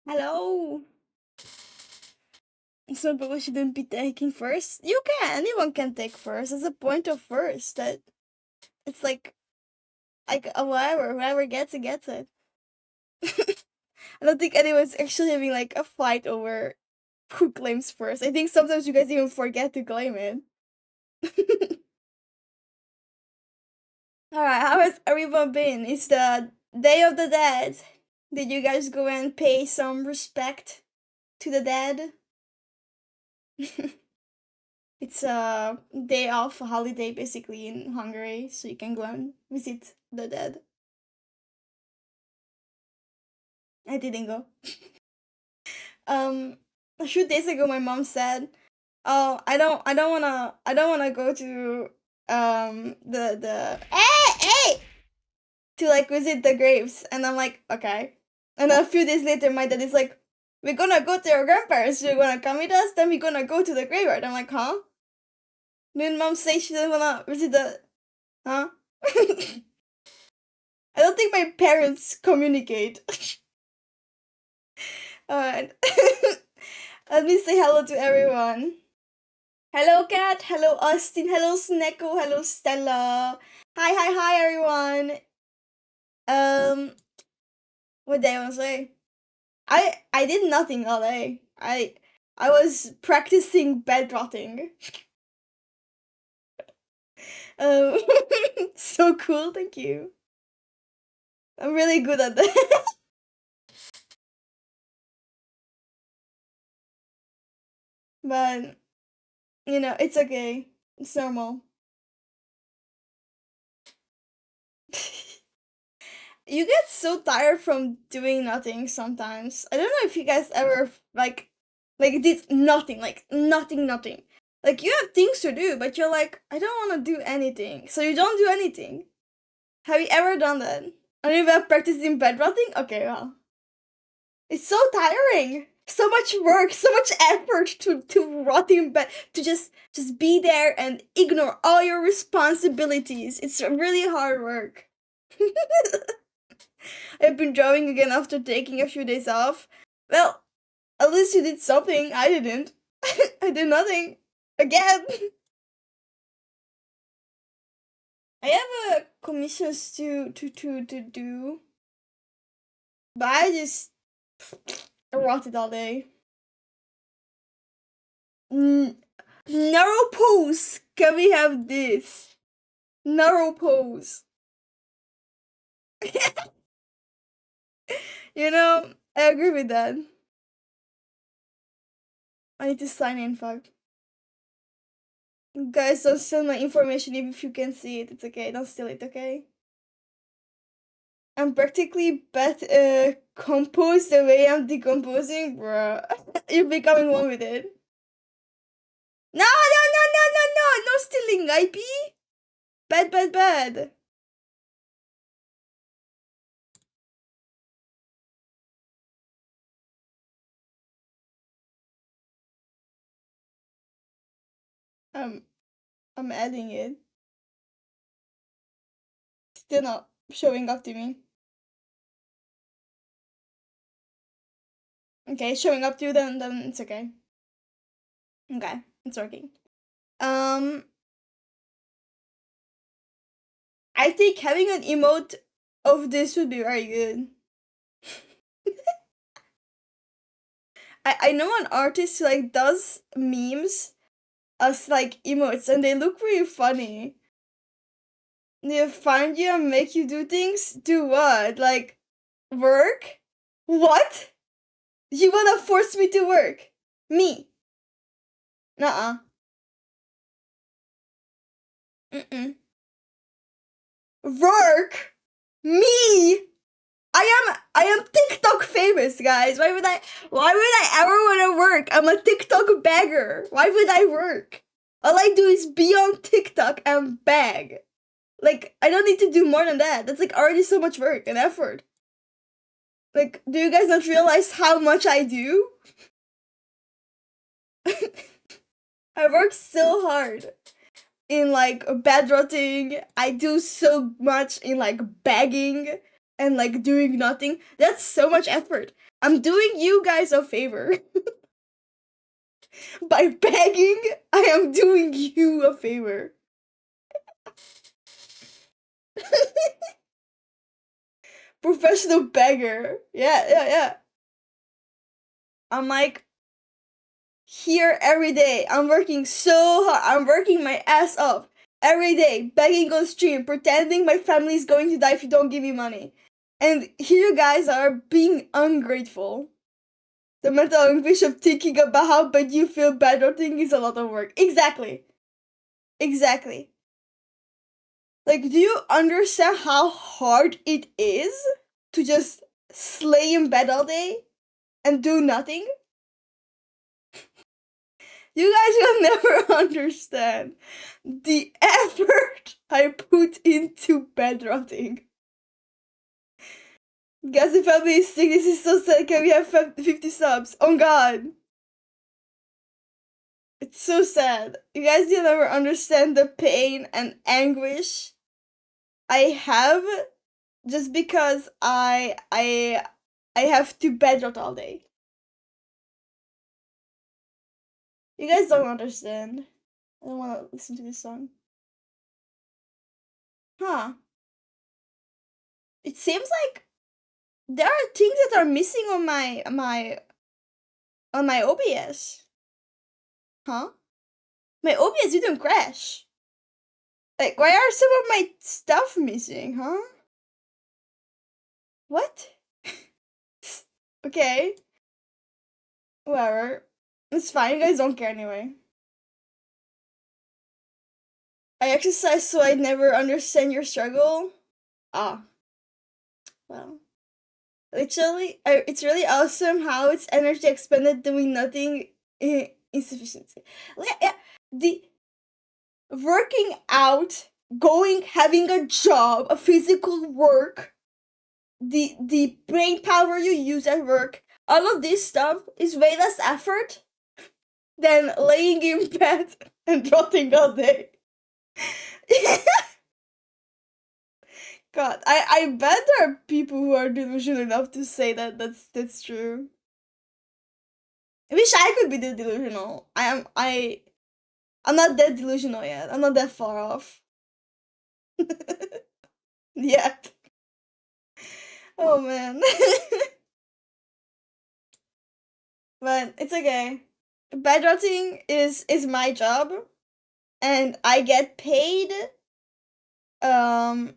Hello. Some people shouldn't be taking first. You can. Anyone can take first. That's the point of first. That it's like whoever gets it gets it. I don't think anyone's actually having like a fight over who claims first. I think sometimes you guys even forget to claim it. All right, how has everyone been? It's the Day of the Dead. Did you guys go and pay some respect to the dead? It's a day off, a holiday basically in Hungary, so you can go and visit the dead. I didn't go. A few days ago, my mom said, "Oh, I don't wanna go to the hey to like visit the graves," and I'm like, okay. And then a few days later, my dad is like, "We're gonna go to your grandparents. You're gonna come with us. Then we're gonna go to the graveyard." I'm like, huh? Didn't mom say she didn't wanna visit the? Huh? I don't think my parents communicate. Alright. Let me say hello to everyone. Hello, Kat. Hello, Austin. Hello, Snecko. Hello, Stella. Hi, everyone. What did I want to say? I did nothing all day. I was practicing bed rotting. Um, so cool. Thank you. I'm really good at that. But it's okay. It's normal. You get so tired from doing nothing sometimes. I don't know if you guys ever like did nothing, like nothing. Like you have things to do, but you're like, I don't want to do anything, so you don't do anything. Have you ever done that? Or you ever practicing bed rotting? Okay, well, it's so tiring. So much work, so much effort to rot in bed, to just be there and ignore all your responsibilities. It's really hard work. I've been drawing again after taking a few days off. Well, at least you did something. I didn't. I did nothing. Again. I have commissions to do, but I just rotted all day. Narrow pose. Can we have this? Narrow pose. I agree with that. I need to sign in, fuck. Guys, don't steal my information even if you can see it. It's okay. Don't steal it, okay? I'm practically composed the way I'm decomposing, bruh. You're becoming one with it. No, no stealing, IP. Bad. I'm adding it. Still not showing up to me. Okay, showing up to you, then it's okay. Okay, it's working. I think having an emote of this would be very good. I know an artist who like does memes as like emotes and they look really funny. They find you and make you do things? Do what? Like work? What? You wanna force me to work? Me? Nuh-uh. Mm-mm. Work? Me? I am TikTok famous, guys. Why would I ever wanna work? I'm a TikTok bagger. Why would I work? All I do is be on TikTok and bag. Like, I don't need to do more than that. That's like already so much work and effort. Like, do you guys not realize how much I do? I work so hard in like bed rotting. I do so much in like bagging. and like doing nothing, that's so much effort. I'm doing you guys a favor. By begging, I am doing you a favor. Professional beggar. Yeah, yeah, yeah. I'm like here every day. I'm working so hard. I'm working my ass off every day, begging on stream, pretending my family is going to die if you don't give me money. And here you guys are being ungrateful. The mental anguish of thinking about how bad you feel bad or thinking is a lot of work. Exactly. Exactly. Like, do you understand how hard it is to just slay in bed all day and do nothing? You guys will never understand the effort I put into bed rotting. Guys, the family is sick. This is so sad. Can we have 50 subs? Oh god. It's so sad. You guys will never understand the pain and anguish I have just because I have to bed rot all day. You guys don't understand. I don't want to listen to this song. Huh. It seems like there are things that are missing on my OBS. Huh? My OBS didn't crash. Like, why are some of my stuff missing, huh? What? Okay. Whatever. It's fine, you guys don't care anyway. I exercise so I'd never understand your struggle. Ah. Well. Literally, it's really awesome how it's energy expended doing nothing insufficiency. Yeah, the working out, going, having a job, a physical work, the brain power you use at work, all of this stuff is way less effort than laying in bed and rotting all day. God, I bet there are people who are delusional enough to say that that's true. I wish I could be the delusional. I'm not that delusional yet. I'm not that far off. Yet. Oh man. But it's okay. Bed rotting is my job, and I get paid um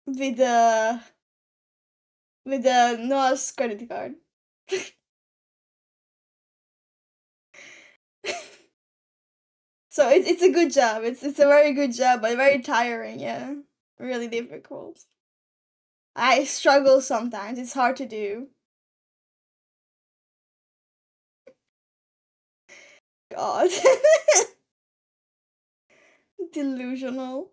with the NOS credit card. So it's a good job. It's a very good job, but very tiring, yeah. Really difficult. I struggle sometimes. It's hard to do. God. Delusional.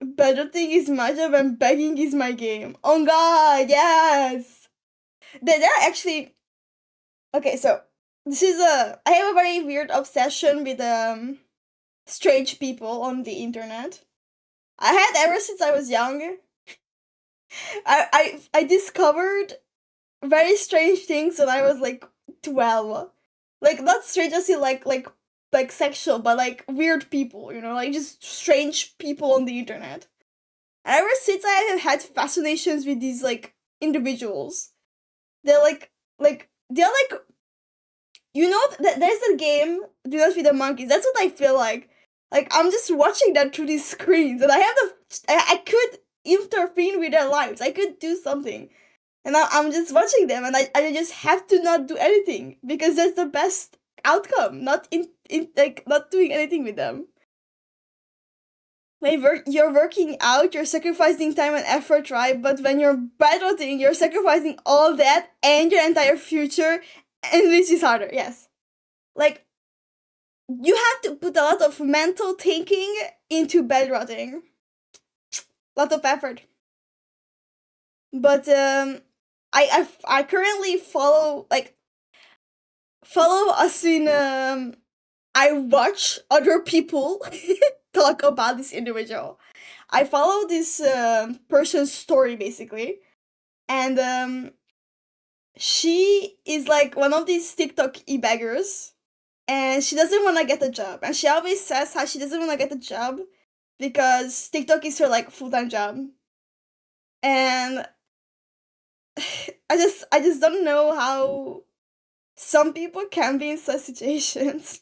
Budgeting is my job and begging is my game. Oh god, yes! They're actually... Okay, so this is I have a very weird obsession with strange people on the internet. I had ever since I was young. I discovered very strange things when I was like 12. Like not strange as in like sexual, but like weird people, you know, like just strange people on the internet. And ever since I have had fascinations with these like individuals, they're they're like, you know, there's a game, Do Not Feed the Monkeys. That's what I feel like. Like I'm just watching them through these screens, and I have I could intervene with their lives. I could do something, and I'm just watching them, and I just have to not do anything because that's the best outcome. Not in like not doing anything with them. When you're working out, you're sacrificing time and effort, right? But when you're battling, you're sacrificing all that and your entire future, and which is harder. Yes, like you have to put a lot of mental thinking into bed rotting. Lot of effort. But I currently follow us in I watch other people talk about this individual. I follow this person's story basically, and she is like one of these TikTok e-beggars, and she doesn't want to get a job, and she always says how she doesn't want to get a job because TikTok is her like full-time job, and I just don't know how some people can be in such situations.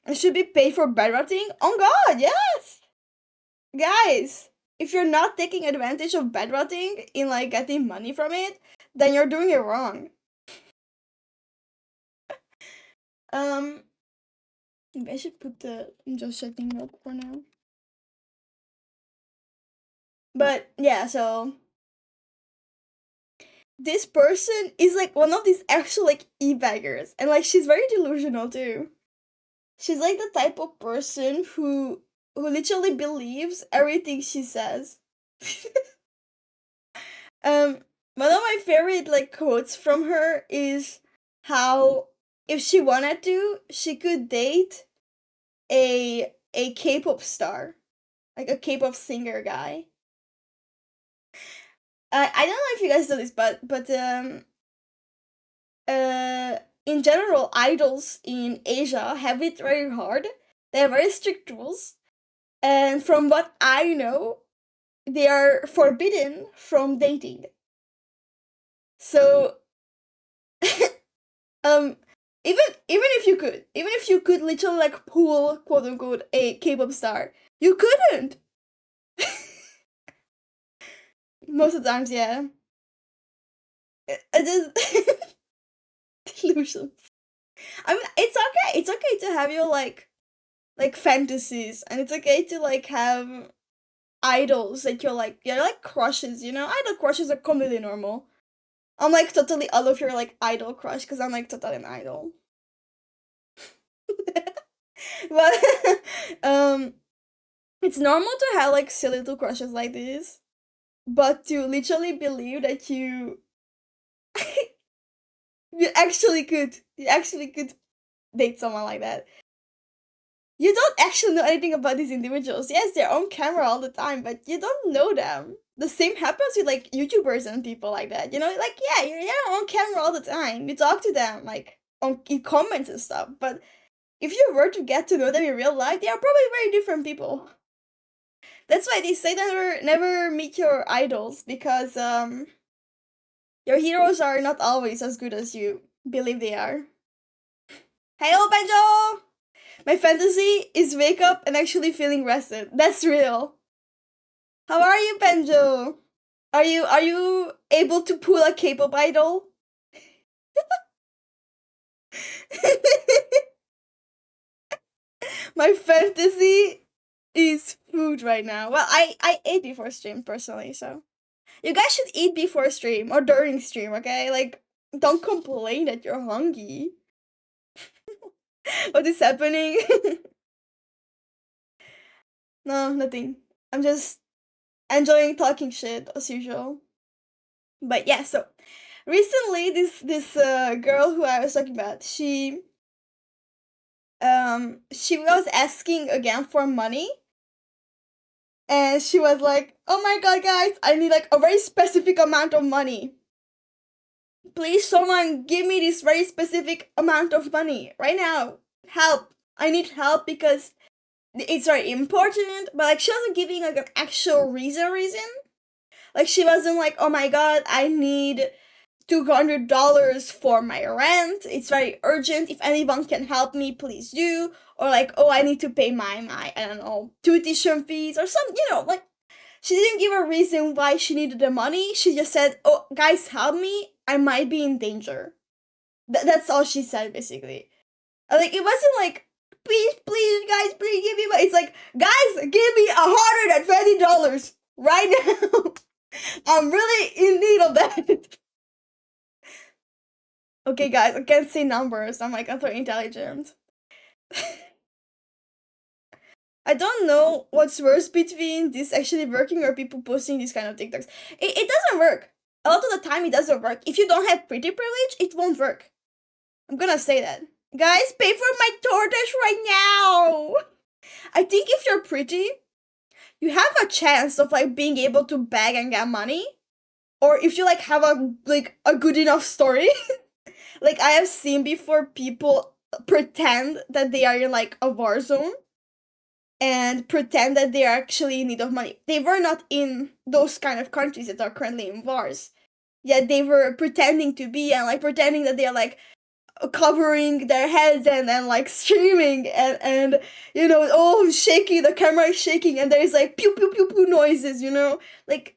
I should be paid for bed rotting. Oh God, yes, guys. If you're not taking advantage of bed rotting in like getting money from it, then you're doing it wrong. Um, maybe I should put the I'm just checking up for now. But yeah, so this person is like one of these actual like e-baggers, and like she's very delusional too. She's like the type of person who literally believes everything she says. um One of my favorite like quotes from her is how if she wanted to, she could date a K-pop star, like a K-pop singer guy. I don't know if you guys know this, but in general, idols in Asia have it very hard. They have very strict rules, and from what I know, they are forbidden from dating. So, um, even if you could literally like pull quote unquote a K-pop star, you couldn't. Most of the times, yeah. I just delusions. I mean, it's okay. It's okay to have your like fantasies, and it's okay to like have idols that you're like crushes. You know, idol crushes are completely normal. I'm like totally all of your like idol crush because I'm like totally an idol. But it's normal to have like silly little crushes like this, but to literally believe that you actually could date someone like that. You don't actually know anything about these individuals. Yes, they're on camera all the time, but you don't know them. The same happens with like YouTubers and people like that. You know, like yeah, you're on camera all the time. You talk to them like on in comments and stuff. But if you were to get to know them in real life, they are probably very different people. That's why they say never meet your idols because your heroes are not always as good as you believe they are. Hey, Benjo! My fantasy is wake up and actually feeling rested. That's real. How are you, Benjo? Are you able to pull a K-pop idol? My fantasy is food right now. Well, I ate before stream personally, so you guys should eat before stream or during stream, okay? Like, don't complain that you're hungry. What is happening? No, nothing. I'm just enjoying talking shit as usual. But yeah, so recently this girl who I was talking about, she was asking again for money, and she was like, "Oh my god, guys, I need like a very specific amount of money. Please, someone give me this very specific amount of money right now. Help! I need help because it's very important." But like, she wasn't giving like an actual reason. Like, she wasn't like, "Oh my god, I need $200 for my rent. It's very urgent. If anyone can help me, please do." Or like, "Oh, I need to pay my I don't know, tuition fees or some, like she didn't give a reason why she needed the money. She just said, "Oh, guys, help me. I might be in danger." That's all she said basically. Like, it wasn't like, please, guys, please give me money. It's like, guys, give me $120 right now. I'm really in need of that. Okay, guys, I can't say numbers. I'm like, I'm so intelligent. I don't know what's worse between this actually working or people posting these kind of TikToks. It doesn't work. A lot of the time, it doesn't work. If you don't have pretty privilege, it won't work. I'm gonna say that. Guys, pay for my tortoise right now! I think if you're pretty, you have a chance of like being able to beg and get money, or if you like have a good enough story. Like I have seen before people pretend that they are in like a war zone and pretend that they are actually in need of money. They were not in those kind of countries that are currently in wars. Yet they were pretending to be, and like pretending that they are like covering their heads and like screaming and oh, shaking, the camera is shaking, and there's like pew pew pew pew noises, like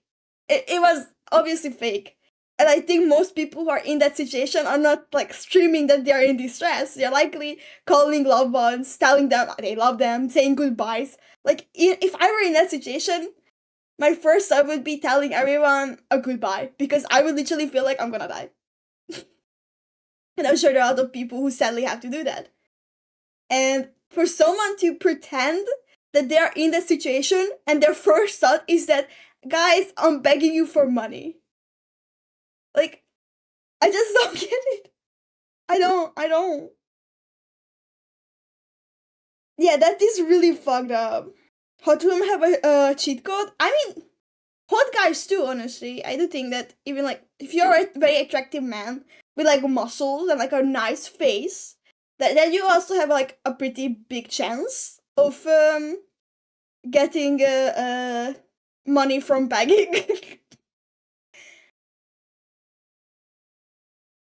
it was obviously fake. And I think most people who are in that situation are not like screaming that they are in distress. They're likely calling loved ones, telling them they love them, saying goodbyes. Like if I were in that situation, my first thought would be telling everyone a goodbye, because I would literally feel like I'm gonna die. And I'm sure there are other people who sadly have to do that. And for someone to pretend that they are in that situation and their first thought is that, guys, I'm begging you for money. Like, I just don't get it. I don't. Yeah, that is really fucked up. Hot women have a cheat code? I mean, hot guys too, honestly. I do think that even like, if you're a very attractive man with like muscles and like a nice face, then you also have like a pretty big chance of getting money from begging.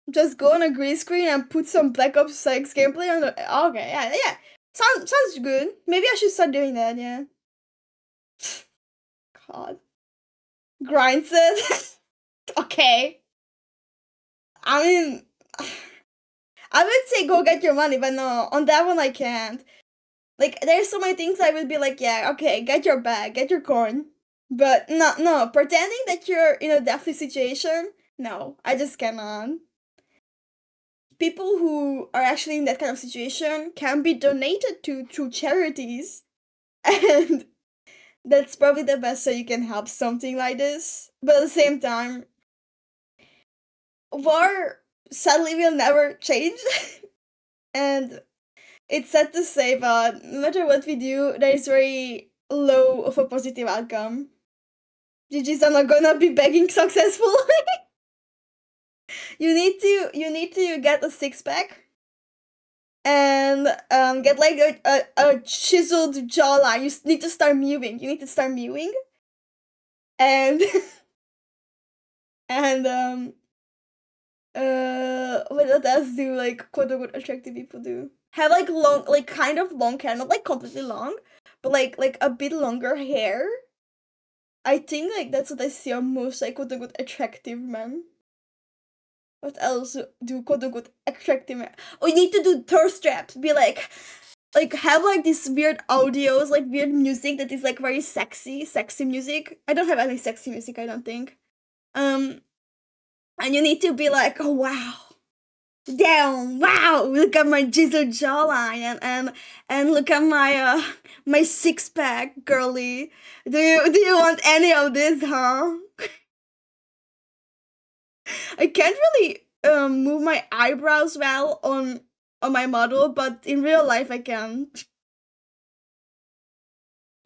Just go on a green screen and put some Black Ops 6 gameplay on the. Okay, yeah. Sounds good. Maybe I should start doing that, yeah. God. Grind says. Okay. I mean, I would say go get your money, but no, on that one I can't. Like, there's so many things I would be like, yeah, okay, get your bag, get your corn. But no, pretending that you're in a deathly situation, no, I just cannot. People who are actually in that kind of situation can be donated to through charities, and that's probably the best way you can help something like this. But at the same time, war sadly will never change. And it's sad to say, but no matter what we do, there is very low of a positive outcome. GG's, I'm not gonna be begging successful. You need to get a six pack and get like a chiseled jawline. You need to start mewing. You need to start mewing. And and what else do like quote unquote attractive people do? Have like long, like kind of long hair, not like completely long, but like a bit longer hair. I think like that's what I see on most like quote unquote attractive men. What else do quote unquote attractive men? Oh, you need to do thirst traps. Be like have like these weird audios, like weird music that is like very sexy music. I don't have any sexy music, I don't think. And you need to be like, oh wow, damn, wow, look at my chiseled jawline and look at my six pack, girly. Do you want any of this, huh? I can't really move my eyebrows well on my model, but in real life I can.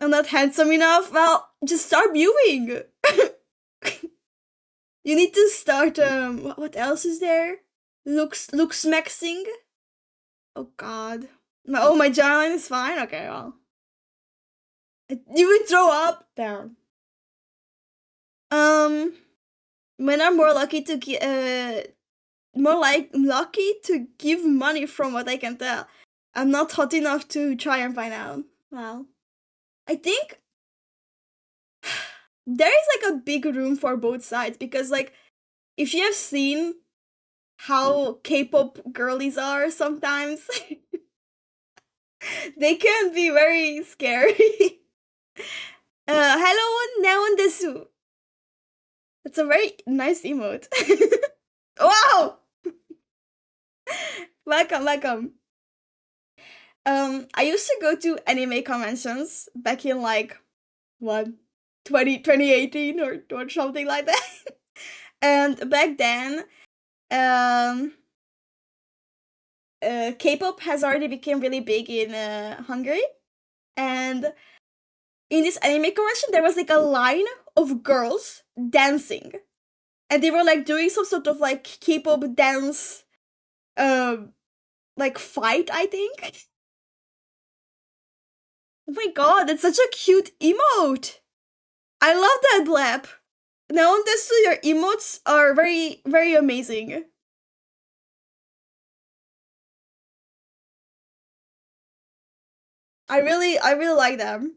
I'm not handsome enough. Well, just start viewing. You need to start what else is there? Looks maxing. Oh god. My jawline is fine. Okay, well. You would throw up down. Men are more lucky to lucky to give money from what I can tell. I'm not hot enough to try and find out. Well, I think there is like a big room for both sides, because like if you have seen how K-pop girlies are sometimes, they can be very scary. Hello, Neon Desu. It's a very nice emote. Wow! Welcome. I used to go to anime conventions back in like what 2018 or something like that. And back then, K-pop has already become really big in Hungary. And in this anime convention, there was like a line of girls dancing, and they were like doing some sort of like K-pop dance, like fight, I think. Oh my god, that's such a cute emote. I love that blap. Now, this your emotes are very, very amazing. I really like them.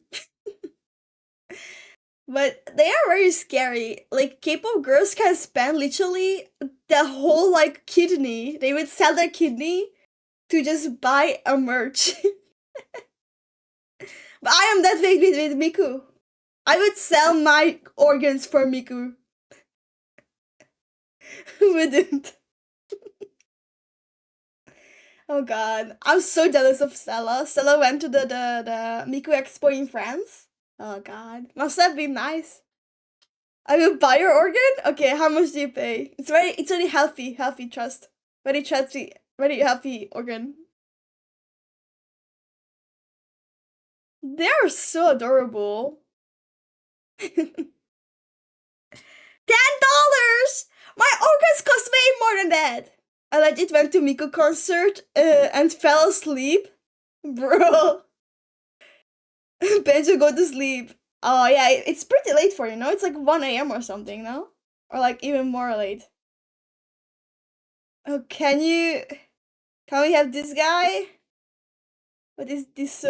But they are very scary. Like K-pop girls can spend literally the whole like kidney. They would sell their kidney to just buy a merch. But I am that way with Miku. I would sell my organs for Miku. Who wouldn't? Oh god. I'm so jealous of Stella. Stella went to the Miku Expo in France. Oh god. Must have been nice. I will buy your organ? Okay, how much do you pay? It's really healthy trust. Very trusty, very healthy organ. They're so adorable. $10! My organs cost way more than that. I legit went to Miku concert and fell asleep. Bro. Benjo, go to sleep. Oh yeah, it's pretty late for you, no? It's like 1 a.m. or something, no? Or like even more late. Oh, can we have this guy? What is this?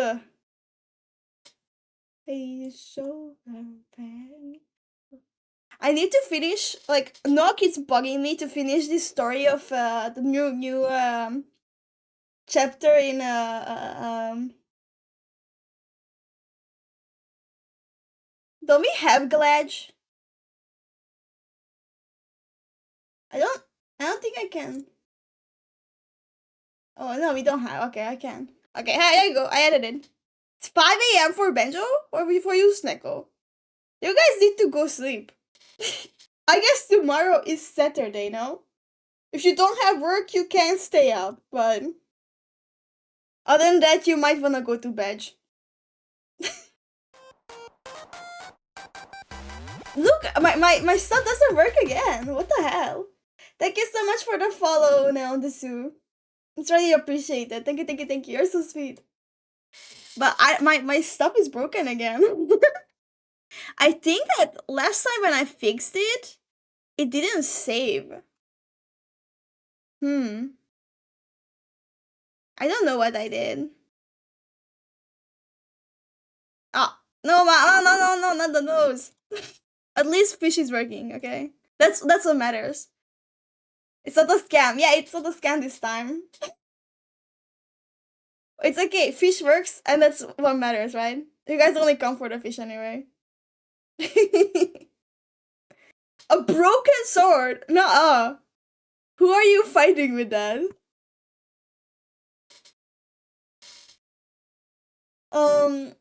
I need to finish. Like, Nook is bugging me to finish this story of the new chapter in Don't we have Gladge? I don't. I don't think I can. Oh no, we don't have. Okay, I can. Okay, here you go. I added it. It's 5 a.m. for Benjo or for you, Snecko. You guys need to go sleep. I guess tomorrow is Saturday, no? If you don't have work, you can stay up, but other than that, you might wanna go to bed. Look, my stuff doesn't work again. What the hell? Thank you so much for the follow, Neon Desu. It's really appreciated. Thank you. You're so sweet. But my stuff is broken again. I think that last time when I fixed it, it didn't save. I don't know what I did. Ah, no, not the nose. At least fish is working, okay? That's what matters. It's not a scam. Yeah, it's not a scam this time. It's okay. Fish works, and that's what matters, right? You guys only come for the fish anyway. A broken sword? Nuh-uh. Who are you fighting with that? Oh,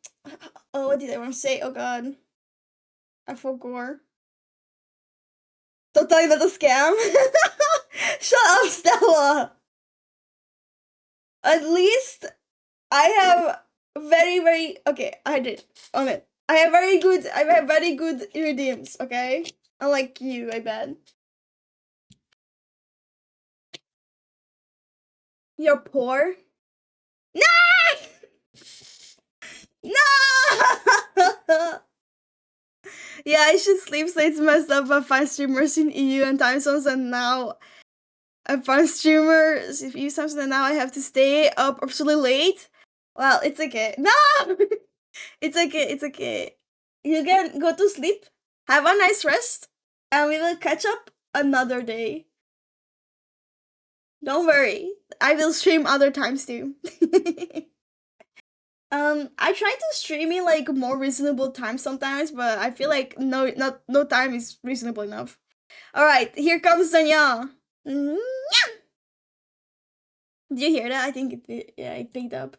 what did I want to say? Oh god. I forgot. Totally not a scam. Shut up, Stella. At least I have very okay. I did on it. I have very good redeems. Okay, unlike you, I bet. You're poor. No! No! Yeah, I should sleep so it's messed up. I find streamers in EU and time zones, and now I find streamers if EU time zones, and now I have to stay up absolutely late. Well, it's okay. No! It's okay. It's okay. You can go to sleep. Have a nice rest, and we will catch up another day. Don't worry. I will stream other times too. I try to stream in like more reasonable time sometimes, but I feel like no time is reasonable enough. All right, here comes Danya. Did you hear that? I think it picked up.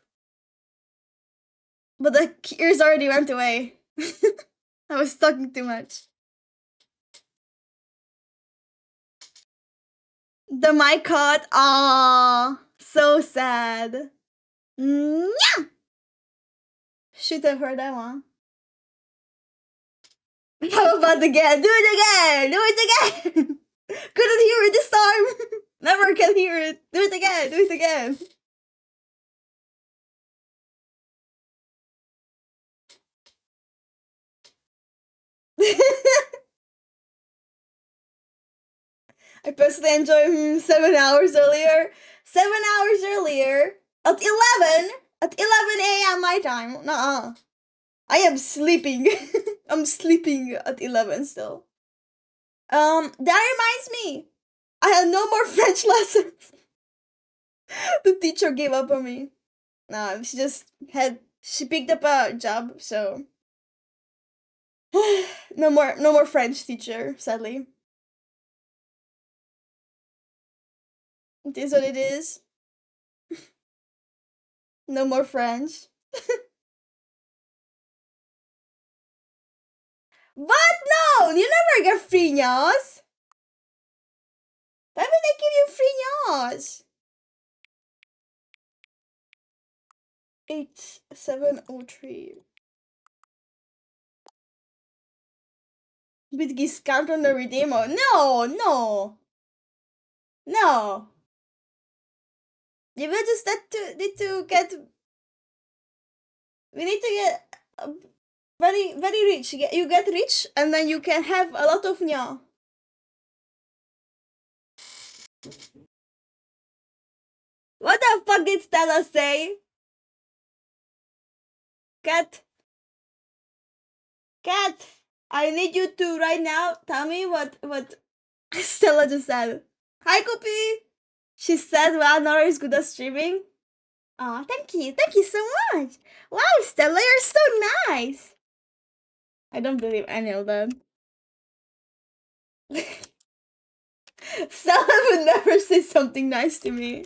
But the ears already went away. I was talking too much. The mic cut. Ah, so sad. Should have heard that one. How about again? Do it again! Do it again! Couldn't hear it this time! Never can hear it! Do it again! Do it again! I personally enjoy 7 hours earlier. 7 hours earlier. At 11! At 11 a.m. my time. Nuh-uh. I am sleeping. I'm sleeping at 11 still. That reminds me. I had no more French lessons. The teacher gave up on me. No, she picked up a job, so no more French teacher, sadly. It is what it is. No more French. But no, you never get free nyas. Why would they give you free nyas? 8703. With discount on the redeemo. No. You will just need to get. We need to get very rich. You get rich, and then you can have a lot of nya. What the fuck did Stella say? Cat, I need you to right now tell me what Stella just said. Hi, Kopi. She said, "Wow, Nora is good at streaming." Oh, thank you so much. Wow, Stella, you're so nice. I don't believe any of them. Stella would never say something nice to me.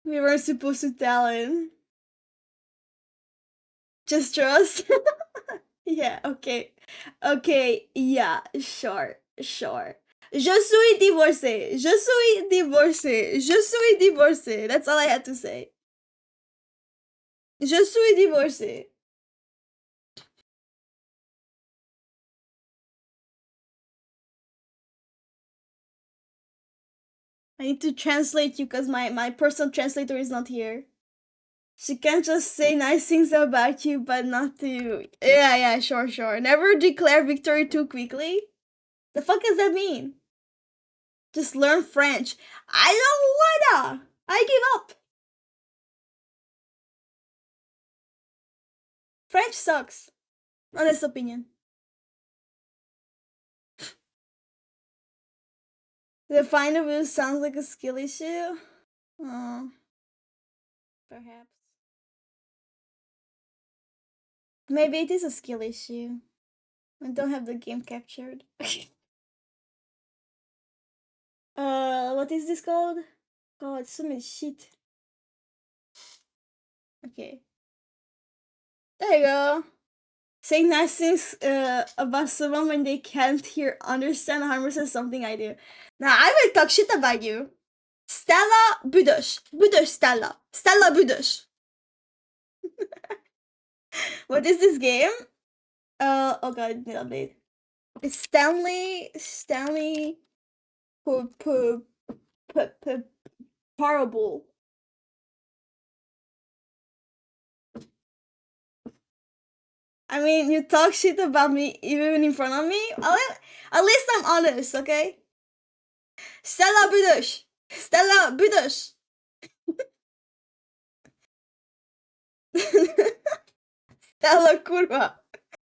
We weren't supposed to tell him. Just trust. Yeah, okay. Okay, yeah, sure. Je suis divorcée. That's all I had to say. Je suis divorcée. I need to translate you because my personal translator is not here. She can't just say nice things about you, but not to. Yeah, sure. Never declare victory too quickly. The fuck does that mean? Just learn French. I don't wanna. I give up. French sucks. Honest opinion. The find of it sounds like a skill issue. Oh, perhaps. Maybe it is a skill issue. I don't have the game captured. What is this called? God, so much shit. Okay. There you go. Saying nice things about someone when they can't understand 100% something I do. Now I will talk shit about you. Stella Budosh. Stella. Stella Budosh. What is this game? Oh god, need update. It's Stanley Parable. I mean, you talk shit about me even in front of me. At least I'm honest, okay? Stella Budosh. Stella kurwa.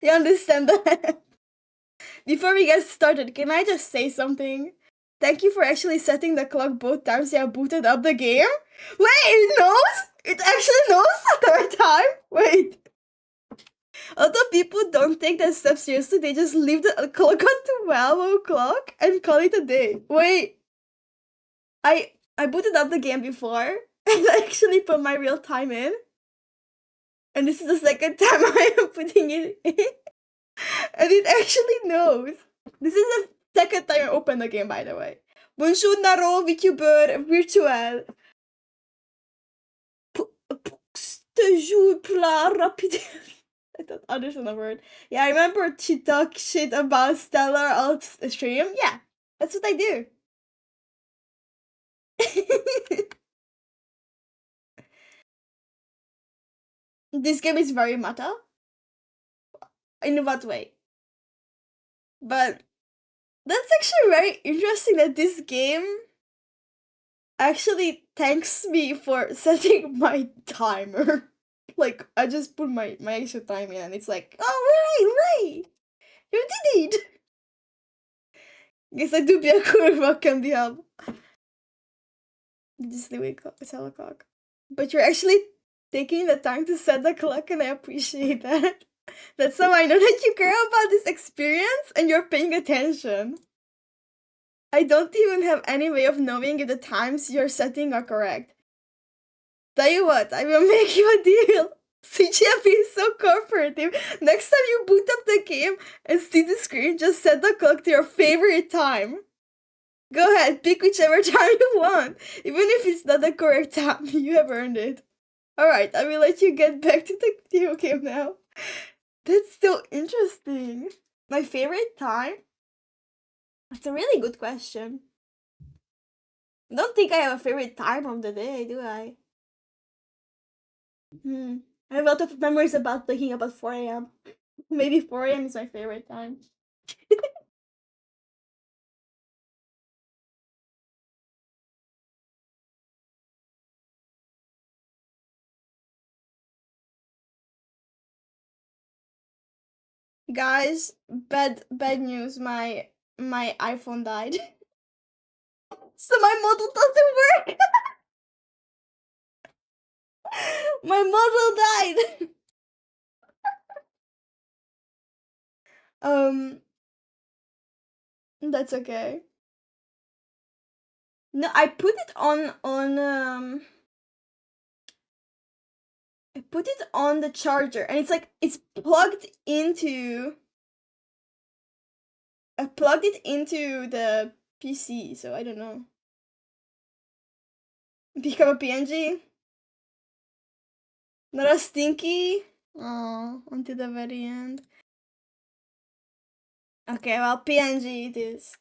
You understand that? Before we get started, can I just say something? Thank you for actually setting the clock both times you have booted up the game. Wait, it knows? It actually knows the third time? Wait. Although people don't take that step seriously, they just leave the clock on 12 o'clock and call it a day. Wait. I booted up the game before and I actually put my real time in. And this is the second time I am putting it in. And it actually knows. This is the second time I open the game, by the way. Bonjour, Naro, VTuber, virtual. joue plus rapide. I don't understand the word. Yeah, I remember to talk shit about Stellar on stream. Yeah, that's what I do. This game is very meta. In what way? But that's actually very interesting that this game actually thanks me for setting my timer. Like, I just put my extra time in and it's like, oh, right, you did it! Guess I do be a kurva kan die hebben. Dit is the wake up, it's 11 o'clock. But you're actually taking the time to set the clock and I appreciate that. That's how I know that you care about this experience and you're paying attention. I don't even have any way of knowing if the times you're setting are correct. Tell you what, I will make you a deal. CGF is so cooperative. Next time you boot up the game and see the screen, just set the clock to your favorite time. Go ahead, pick whichever time you want. Even if it's not the correct time, you have earned it. Alright, I will let you get back to the video game now. That's so interesting. My favorite time? That's a really good question. I don't think I have a favorite time of the day, do I? I have a lot of memories about waking up at 4 a.m. Maybe 4 a.m. is my favorite time. Guys, bad news. My iPhone died. So my model doesn't work. My model died. That's okay. No, I put it on I put it on the charger and it's like it's plugged into I plugged it into the PC, so I don't know. Become a PNG? Not a stinky? Oh, until the very end. Okay, well, PNG it is.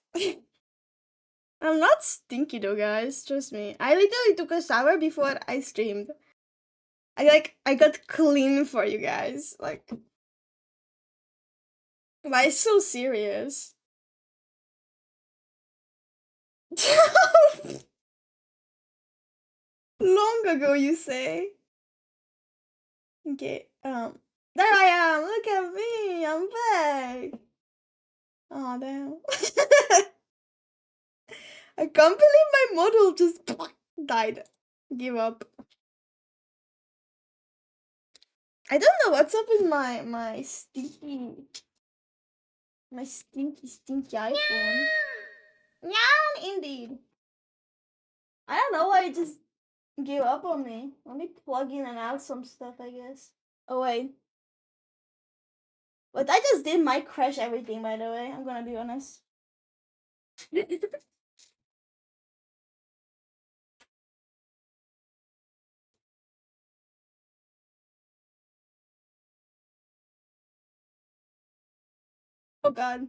I'm not stinky though, guys. Trust me. I literally took a shower before I streamed. I got clean for you guys. Like, why so serious? Long ago, you say? Okay, there I am! Look at me! I'm back! Oh, damn. I can't believe my model just died. Give up. I don't know what's up with my stinky iPhone. Yeah, indeed. I don't know why it just gave up on me. Let me plug in and out some stuff, I guess. Oh wait. What I just did might crash everything, by the way. I'm gonna be honest. Oh god.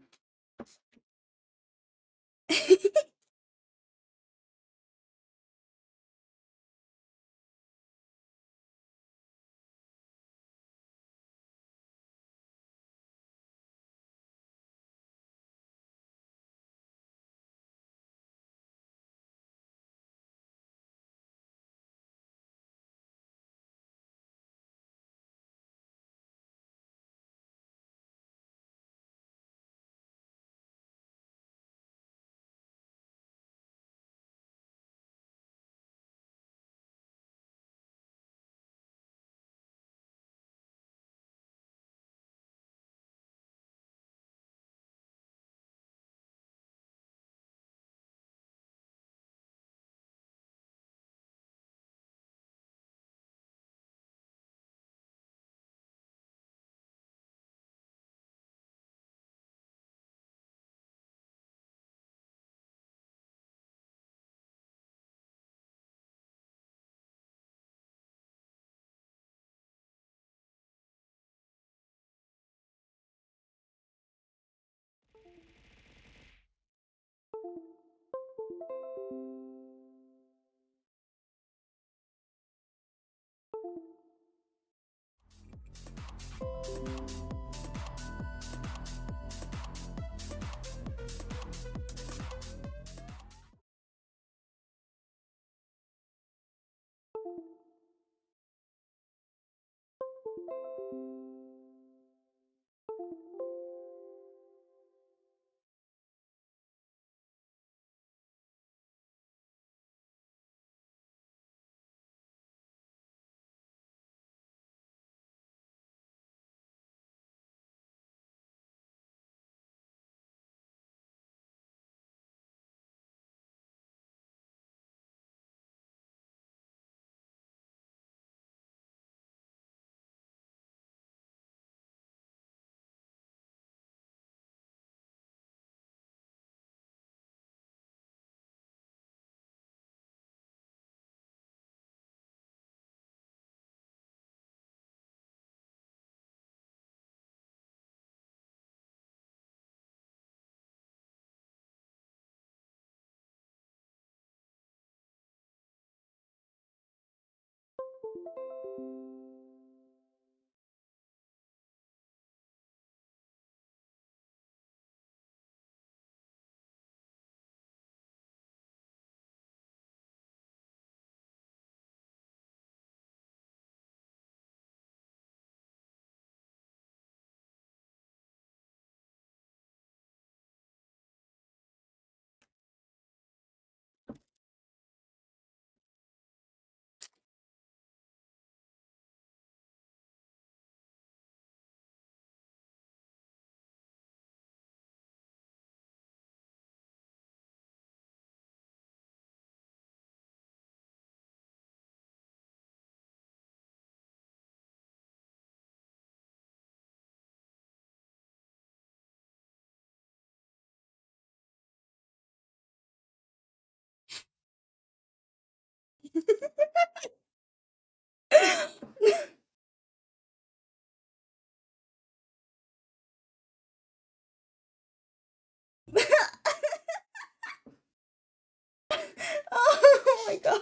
Oh my god.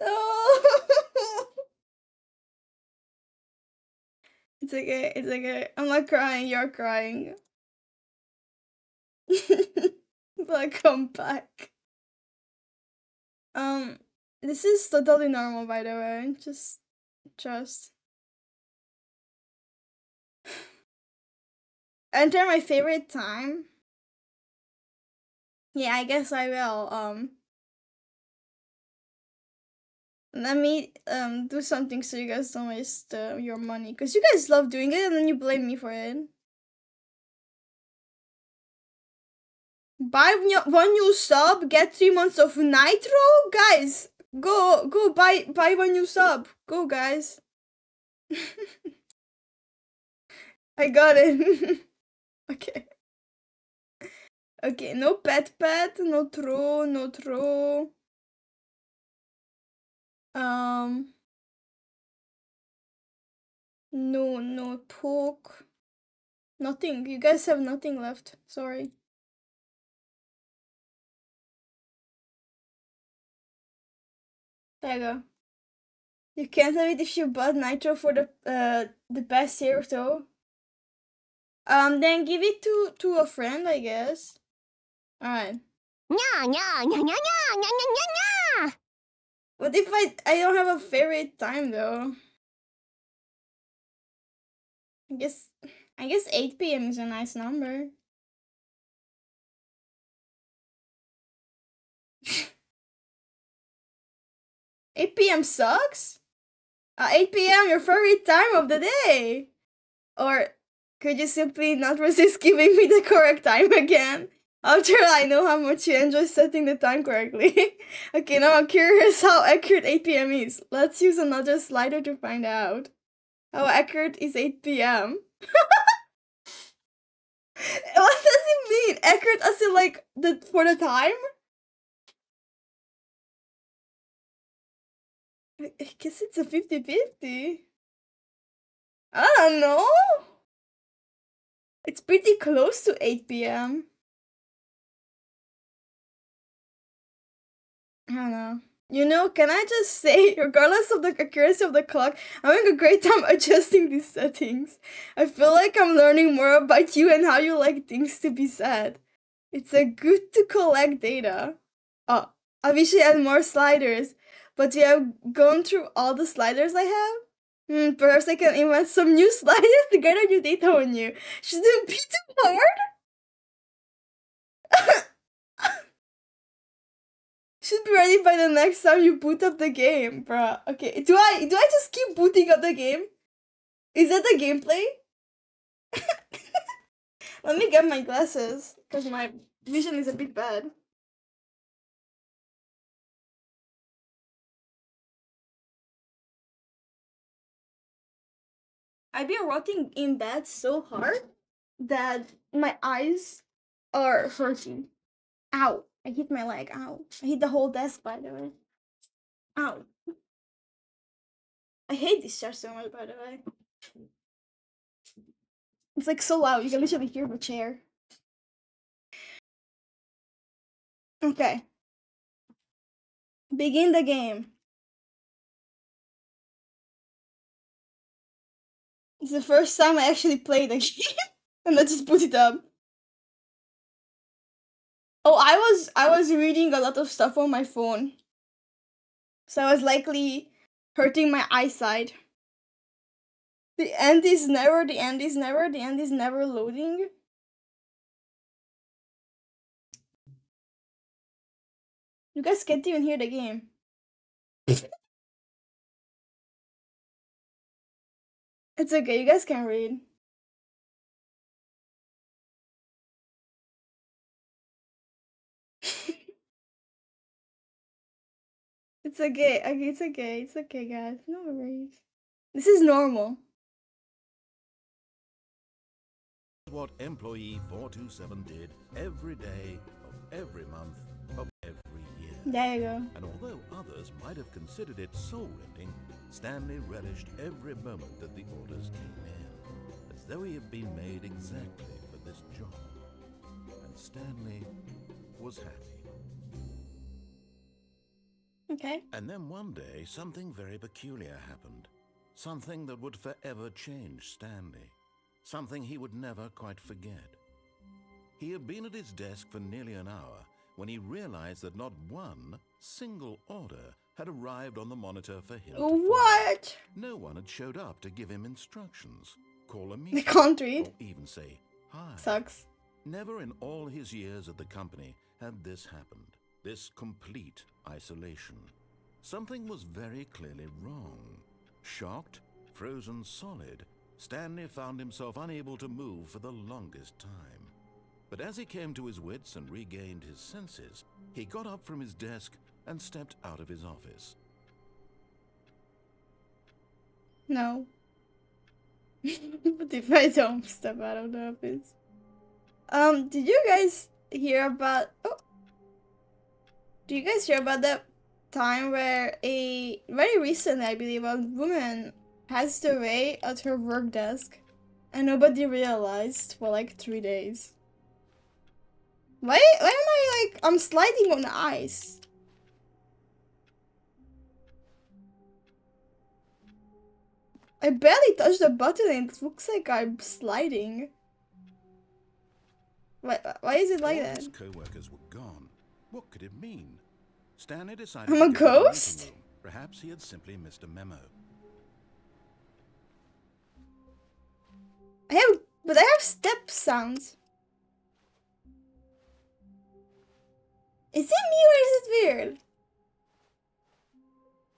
Oh. It's okay, it's okay. I'm not crying, you're crying. Welcome back. This is totally normal, by the way. Just trust. Enter my favorite time. Yeah, I guess I will. Let me do something so you guys don't waste your money, cause you guys love doing it and then you blame me for it. Buy one new sub, get 3 months of Nitro, guys. Go buy one new sub. Go, guys. I got it. Okay. Okay, no pet, no throw, no throw. No poke. Nothing. You guys have nothing left. Sorry. There you go. You can't have it if you bought Nitro for the past year or so. Then give it to a friend, I guess. Alright. What if I don't have a favorite time though? I guess 8 p.m. is a nice number. 8 p.m. sucks? 8 p.m. your favorite time of the day? Or could you simply not resist giving me the correct time again? After I know how much you enjoy setting the time correctly. Okay, now I'm curious how accurate 8 p.m. is. Let's use another slider to find out. How accurate is 8 p.m.? What does it mean? Accurate as in like for the time? I guess it's a 50-50. I don't know. It's pretty close to 8 p.m. I don't know. You know, can I just say, regardless of the accuracy of the clock, I'm having a great time adjusting these settings. I feel like I'm learning more about you and how you like things to be said. It's a good to collect data. Oh, I wish I had more sliders, but you have gone through all the sliders I have? Perhaps I can invent some new sliders to get a new data on you. Shouldn't be too hard. Should be ready by the next time you boot up the game, bruh. Okay, do I just keep booting up the game? Is that the gameplay? Let me get my glasses, because my vision is a bit bad. I've been rotting in bed so hard that my eyes are hurting. Ow. I hit my leg. Ow. I hit the whole desk, by the way. Ow. I hate this chair so much, by the way. It's like so loud. You can literally hear the chair. Okay. Begin the game. It's the first time I actually played the game. And I just put it up. Oh, I was reading a lot of stuff on my phone. So I was likely hurting my eyesight. The end is never loading. You guys can't even hear the game. It's okay, you guys can read. It's okay, it's okay, guys. No worries. This is normal. What employee 427 did every day of every month of every year. There you go. And although others might have considered it soul-rending, Stanley relished every moment that the orders came in, as though he had been made exactly for this job. And Stanley was happy. Okay. And then one day, something very peculiar happened. Something that would forever change Stanley. Something he would never quite forget. He had been at his desk for nearly an hour when he realized that not one single order had arrived on the monitor for him. What? No one had showed up to give him instructions, call a I meeting, can't read. or even say hi. Sucks. Never in all his years at the company had this happened. This complete isolation. Something was very clearly wrong. Shocked, frozen solid, Stanley found himself unable to move for the longest time. But as he came to his wits and regained his senses, he got up from his desk and stepped out of his office. No. But if I don't step out of the office. Did you guys hear about... Oh. Do you guys hear about that time where very recently, I believe, a woman passed away at her work desk and nobody realized for like 3 days? Why am I like, I'm sliding on ice? I barely touched the button and it looks like I'm sliding. Why is it like that? His co-workers were gone. What could it mean? Stanley decided I'm a to go to the ghost? meeting room. Perhaps he had simply missed a memo. But I have step sounds. Is it me or is it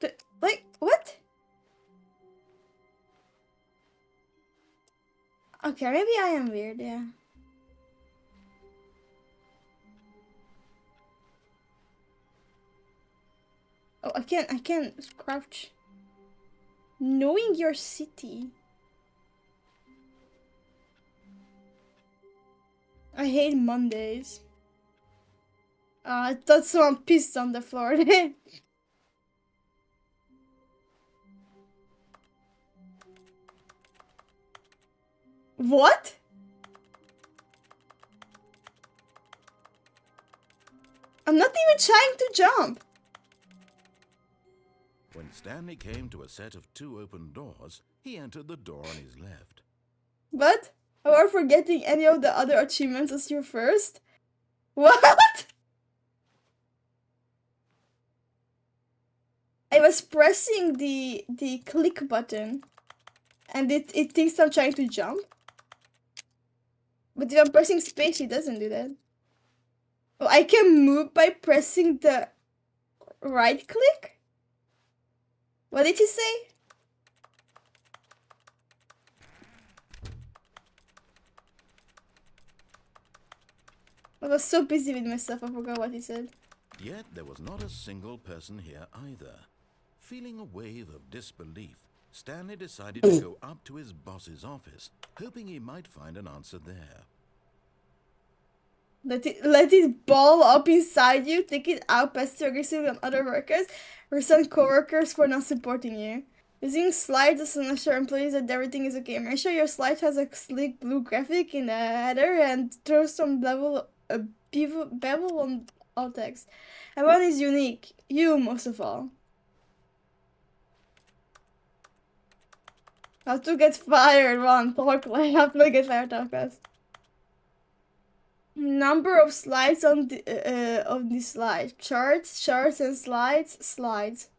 weird? Like, what? Okay, maybe I am weird, yeah. Oh, I can't crouch. Knowing your city. I hate Mondays. I thought someone pissed on the floor. What? I'm not even trying to jump. Stanley came to a set of 2 open doors. He entered the door on his left. But avoid forgetting any of the other achievements as your first. What? I was pressing the click button, and it thinks I'm trying to jump. But if I'm pressing space, it doesn't do that. Oh, I can move by pressing the right click? What did he say? I was so busy with myself, I forgot what he said. Yet there was not a single person here either. Feeling a wave of disbelief, Stanley decided to go up to his boss's office, hoping he might find an answer there. Let it ball up inside you, take it out passive aggressively on other workers, resent coworkers for not supporting you. Using slides as an assure employees that everything is okay. Make sure your slide has a sleek blue graphic in the header and throw some bevel on all text. Everyone is unique. You most of all. How to get fired, one. Talk like how to get fired, talk fast. Number of slides on the slide. Charts, and slides.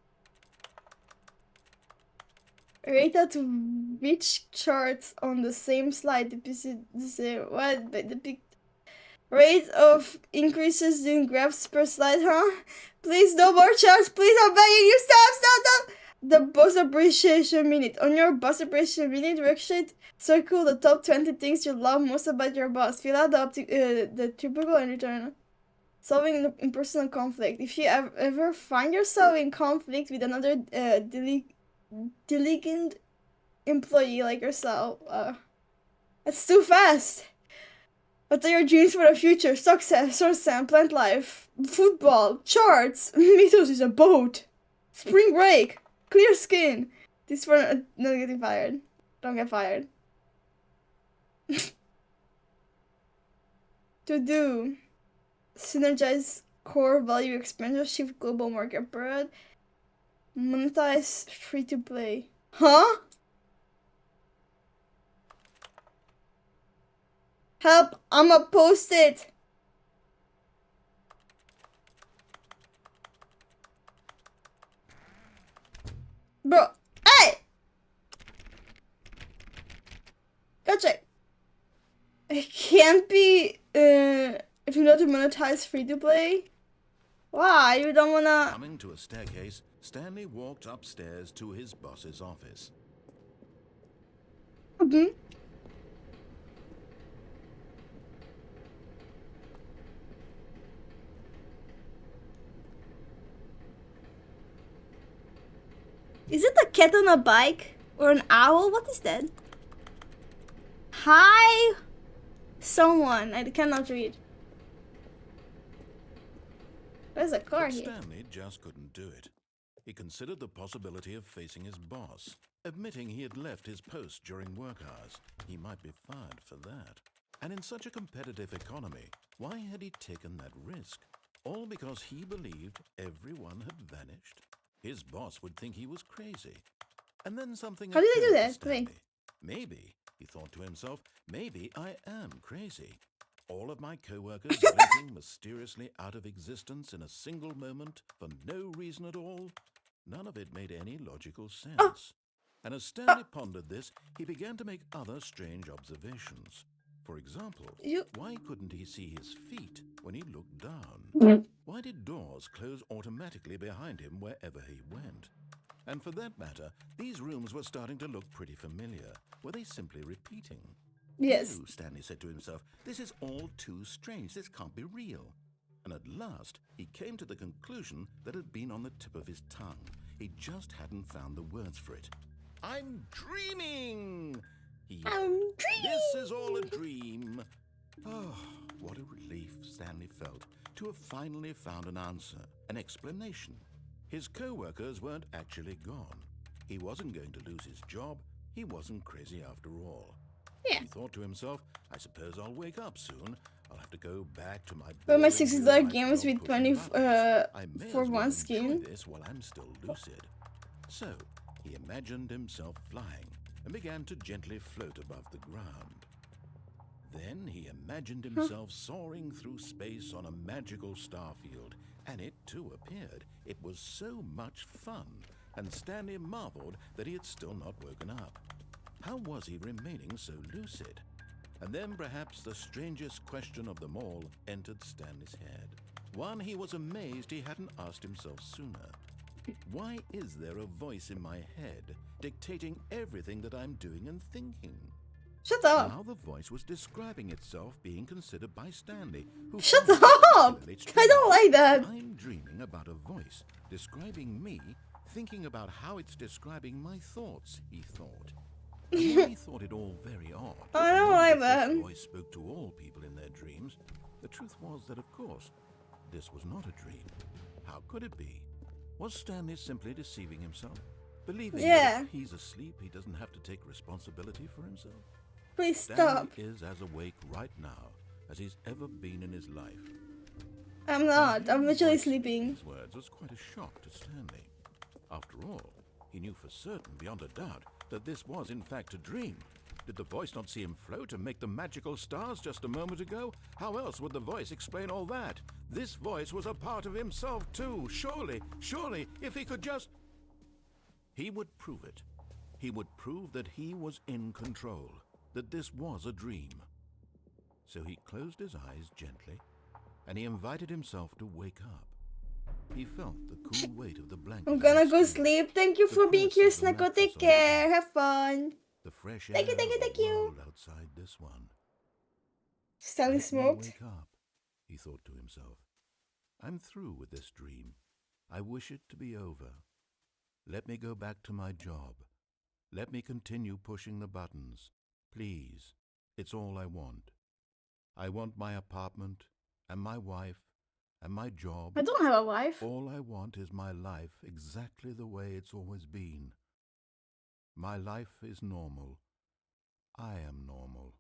Rate out which charts on the same slide. The rate of increases in graphs per slide, huh? Please, no more charts. Please, I'm begging you. Stop. The boss appreciation minute. On your boss appreciation minute worksheet, circle the top 20 things you love most about your boss. Fill out the typical and return. Solving the impersonal conflict. If you ever find yourself in conflict with another diligent employee like yourself, that's too fast. What are your dreams for the future? Success, source and plant life, football, charts, Mythos is a boat, spring break, clear skin. This for not getting fired. Don't get fired. To do. Synergize core value expansion, shift global market broad, monetize free to play. Huh? Help! I'ma post it! Bro, hey! Gotcha! It can't be, if you know to monetize free to play. Why? You don't wanna... Coming to a staircase, Stanley walked upstairs to his boss's office. Is it a cat on a bike? Or an owl? What is that? Hi! Someone. I cannot read. There's a car But here. Stanley just couldn't do it. He considered the possibility of facing his boss, admitting he had left his post during work hours. He might be fired for that. And in such a competitive economy, why had he taken that risk? All because he believed everyone had vanished? His boss would think he was crazy. And then something How did I do occurred to that? Stanley. Wait. Maybe, he thought to himself, maybe I am crazy. All of my co-workers blinking mysteriously out of existence in a single moment for no reason at all. None of it made any logical sense. And as Stanley pondered this, he began to make other strange observations. For example, why couldn't he see his feet when he looked down? Why did doors close automatically behind him wherever he went? And for that matter, these rooms were starting to look pretty familiar. Were they simply repeating? Yes. No, Stanley said to himself, this is all too strange. This can't be real. And at last, he came to the conclusion that had been on the tip of his tongue. He just hadn't found the words for it. I'm dreaming! I'm dreaming! This is all a dream. Oh, what a relief Stanley felt to have finally found an answer, an explanation. His co-workers weren't actually gone. He wasn't going to lose his job. He wasn't crazy after all. Yeah. He thought to himself, I suppose I'll wake up soon. I'll have to go back to my... But my boring $60 real-life games job with pushing 20 buttons. I may for as well one enjoy skin. this while I'm still lucid. So he imagined himself flying and began to gently float above the ground. Then he imagined himself soaring through space on a magical starfield, and it too appeared. It was so much fun, and Stanley marveled that he had still not woken up. How was he remaining so lucid? And then perhaps the strangest question of them all entered Stanley's head. One he was amazed he hadn't asked himself sooner. Why is there a voice in my head dictating everything that I'm doing and thinking? Shut up. Now the voice was describing itself being considered by Stanley, who Shut found it up! particularly I strange. don't like that. I'm dreaming about a voice describing me, thinking about how it's describing my thoughts, he thought. And while he thought it all very odd, I don't not like that that. this voice spoke to all people in their dreams. The truth was that, of course, this was not a dream. How could it be? Was Stanley simply deceiving himself? Believing that if he's asleep, he doesn't have to take responsibility for himself? Please stop. Stanley is as awake right now as he's ever been in his life. I'm not. I'm literally Voice in sleeping. His words was quite a shock to Stanley. After all, he knew for certain, beyond a doubt, that this was in fact a dream. Did the voice not see him float and make the magical stars just a moment ago? How else would the voice explain all that? This voice was a part of himself too. Surely, if he could just... He would prove it. He would prove that he was in control, that this was a dream. So he closed his eyes gently, and he invited himself to wake up. He felt the cool weight of the blanket. I'm gonna on go his skin, sleep. Thank you the for being press here, of the Snacko. mattress Take on his care. back, Have fun. the fresh Thank you, air thank you, of the thank you. world outside this one. Stanley Let me smoked. wake up, he thought to himself. I'm through with this dream. I wish it to be over. Let me go back to my job. Let me continue pushing the buttons. Please, it's all I want. I want my apartment, and my wife, and my job. I don't have a wife. All I want is my life exactly the way it's always been. My life is normal. I am normal.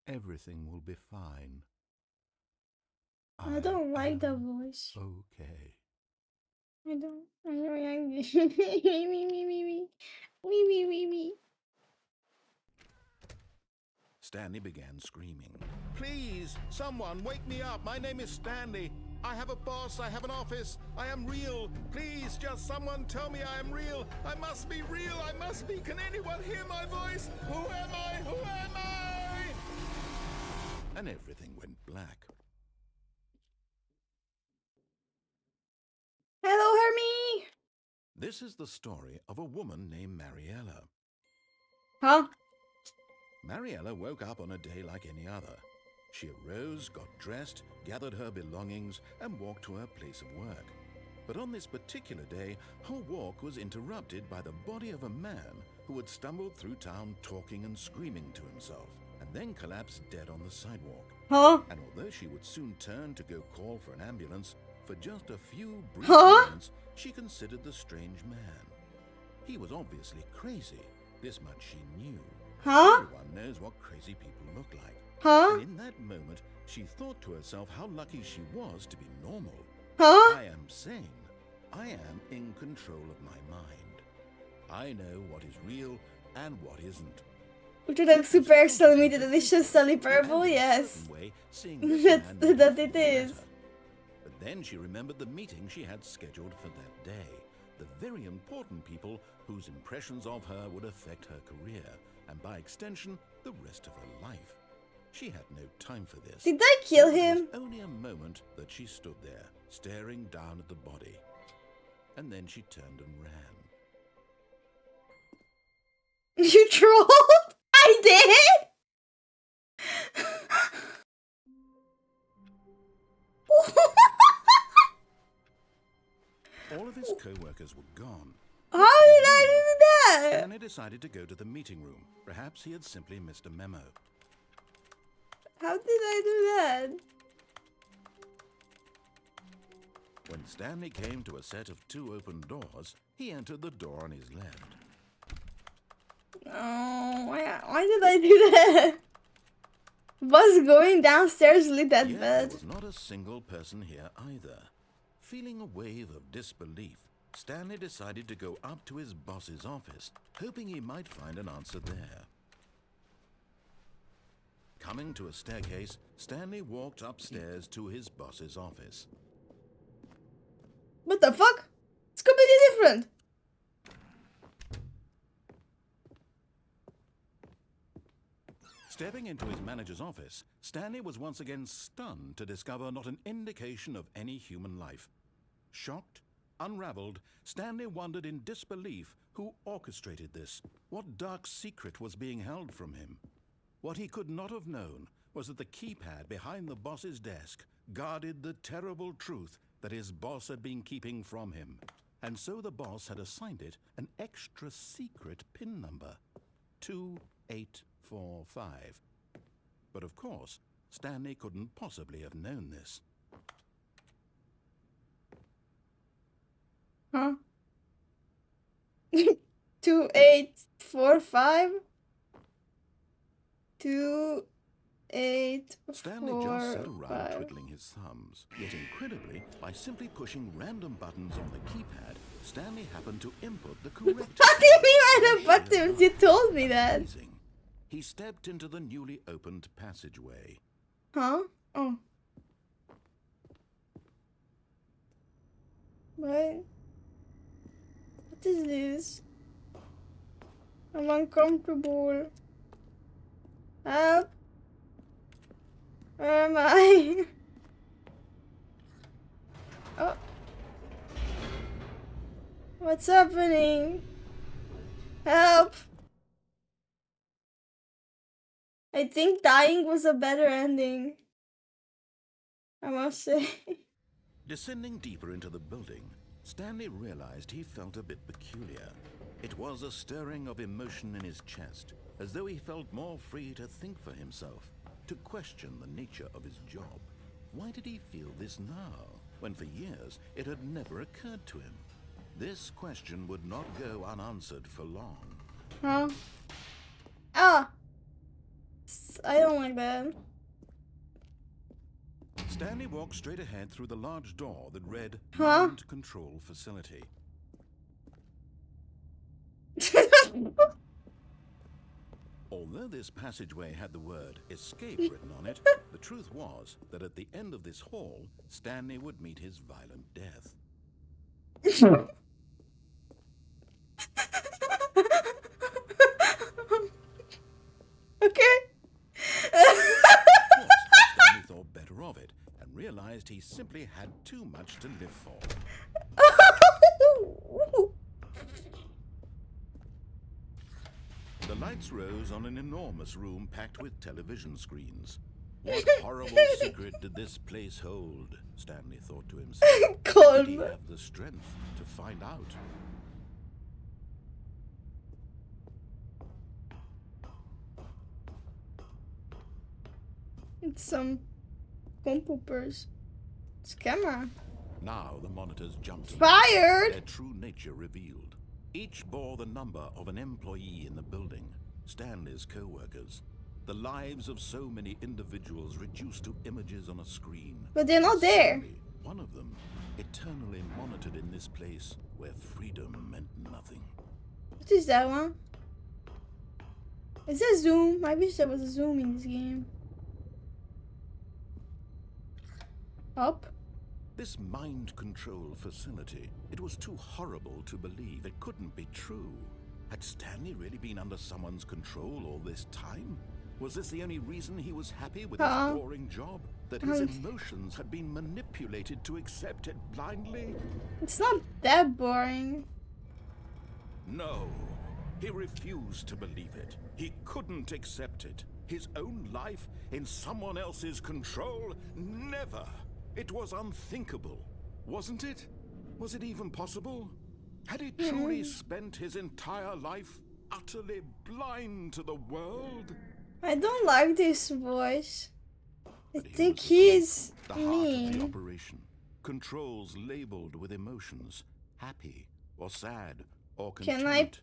Everything will be fine. I don't like the am voice. Okay. I don't. I'm very angry. Me. Stanley began screaming. Please, someone, wake me up. My name is Stanley. I have a boss. I have an office. I am real. Please, just someone tell me I am real. I must be real. I must be. Can anyone hear my voice? Who am I? Who am I? And everything went black. Hello, Hermie. This is the story of a woman named Mariella. Huh? Mariella woke up on a day like any other. She arose, got dressed, gathered her belongings, and walked to her place of work. But on this particular day, her walk was interrupted by the body of a man who had stumbled through town talking and screaming to himself, and then collapsed dead on the sidewalk. Huh? And although she would soon turn to go call for an ambulance, for just a few brief Huh? moments, she considered the strange man. He was obviously crazy. This much she knew. Huh? Everyone knows what crazy people look like. Huh? And in that moment, she thought to herself how lucky she was to be normal. Huh? I am sane. I am in control of my mind. I know what is real and what isn't. Would you like super extra limited edition Stanley Purple? Yes. That it is. But then she remembered the meeting she had scheduled for that day. The very important people whose impressions of her would affect her career, and by extension, the rest of her life. She had no time for this. Did I kill It was him? only a moment that she stood there, staring down at the body. And then she turned and ran. You trolled? I did? All of his co-workers were gone. How did I do that? Stanley decided to go to the meeting room. Perhaps he had simply missed a memo. How did I do that? When Stanley came to a set of 2 open doors, he entered the door on his left. Oh, why did I do that? Was going downstairs lit that Yet bed. there was not a single person here either. Feeling a wave of disbelief, Stanley decided to go up to his boss's office, hoping he might find an answer there. Coming to a staircase, Stanley walked upstairs to his boss's office. What the fuck? It's completely different. Stepping into his manager's office, Stanley was once again stunned to discover not an indication of any human life. Shocked, unraveled, Stanley wondered in disbelief who orchestrated this, what dark secret was being held from him. What he could not have known was that the keypad behind the boss's desk guarded the terrible truth that his boss had been keeping from him. And so the boss had assigned it an extra secret PIN number, 2845. But of course, Stanley couldn't possibly have known this. Huh? 2845? 2845. Stanley just sat around twiddling his thumbs. Yet incredibly, by simply pushing random buttons on the keypad, Stanley happened to input the correct... What do you mean random buttons? You told me that. Amazing. He stepped into the newly opened passageway. Huh? Oh. What? What is this? I'm uncomfortable. Help! Where am I? Oh. What's happening? Help! I think dying was a better ending. I must say. Descending deeper into the building, Stanley realized he felt a bit peculiar. It was a stirring of emotion in his chest, as though he felt more free to think for himself, to question the nature of his job. Why did he feel this now, when for years it had never occurred to him? This question would not go unanswered for long. Huh? Ah! I don't like that. Stanley walked straight ahead through the large door that read, Huh? Mind Control Facility. Although this passageway had the word escape written on it, the truth was that at the end of this hall, Stanley would meet his violent death. Okay. Stanley thought better of it and realized he simply had too much to live for. The lights rose on an enormous room packed with television screens. What horrible secret did this place hold? Stanley thought to himself. Did he have the strength to find out? It's some poopers. It's camera. Now the monitors jumped. Fired! Their true nature revealed. Each bore the number of an employee in the building, Stanley's co-workers. The lives of so many individuals reduced to images on a screen. But they're not there. Stanley, one of them, eternally monitored in this place where freedom meant nothing. What is that one? Is that zoom? I wish there was a zoom in this game. Up. This mind control facility, it was too horrible to believe. It couldn't be true. Had Stanley really been under someone's control all this time? Was this the only reason he was happy with his boring job? That his emotions had been manipulated to accept it blindly? It's not that boring. No. He refused to believe it. He couldn't accept it. His own life in someone else's control? Never. It was unthinkable, wasn't it? Was it even possible? Had he truly spent his entire life utterly blind to the world? I don't like this voice. I But think was he's the heart of the mean. operation. Controls labeled with emotions. Happy or sad or Can content.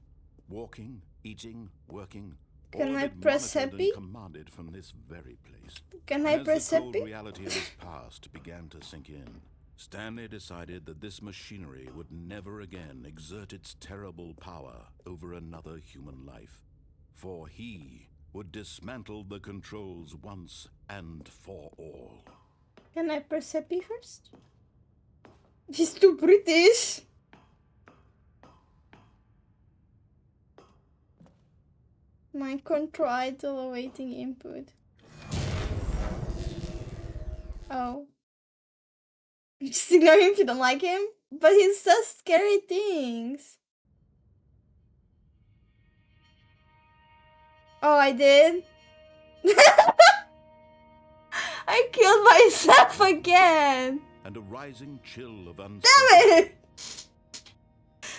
Walking, eating, working. Can all of I it press monitored happy? and commanded from this very place. Can I As press the cold happy? reality of his past began to sink in, Stanley decided that this machinery would never again exert its terrible power over another human life, for he would dismantle the controls once and for all. Can I press happy first? He's too British. Mind control idle awaiting input. Oh. Just ignore him if you don't like him? But he says scary things. Oh, I did? I killed myself again! And a rising chill of Damn uncertainty. it!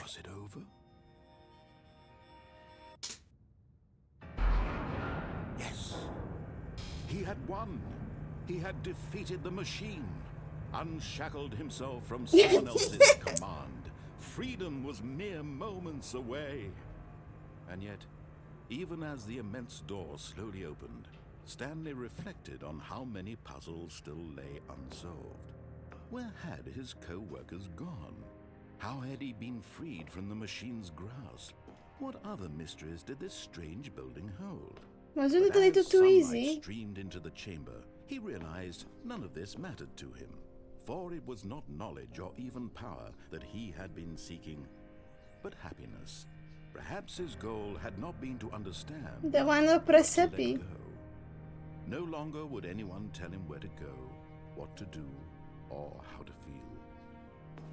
Was it over? Yes. He had won. He had defeated the machine, unshackled himself from someone else's command. Freedom was mere moments away. And yet, even as the immense door slowly opened, Stanley reflected on how many puzzles still lay unsolved. Where had his co-workers gone? How had he been freed from the machine's grasp? What other mysteries did this strange building hold? Wasn't it a But little as too sunlight easy? streamed into the chamber, he realized none of this mattered to him, for it was not knowledge or even power that he had been seeking, but happiness. Perhaps his goal had not been to understand, The one of press but to let happy. go. No longer would anyone tell him where to go, what to do, or how to feel.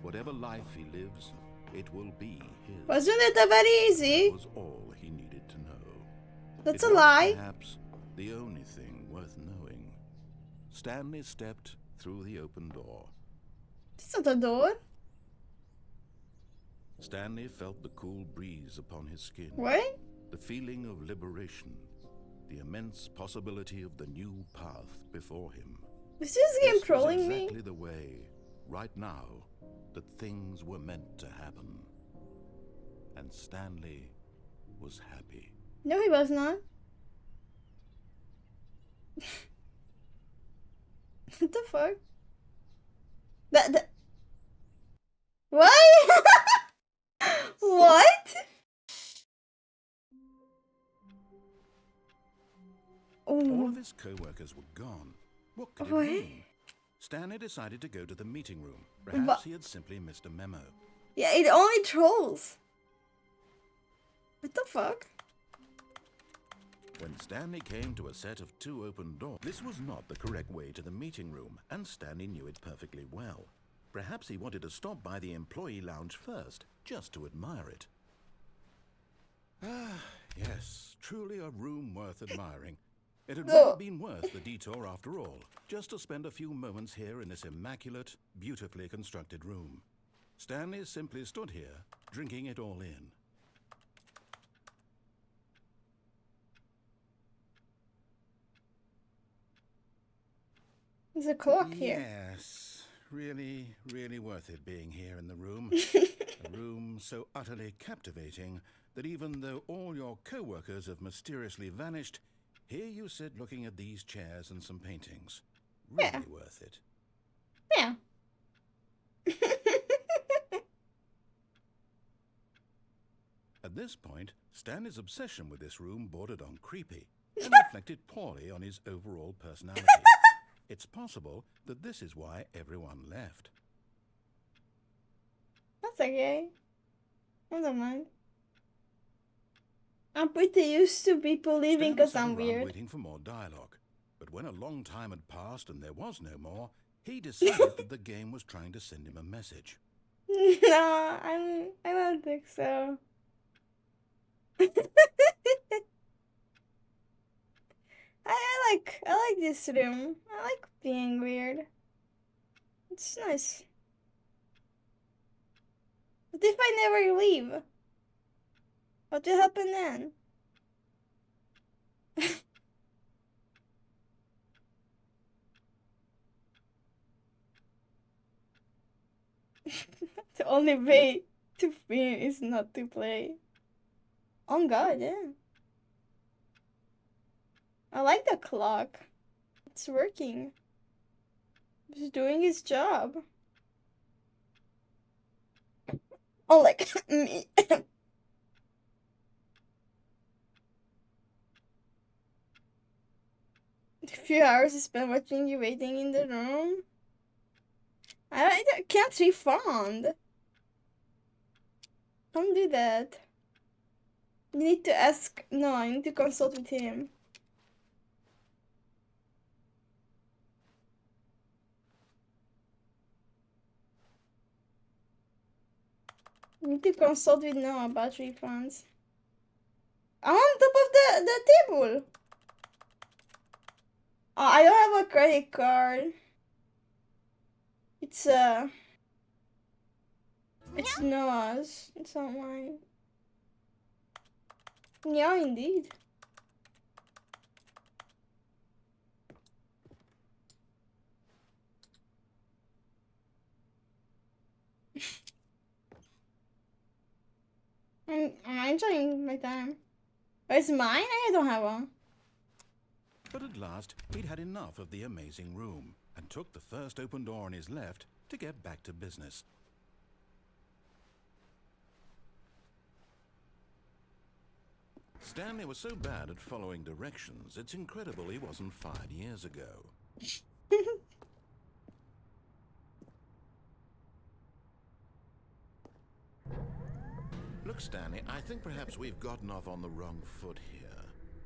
Whatever life he lives, it will be his. Wasn't it a very That easy? was all he needed to know. That's It a was lie. perhaps the only thing worth knowing. Stanley stepped through the open door. It's not a door. Stanley felt the cool breeze upon his skin, What? the feeling of liberation, the immense possibility of the new path before him. Is this game This was trolling exactly me? the way, right now, that things were meant to happen. And Stanley was happy. No, he was not. What the fuck? That. What? What? All Oh. of his co-workers were gone. What could it What? mean? Stanley decided to go to the meeting room. Perhaps he had simply missed a memo. Yeah, it only trolls. What the fuck? When Stanley came to a set of 2 open doors, this was not the correct way to the meeting room, and Stanley knew it perfectly well. Perhaps he wanted to stop by the employee lounge first, just to admire it. Ah, yes, truly a room worth admiring. It had really been worth the detour after all, just to spend a few moments here in this immaculate, beautifully constructed room. Stanley simply stood here, drinking it all in. There's a clock here. Yes, really, really worth it being here in the room. A room so utterly captivating that even though all your co-workers have mysteriously vanished, here you sit looking at these chairs and some paintings. Really Yeah. worth it. Yeah. At this point, Stanley's obsession with this room bordered on creepy and reflected poorly on his overall personality. It's possible that this is why everyone left. That's okay. I don't mind. I'm pretty used to people leaving Stanley because sat I'm around weird. waiting for more dialogue. But when a long time had passed and there was no more, he decided that the game was trying to send him a message. No, I don't think so. I like this room. I like being weird. It's nice. What if I never leave? What will happen then? The only way to win is not to play. Oh god, yeah. I like the clock. It's working. It's doing its job. unlike me. A few hours spent watching you waiting in the room. I can't refund. Don't do that. You need to ask. No, I need to consult with him. You need to consult with Noah about refunds. I'm on top of the table. Oh, I don't have a credit card. It's Noah's. It's not mine. Yeah, indeed. I'm enjoying my time. Oh, it's mine? I don't have one. But at last, he'd had enough of the amazing room and took the first open door on his left to get back to business. Stanley was so bad at following directions, it's incredible he wasn't fired years ago. Look, Stanley, I think perhaps we've gotten off on the wrong foot here.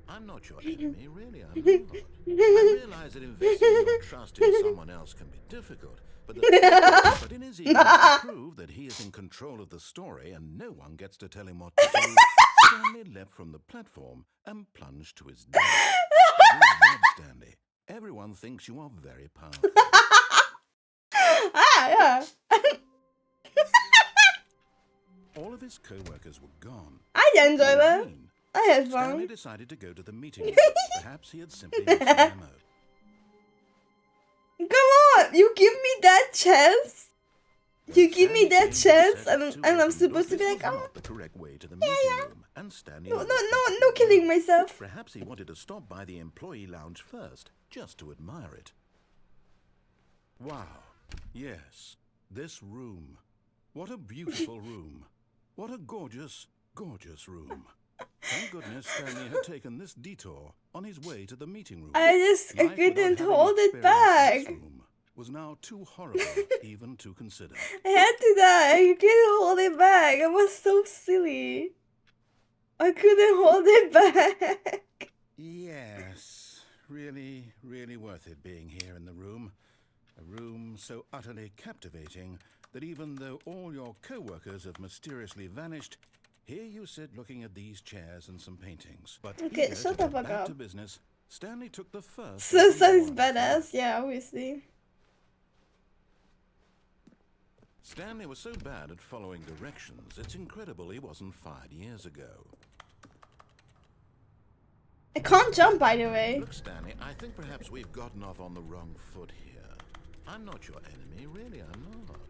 I'm not your enemy, really, I'm not. I realize that investing your trust in someone else can be difficult, but in his eagerness to prove that he is in control of the story and no one gets to tell him what to do, Stanley leapt from the platform and plunged to his death. Good job, Stanley. Everyone thinks you are very powerful. Yeah. All of his co-workers were gone. I enjoy that. I had fun. Stanley decided to go to the meeting room. Perhaps he had simply missed the memo. Come on! You give me that chance? You give me that chance and I'm supposed to be like, oh, the correct way to the meeting room, and Stanley no killing myself. Perhaps he wanted to stop by the employee lounge first, just to admire it. Wow. Yes, this room. What a beautiful room. What a gorgeous, gorgeous room. Thank goodness Stanley had taken this detour on his way to the meeting room. I couldn't hold it back. This room was now too horrible even to consider. I had to die. I couldn't hold it back. I was so silly. I couldn't hold it back. Yes, really, really worth it being here in the room. A room so utterly captivating that even though all your co-workers have mysteriously vanished, here you sit looking at these chairs and some paintings. But okay, shut the fuck up. To business, Stanley took the first. So he's badass, yeah, obviously. Stanley was so bad at following directions, it's incredible he wasn't fired years ago. I can't jump, by the way. Look, Stanley, I think perhaps we've gotten off on the wrong foot here. I'm not your enemy, really, I'm not.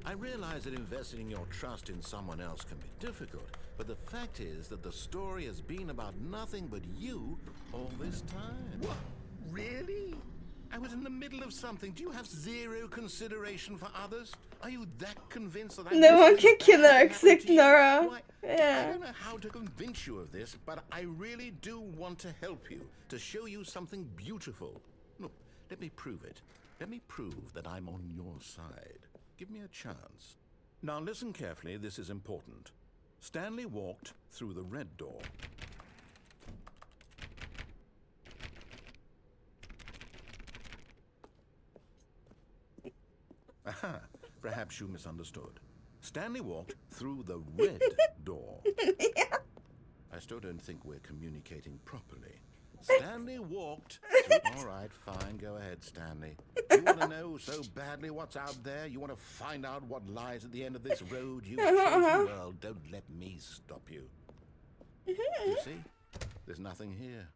I realize that investing your trust in someone else can be difficult, but the fact is that the story has been about nothing but you all this time. What? Really? I was in the middle of something. Do you have zero consideration for others? Are you that convinced that no one can kill her except Nora? Yeah. I don't know how to convince you of this, but I really do want to help you, to show you something beautiful. Look, let me prove it. Let me prove that I'm on your side. Give me a chance. Now listen carefully, this is important. Stanley walked through the red door. Aha, perhaps you misunderstood. Stanley walked through the red door. Yeah. I still don't think we're communicating properly. Stanley walked through... All right, fine, go ahead, Stanley. You want to know so badly what's out there? You want to find out what lies at the end of this road? You well, don't let me stop you. You see? There's nothing here.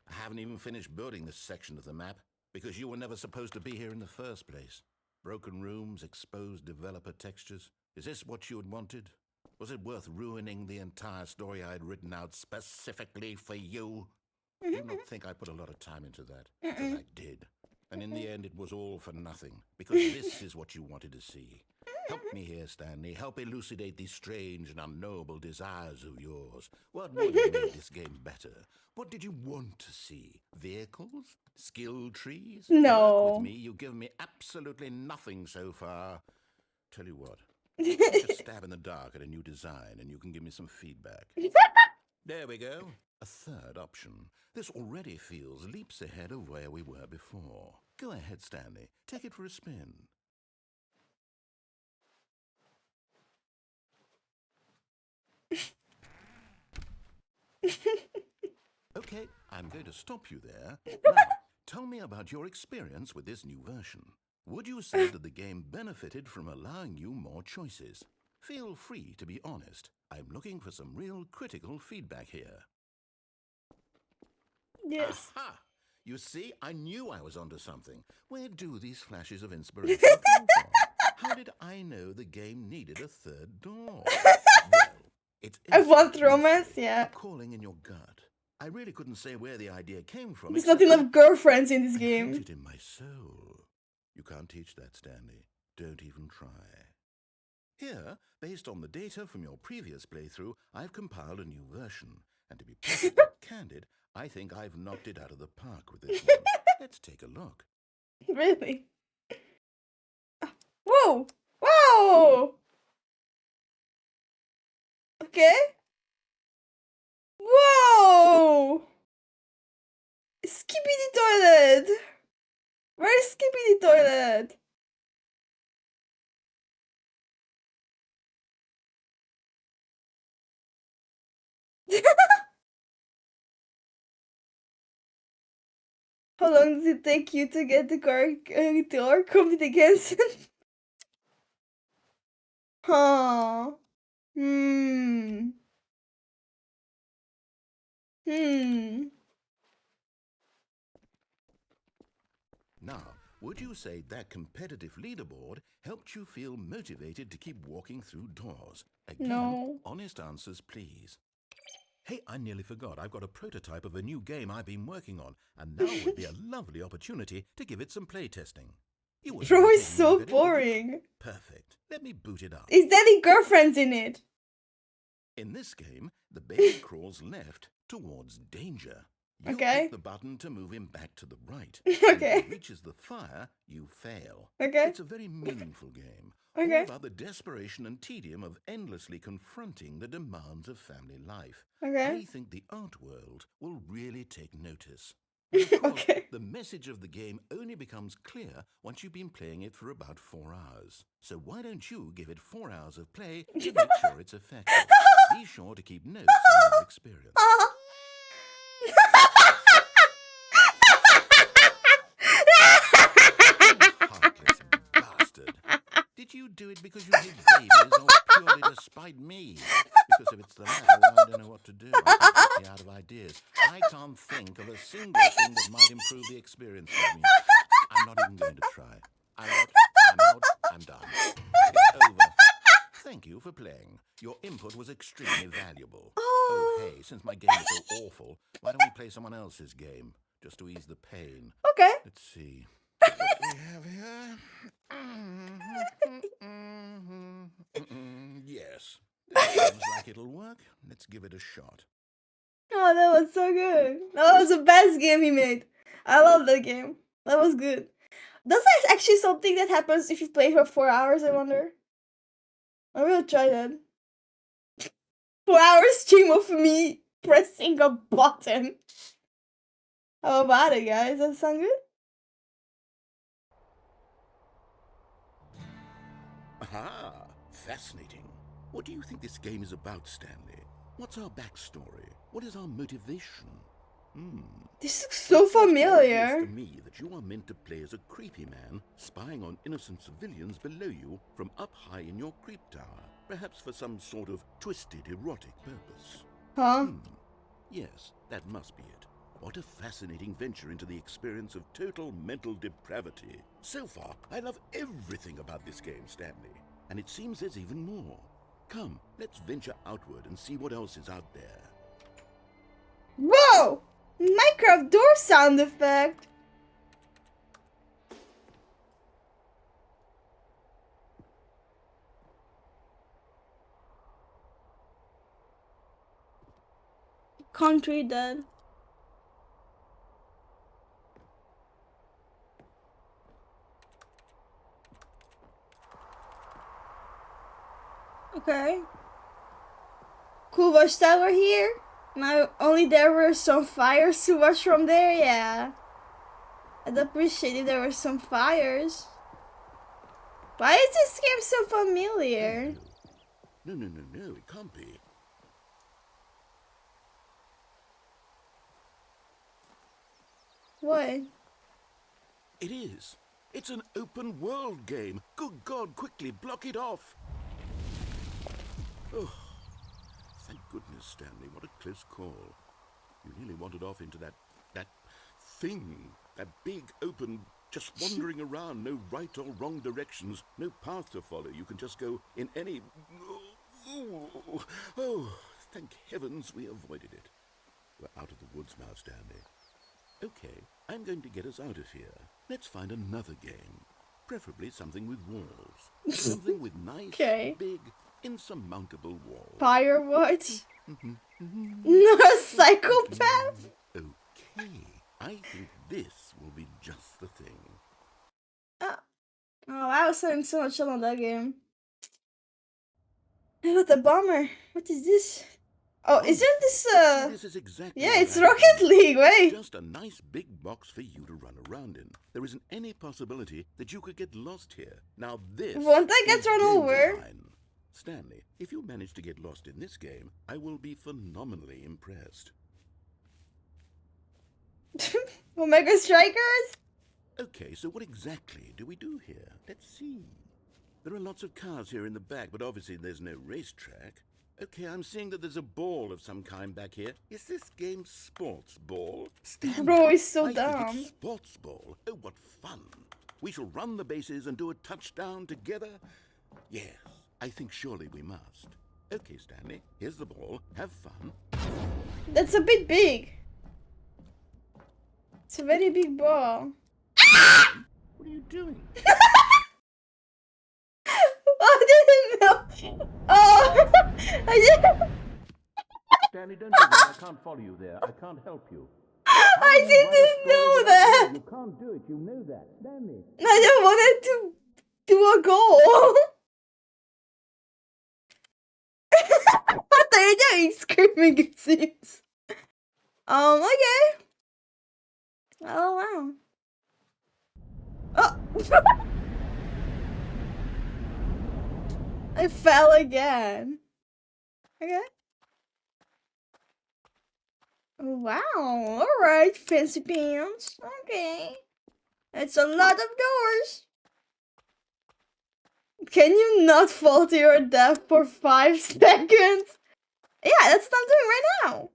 I haven't even finished building this section of the map because you were never supposed to be here in the first place. Broken rooms, exposed developer textures. Is this what you had wanted? Was it worth ruining the entire story I had written out specifically for you? Do you not think I put a lot of time into that? Because I did. And in the end, it was all for nothing. Because this is what you wanted to see. Help me here, Stanley. Help elucidate these strange and unknowable desires of yours. What would have made this game better? What did you want to see? Vehicles? Skill trees? Work No. with me. You've given me absolutely nothing so far. Tell you what. Take a stab in the dark at a new design and you can give me some feedback. There we go. A third option. This already feels leaps ahead of where we were before. Go ahead, Stanley. Take it for a spin. Okay, I'm going to stop you there. Now, tell me about your experience with this new version. Would you say that the game benefited from allowing you more choices? Feel free to be honest. I'm looking for some real critical feedback here. Yes. Aha! You see, I knew I was onto something. Where do these flashes of inspiration come from? How did I know the game needed a third door? Well, it's I want instinct, romance, honestly. yeah. A calling in your gut. I really couldn't say where the idea came from. There's not except enough girlfriends in this I felt game. it in my soul. You can't teach that, Stanley. Don't even try. Here, based on the data from your previous playthrough, I've compiled a new version. And to be perfectly candid, I think I've knocked it out of the park with this one. Let's take a look. Really? Whoa! Whoa! Okay. Whoa! Skippity toilet! Where's Skippity toilet? How long does it take you to get the car door? Komt it against? Huh. Hmm. Now, would you say that competitive leaderboard helped you feel motivated to keep walking through doors? Again, No. honest answers, please. Hey, I nearly forgot. I've got a prototype of a new game I've been working on, and now would be a lovely opportunity to give it some playtesting. You wouldn't Bro mind is taking a so look at it, would you? boring. Perfect. Let me boot it up. Is there any girlfriends in it? In this game, the baby crawls left towards danger. You Okay. click the button to move him back to the right. And if Okay. he reaches the fire, you fail. Okay. It's a very meaningful game. All Okay. about the desperation and tedium of endlessly confronting the demands of family life. Okay. I think the art world will really take notice. But of course, Okay. the message of the game only becomes clear once you've been playing it for about 4 hours. So why don't you give it 4 hours of play to make sure it's effective? Be sure to keep notes on your experience. Heartless bastard. Did you do it because you hate babies or purely to spite me? Because if it's the latter, well, I don't know what to do. I'm completely out of ideas. I can't think of a single thing that might improve the experience for me. I'm not even going to try. I'm out, I'm done. It's over. Thank you for playing. Your input was extremely valuable. Oh, hey, since my game is so awful, why don't we play someone else's game? Just to ease the pain. Okay. Let's see. What we have here? Yes. This seems like it'll work. Let's give it a shot. Oh, that was so good. That was the best game he made. I love that game. That was good. Does that actually something that happens if you play for 4 hours, I wonder? I will try that. 4 hour stream of me pressing a button. How about it, guys? Does that sound good? Aha! Fascinating. What do you think this game is about, Stanley? What's our backstory? What is our motivation? This looks so It's obvious familiar. to me that you are meant to play as a creepy man spying on innocent civilians below you from up high in your creep tower, perhaps for some sort of twisted erotic purpose. Huh? Yes, that must be it. What a fascinating venture into the experience of total mental depravity. So far, I love everything about this game, Stanley. And it seems there's even more. Come, let's venture outward and see what else is out there. Whoa! Minecraft door sound effect. Can't read that. Okay. Cool watchtower here. Now only there were some fires to watch from there, yeah. I'd appreciate if there were some fires. Why is this game so familiar? No, it can't be. What? It is. It's an open world game. Good God, quickly block it off. Oh, thank goodness, Stanley. What a close call. You nearly wandered off into that thing. That big, open, just wandering around. No right or wrong directions. No path to follow. You can just go in any... Oh, thank heavens we avoided it. We're out of the woods now, Stanley. Okay, I'm going to get us out of here. Let's find another game. Preferably something with walls. Something with nice, big, insurmountable walls. Firewatch? Not a psychopath? Okay, I think this will be just the thing. Oh, I was having so much fun on that game. What a bummer. What is this? Oh, isn't this This is exactly yeah, it's Rocket League, wait. Just a nice big box for you to run around in. There isn't any possibility that you could get lost here. Now this won't I get run over? Design. Stanley, if you manage to get lost in this game, I will be phenomenally impressed. Omega Strikers? Okay, so what exactly do we do here? Let's see. There are lots of cars here in the back, but obviously there's no racetrack. Okay, I'm seeing that there's a ball of some kind back here. Is this game sports ball? Stanley, Bro, he's so I dumb. think it's sports ball. Oh, what fun. We shall run the bases and do a touchdown together? Yes, I think surely we must. Okay, Stanley, here's the ball. Have fun. That's a bit big. It's a very big ball. What are you doing? I didn't know. Oh, I didn't. Stanley, don't do that. I can't follow you there. I can't help you. I didn't know that. You can't do it. You know that. Stanley. I just wanted to do a goal. What are you doing? Screaming, it seems. Okay. Oh, wow. Oh. I fell again. Okay. Wow. Alright, fancy pants. Okay. It's a lot of doors. Can you not fall to your death for 5 seconds? Yeah, that's what I'm doing right now.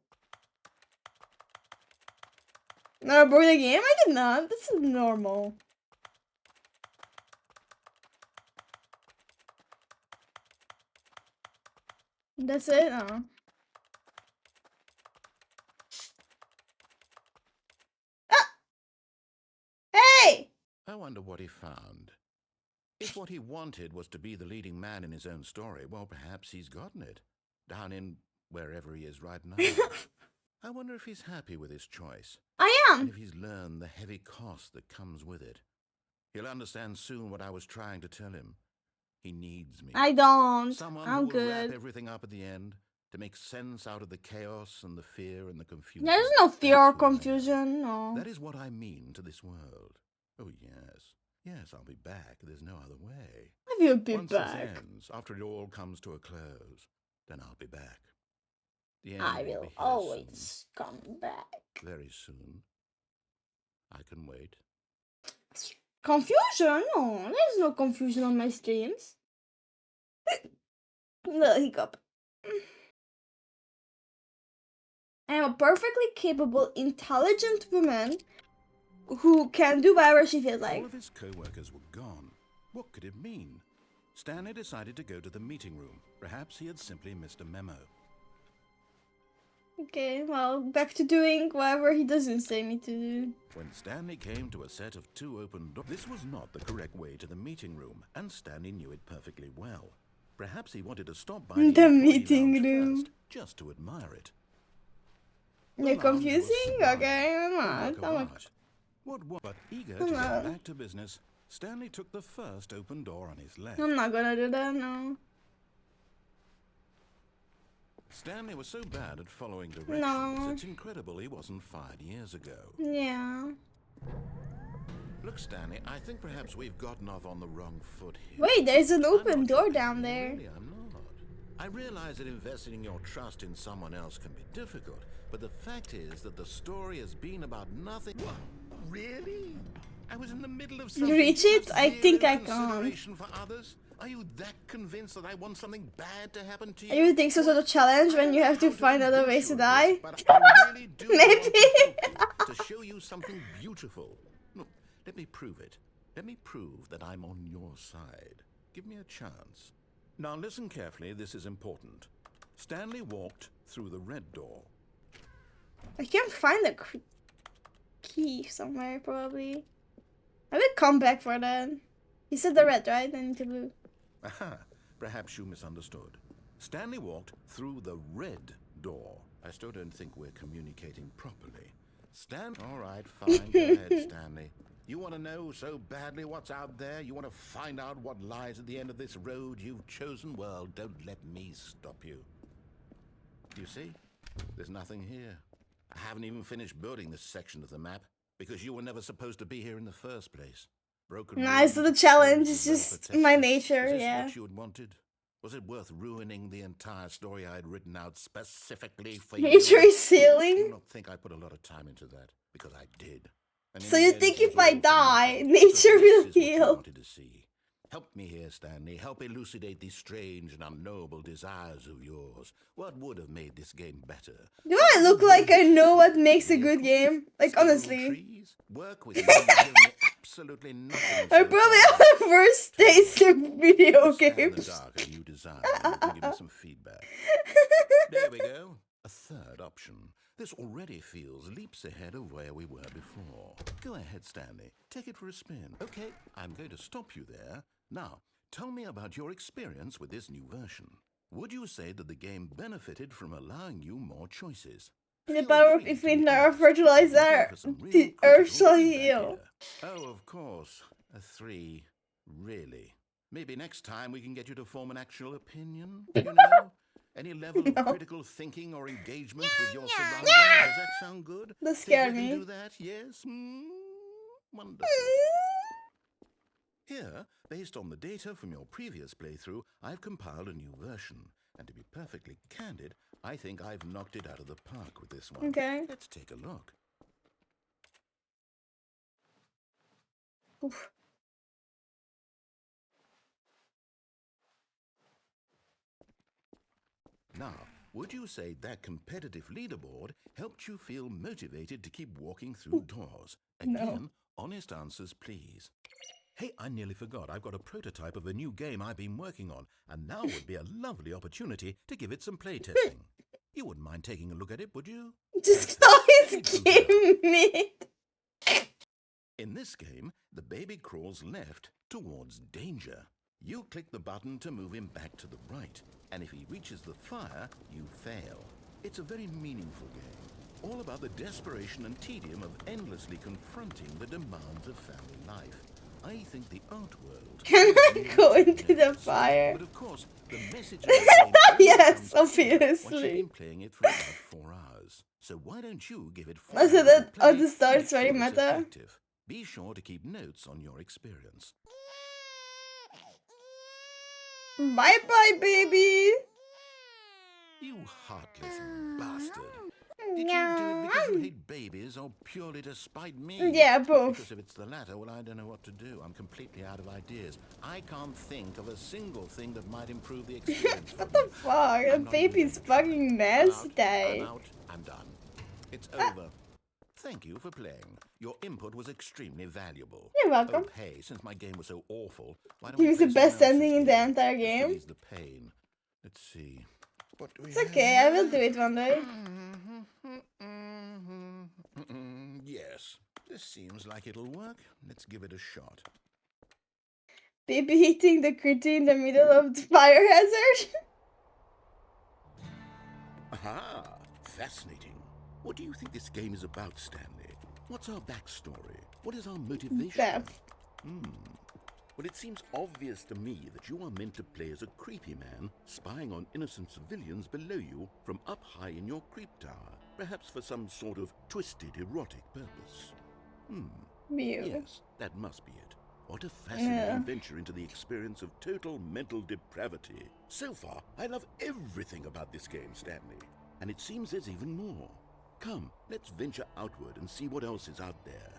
No, I broke the game? I did not. This is normal. That's it? Oh. Ah! Hey! I wonder what he found. If what he wanted was to be the leading man in his own story, well, perhaps he's gotten it. Down in wherever he is right now. I wonder if he's happy with his choice. I am. And if he's learned the heavy cost that comes with it. He'll understand soon what I was trying to tell him. He needs me. I don't. Someone I'm who will good. wrap everything up at the end to make sense out of the chaos and the fear and the confusion. There's no fear or That's what I mean. confusion, no. That is what I mean to this world. Oh, yes. Yes, I'll be back. There's no other way. You'll be Once back. this ends, after it all comes to a close, then I'll be back. The end I be will here always come back. soon. Very soon. I can wait. Confusion? No, there's no confusion on my streams. No hiccup. I am a perfectly capable, intelligent woman who can do whatever she feels like. All of his co-workers were gone. What could it mean? Stanley decided to go to the meeting room. Perhaps he had simply missed a memo. Okay, well, back to doing whatever he doesn't say me to do. When Stanley came to a set of 2 open doors, this was not the correct way to the meeting room, and Stanley knew it perfectly well. Perhaps he wanted to stop by the employee meeting lounge room. first, just to admire it. You're Well, armed was confusing? sublime. Okay, I'm A not. work of I'm art. But eager to get back to business, Stanley took the first open door on his left. not gonna do that, no. Stanley was so bad at following directions, No. it's incredible he wasn't fired years ago. Yeah. Look, Stanley, I think perhaps we've gotten off on the wrong foot here. Wait, there's an I'm open not door your down enemy, there. Really, I'm not. I realize that investing your trust in someone else can be difficult, but the fact is that the story has been about nothing. What? Really? I was in the middle of something. Reach it? I think I can't. Consideration for others? Are you that convinced that I want something bad to happen to you? You think so sort of challenge when you have to find other ways to die? But I really do Maybe. want to help you, to show you something beautiful. Look, let me prove it. Let me prove that I'm on your side. Give me a chance. Now listen carefully, this is important. Stanley walked through the red door. I can't find the key somewhere, probably. I will come back for that. You said the red, right? I need the blue. Aha, perhaps you misunderstood. Stanley walked through the red door. I still don't think we're communicating properly. All right, fine, go ahead, Stanley. You want to know so badly what's out there? You want to find out what lies at the end of this road you've chosen? Well, don't let me stop you. You see? There's nothing here. I haven't even finished building this section of the map because you were never supposed to be here in the first place. Broken Nice, so the roads, challenge roads is just well my protected. nature, Is this yeah. what you had wanted? Was it worth ruining the entire story I had written out specifically for Nature you? is healing? Do not think I put a lot of time into that, because I did. And So in you the think end, it if was I all for die, nothing. nature So will this is what you heal? wanted to see. Help me here, Stanley. Help elucidate these strange and unknowable desires of yours. What would have made this game better? Do I look like I know what makes a good game? Like, Scale honestly. trees? Work with me. You've given me absolutely nothing I so probably far. have the worst taste in video Stand in the games. dark and you design. You can give me some feedback. There we go. A third option. This already feels leaps ahead of where we were before. Go ahead, Stanley. Take it for a spin. Okay, I'm going to stop you there. Now, tell me about your experience with this new version. Would you say that the game benefited from allowing you more choices? The Feel power of free to be infinite honest. fertilizer. Looking for some real The earth critical shall feedback heal. here. Oh, of course. A 3. Really? Maybe next time we can get you to form an actual opinion, you know? Any level of No. critical thinking or engagement with your surroundings? Does that sound good? That Think scared we can me. do that? Yes? Wonderful. Here, based on the data from your previous playthrough, I've compiled a new version. And to be perfectly candid, I think I've knocked it out of the park with this one. Okay. Let's take a look. Oof. Now, would you say that competitive leaderboard helped you feel motivated to keep walking through doors? Again, honest answers, please. Hey, I nearly forgot. I've got a prototype of a new game I've been working on, and now would be a lovely opportunity to give it some playtesting. You wouldn't mind taking a look at it, would you? Just always give me. In this game, the baby crawls left towards danger. You click the button to move him back to the right, and if he reaches the fire, you fail. It's a very meaningful game, all about the desperation and tedium of endlessly confronting the demands of family life. I think the art world... Can I go into the fire? But of course, the message of the game only Yes, comes clear once obviously. you've been playing it for about 4 hours. So why don't you give it 4 Also, hours that of play at the start to it's make very sure it's meta. effective? Be sure to keep notes on your experience. Bye bye, baby. You heartless bastard. Did you do it because you hate babies or purely to spite me? Yeah, both. Because if it's the latter, well, I don't know what to do. I'm completely out of ideas. I can't think of a single thing that might improve the experience. What the fuck? The I'm not even baby's going to try. fucking mess I'm today. out. I'm done. It's over. Thank you for playing. Your input was extremely valuable. You're welcome. Oh, hey, since my game was so awful, why don't Give we us the play best someone else's ending in the game? entire Just to game. ease the pain. Let's see. What do we It's okay, I will do it one day. Yes, this seems like it'll work. Let's give it a shot. Baby hitting the critter in the middle of the fire hazard. Aha! Fascinating. What do you think this game is about, Stanley? What's our backstory? What is our motivation? Death. Well, it seems obvious to me that you are meant to play as a creepy man, spying on innocent civilians below you from up high in your creep tower, perhaps for some sort of twisted, erotic purpose. Mew. Yes, that must be it. What a fascinating venture into the experience of total mental depravity. So far, I love everything about this game, Stanley. And it seems there's even more. Come, let's venture outward and see what else is out there.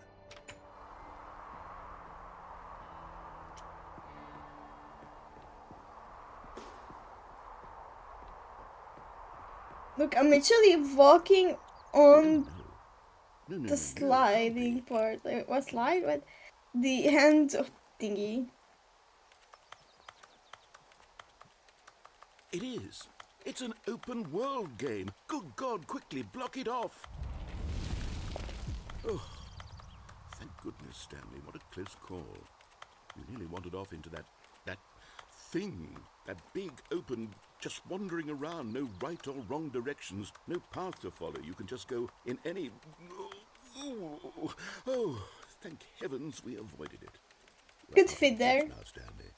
Look, I'm actually walking on No, the sliding part. Like, what slide? What? The hand thingy. It is. It's an open world game. Good God, quickly block it off. Oh, thank goodness, Stanley. What a close call. You nearly wandered off into that thing. That big, open, just wandering around. No right or wrong directions. No path to follow. You can just go in any... Oh, thank heavens we avoided it. Could fit there. Now, Stanley.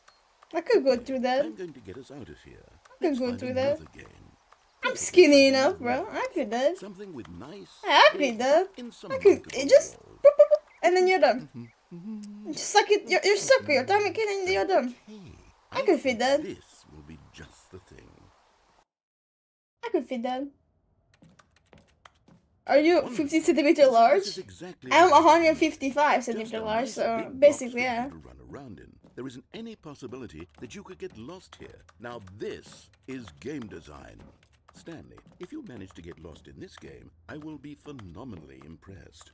I could go through that. I'm going to get us out of here. I could Let's go find through that. another game. I'm skinny enough, bro. I could do that. Something with nice... I could do that. I could. It just... And then you're done. Just suck it. You're sucker. You're tummy kid and you're done. I could fit that. This will be just the thing. I could fit that. Are you 50 centimeter large? Exactly I'm right. 155 Just centimeter a large, nice so big box basically, for yeah. you to run around in. There isn't any possibility that you could get lost here. Now this is game design. Stanley, if you manage to get lost in this game, I will be phenomenally impressed.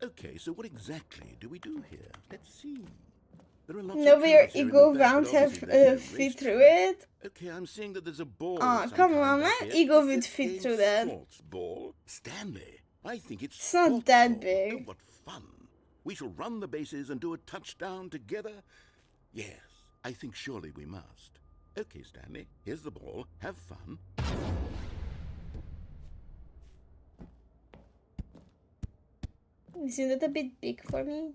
Okay, so what exactly do we do here? Let's see. There are lots No, of but your cars here in ego the back, rounds but have obviously there's no fit race through track. it. Okay, I'm seeing that there's a ball. Aw, of some come kind on, back my here. ego Is would this fit game through that. sports ball? Stanley, I think it's not sports that ball. big. Oh, what fun. We shall run the bases and do a touchdown together? Yes, I think surely we must. Okay, Stanley, here's the ball. Have fun. Isn't that a bit big for me?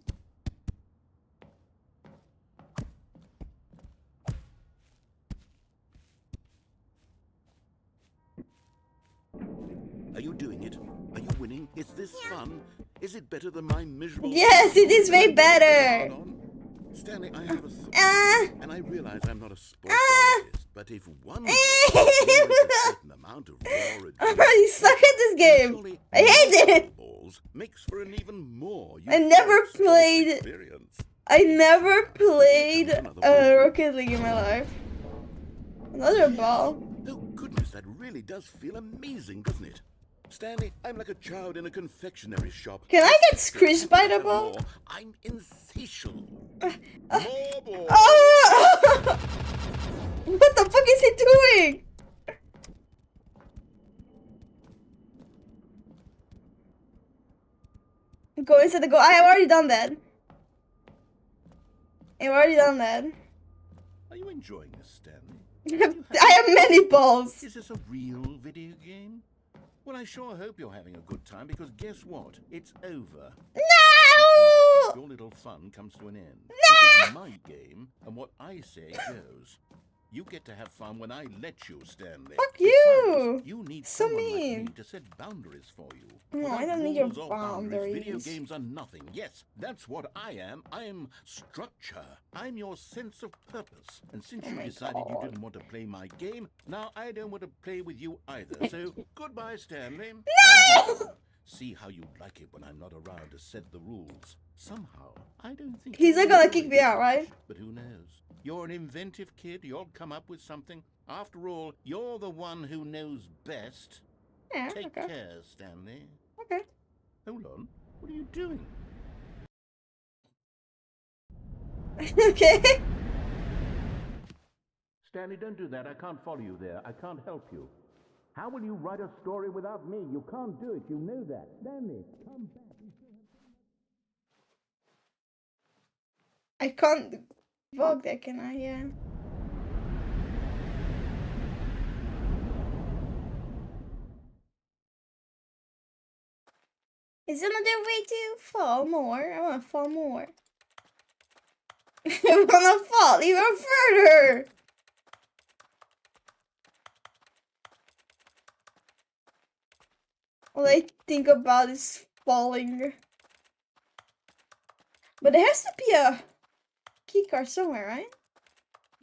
Are you doing it? Are you winning? Is this fun? Is it better than my miserable... Yes, it is way better. Stanley, I have a thought. And I realize I'm not a sportologist, but if one generates a certain amount of raw I really suck at this game. I hate it. balls makes for an even more I never euphoric sports played- experience. I never played Rocket League in my life. Another ball. Oh goodness, that really does feel amazing, doesn't it? Stanley, I'm like a child in a confectionery shop. Can I get squished by the ball? More. I'm insatiable. More balls. Oh! What the fuck is he doing? Go inside the goal. I have already done that. I've already done that. Are you enjoying this, Stanley? I have many balls. Is this a real video game? Well, I sure hope you're having a good time, because guess what? It's over. No! Your little fun comes to an end. No! This is my game, and what I say goes. You get to have fun when I let you, Stanley. Fuck you! Besides, you need So someone like mean. me to set boundaries for you. No, I Without don't need your rules or boundaries. Video boundaries. games are nothing. Yes, that's what I am. I'm structure. I'm your sense of purpose. And since you my decided you God. didn't want to play my game, now I don't want to play with you either. So, goodbye, Stanley. No! See how you like it when I'm not around to set the rules. Somehow, I don't think He's you'll not gonna enjoy kick me this out, right? much, but who knows? You're an inventive kid. You'll come up with something. After all, you're the one who knows best. Yeah, Take okay. care, Stanley. Okay. Hold on. What are you doing? Okay. Stanley, don't do that. I can't follow you there. I can't help you. How will you write a story without me? You can't do it. You know that. Stanley, come back. I can't walk there, can I? Yeah. Is another way to fall more? I wanna fall more. I wanna fall even further! All I think about is falling. But there has to be a keycard somewhere, right?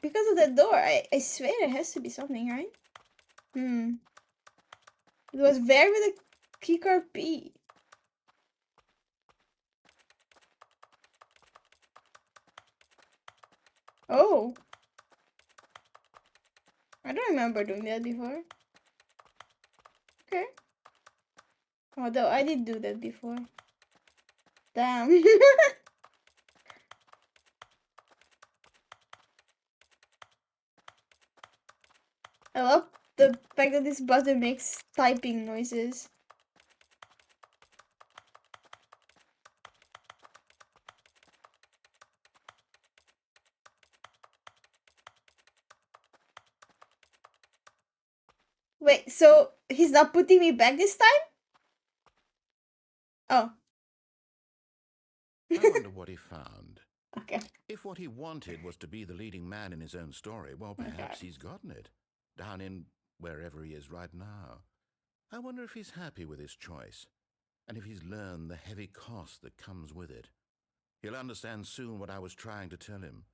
Because of that door, I swear there has to be something, right? It was where would the keycard be? Oh. I don't remember doing that before. Okay. Although I did do that before. Damn. I love the fact that this button makes typing noises. Wait, so he's not putting me back this time? Oh. I wonder what he found. Okay. If what he wanted was to be the leading man in his own story, well, perhaps he's gotten it. Down in wherever he is right now. I wonder if he's happy with his choice, and if he's learned the heavy cost that comes with it. He'll understand soon what I was trying to tell him.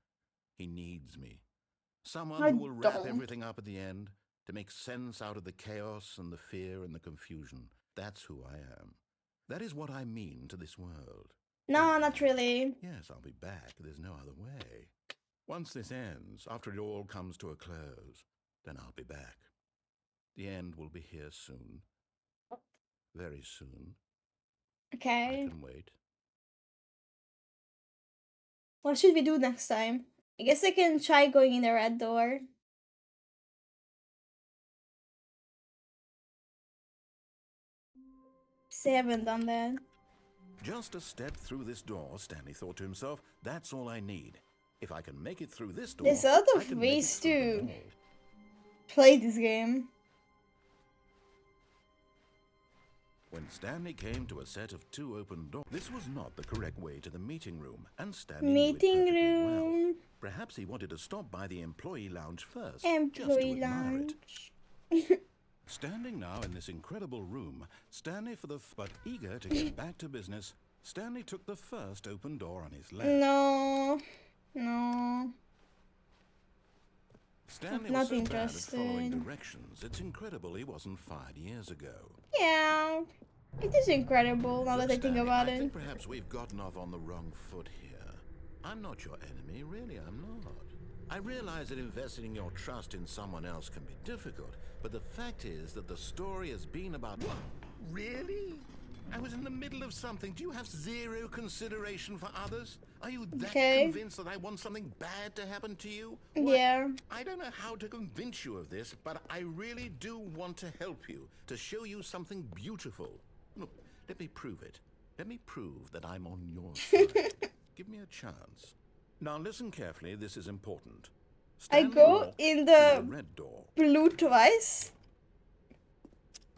He needs me. Someone who will wrap everything up at the end, to make sense out of the chaos and the fear and the confusion. That's who I am. That is what I mean to this world. No, not really. Yes, I'll be back. There's no other way. Once this ends, after it all comes to a close, then I'll be back. The end will be here soon. Very soon. Okay. I can wait. What should we do next time? I guess I can try going in the red door. I haven't done that. Just a step through this door, Stanley thought to himself. That's all I need. If I can make it through this door, there's a lot of ways to play this game. When Stanley came to a set of 2 open doors, this was not the correct way to the meeting room, and Stanley knew it perfectly well. Perhaps he wanted to stop by the employee lounge first, just to admire it. Standing now in this incredible room, Stanley but eager to get back to business, Stanley took the first open door on his left. No. Stanley was so bad at following directions, it's incredible he wasn't fired years ago. Yeah, it is incredible now that I think about it. I think perhaps we've gotten off on the wrong foot here. I'm not your enemy, really I'm not. I realize that investing your trust in someone else can be difficult, but the fact is that the story has been about... What? Really? I was in the middle of something. Do you have zero consideration for others? Are you that convinced that I want something bad to happen to you? What? Yeah. I don't know how to convince you of this, but I really do want to help you, to show you something beautiful. Look, let me prove it. Let me prove that I'm on your side. Give me a chance. Now listen carefully, this is important. Stanley I go in the red door. Blue twice.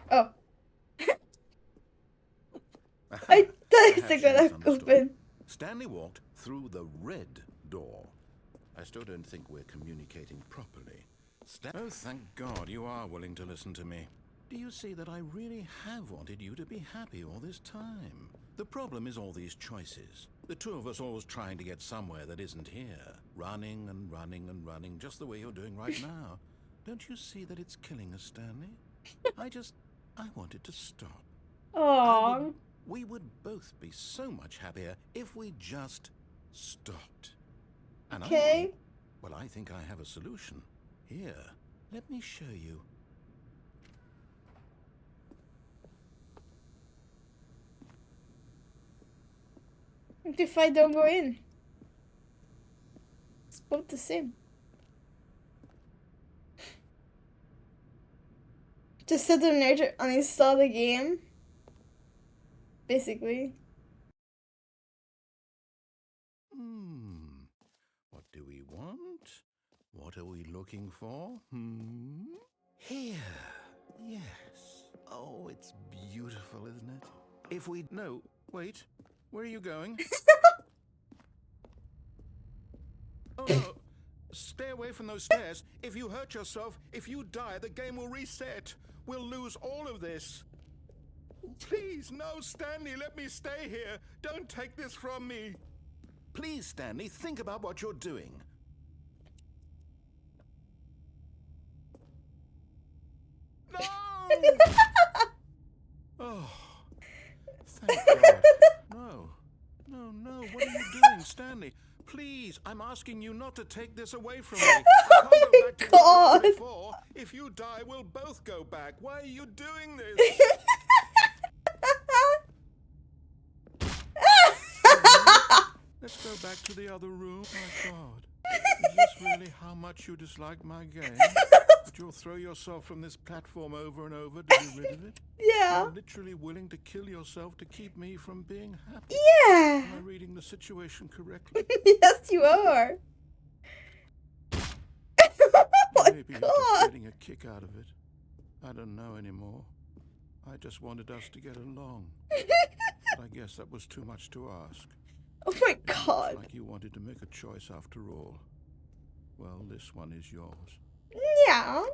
Oh. I thought it's gonna open. Stanley walked through the red door. I still don't think we're communicating properly. Oh, thank God you are willing to listen to me. Do you see that I really have wanted you to be happy all this time? The problem is all these choices. The two of us always trying to get somewhere that isn't here. Running and running and running, just the way you're doing right now. Don't you see that it's killing us, Stanley? I wanted to stop. Aww. We would both be so much happier if we just stopped. And okay. I think I have a solution. Here, let me show you. What if I don't go in? It's both the same. Just set the nurture uninstall the game. Basically. What do we want? What are we looking for? Here. Yes. Oh, it's beautiful, isn't it? If we... No, wait. Where are you going? Oh, no. Stay away from those stairs. If you hurt yourself, if you die, the game will reset. We'll lose all of this. Please, no, Stanley, let me stay here. Don't take this from me. Please, Stanley, think about what you're doing. No! Oh, thank God. No, no, no, what are you doing, Stanley? Please, I'm asking you not to take this away from me. I can't go back to where I was before. If you die, we'll both go back. Why are you doing this? Let's go back to the other room. My God. Is this really how much you dislike my game? That you'll throw yourself from this platform over and over to be rid of it? Yeah. You're literally willing to kill yourself to keep me from being happy. Yeah. Am I reading the situation correctly? Yes, you are. Oh my Maybe you're God. just getting a kick out of it. I don't know anymore. I just wanted us to get along. But I guess that was too much to ask. Oh my It looks God. like you wanted to make a choice after all. Well, this one is yours. Yeah.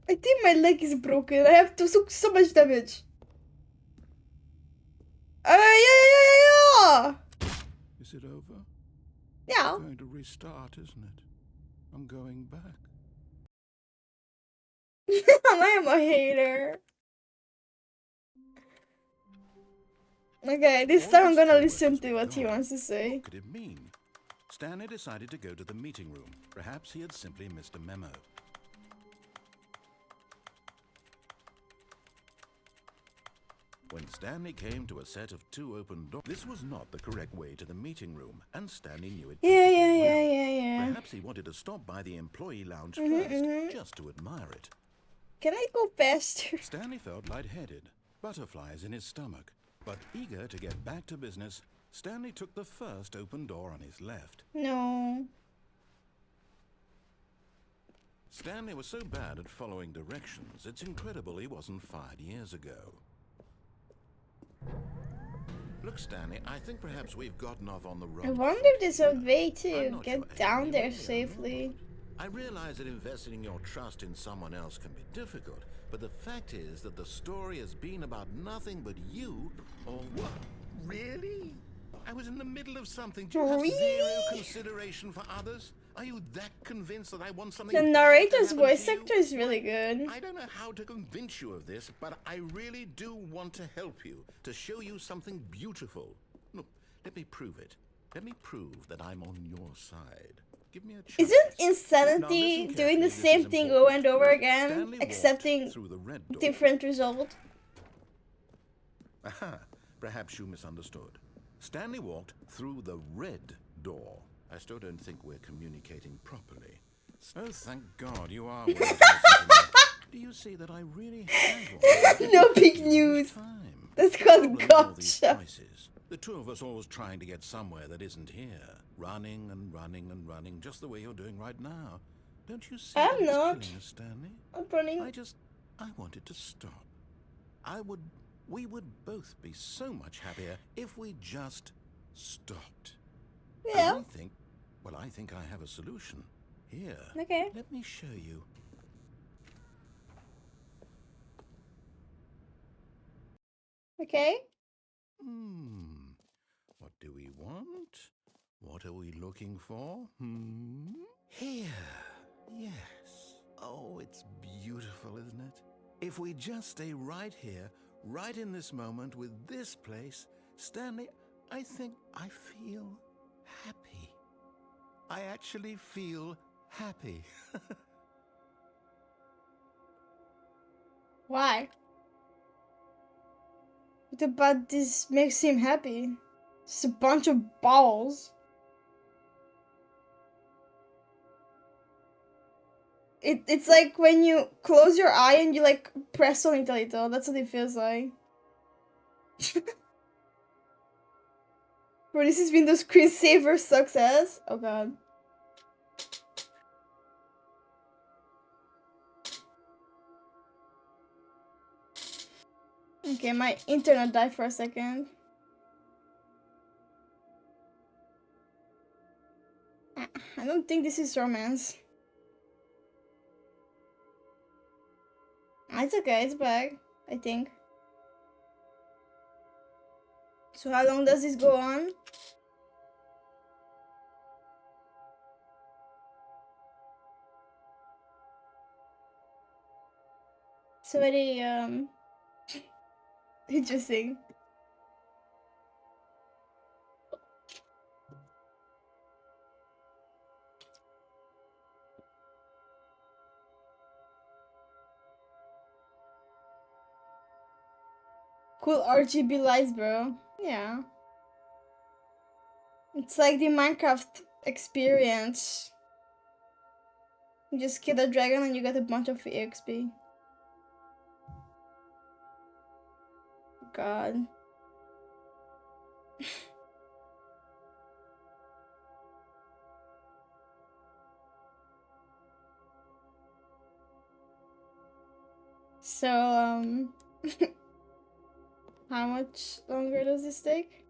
I think my leg is broken. I have to so much damage. Yeah. Is it over? Yeah. It's going to restart, isn't it? I'm going back. I am a hater. Okay, this time I'm gonna listen to what he wants to say. What could it mean? Stanley decided to go to the meeting room. Perhaps he had simply missed a memo. When Stanley came to a set of 2 open doors, this was not the correct way to the meeting room, and Stanley knew it. Yeah. Perhaps he wanted to stop by the employee lounge first, just to admire it. Can I go faster? Stanley felt lightheaded, butterflies in his stomach. But eager to get back to business, Stanley took the first open door on his left. No. Stanley was so bad at following directions, it's incredible he wasn't fired years ago. Look, Stanley, I think perhaps we've gotten off on the wrong I wonder foot if there's here. a way I'm to not get sure down anybody there really safely. knows. I realize that investing your trust in someone else can be difficult, but the fact is that the story has been about nothing but you, or what? Really? I was in the middle of something. Do you have zero consideration for others? Are you that convinced that I want something The bad to narrator's happen voice to you? actor is really good. I don't know how to convince you of this, but I really do want to help you, to show you something beautiful. Look, let me prove it. Let me prove that I'm on your side. Give me a chance. Isn't insanity doing the same thing over and over again, Stanley accepting through the red door. different result? Aha, perhaps you misunderstood. Stanley walked through the red door. I still don't think we're communicating properly. Oh, thank God you are willing to listen to me. Do you see that I really have No big news. time? That's called gotcha. The two of us always trying to get somewhere that isn't here. Running and running and running, just the way you're doing right now. Don't you see that I'm it's not. killing us, Stanley? I'm running. I wanted to stop. We would both be so much happier if we just stopped. Yeah. I think I have a solution. Here. Okay. Let me show you. Okay. What do we want? What are we looking for? Here. Yes. Oh, it's beautiful, isn't it? If we just stay right here, right in this moment with this place, Stanley, I think I feel happy. I actually feel happy. Why? What about this makes him happy? Just a bunch of balls. It's like when you close your eye and you like press on it a little. That's what it feels like. Bro, this has been the screensaver success. Oh god. Okay, my internet died for a second. I don't think this is romance. It's okay, it's back, I think. So how long does this go on? It's very interesting. Cool RGB lights, bro. Yeah. It's like the Minecraft experience. You just kill a dragon and you get a bunch of EXP. God. So, how much longer does this take?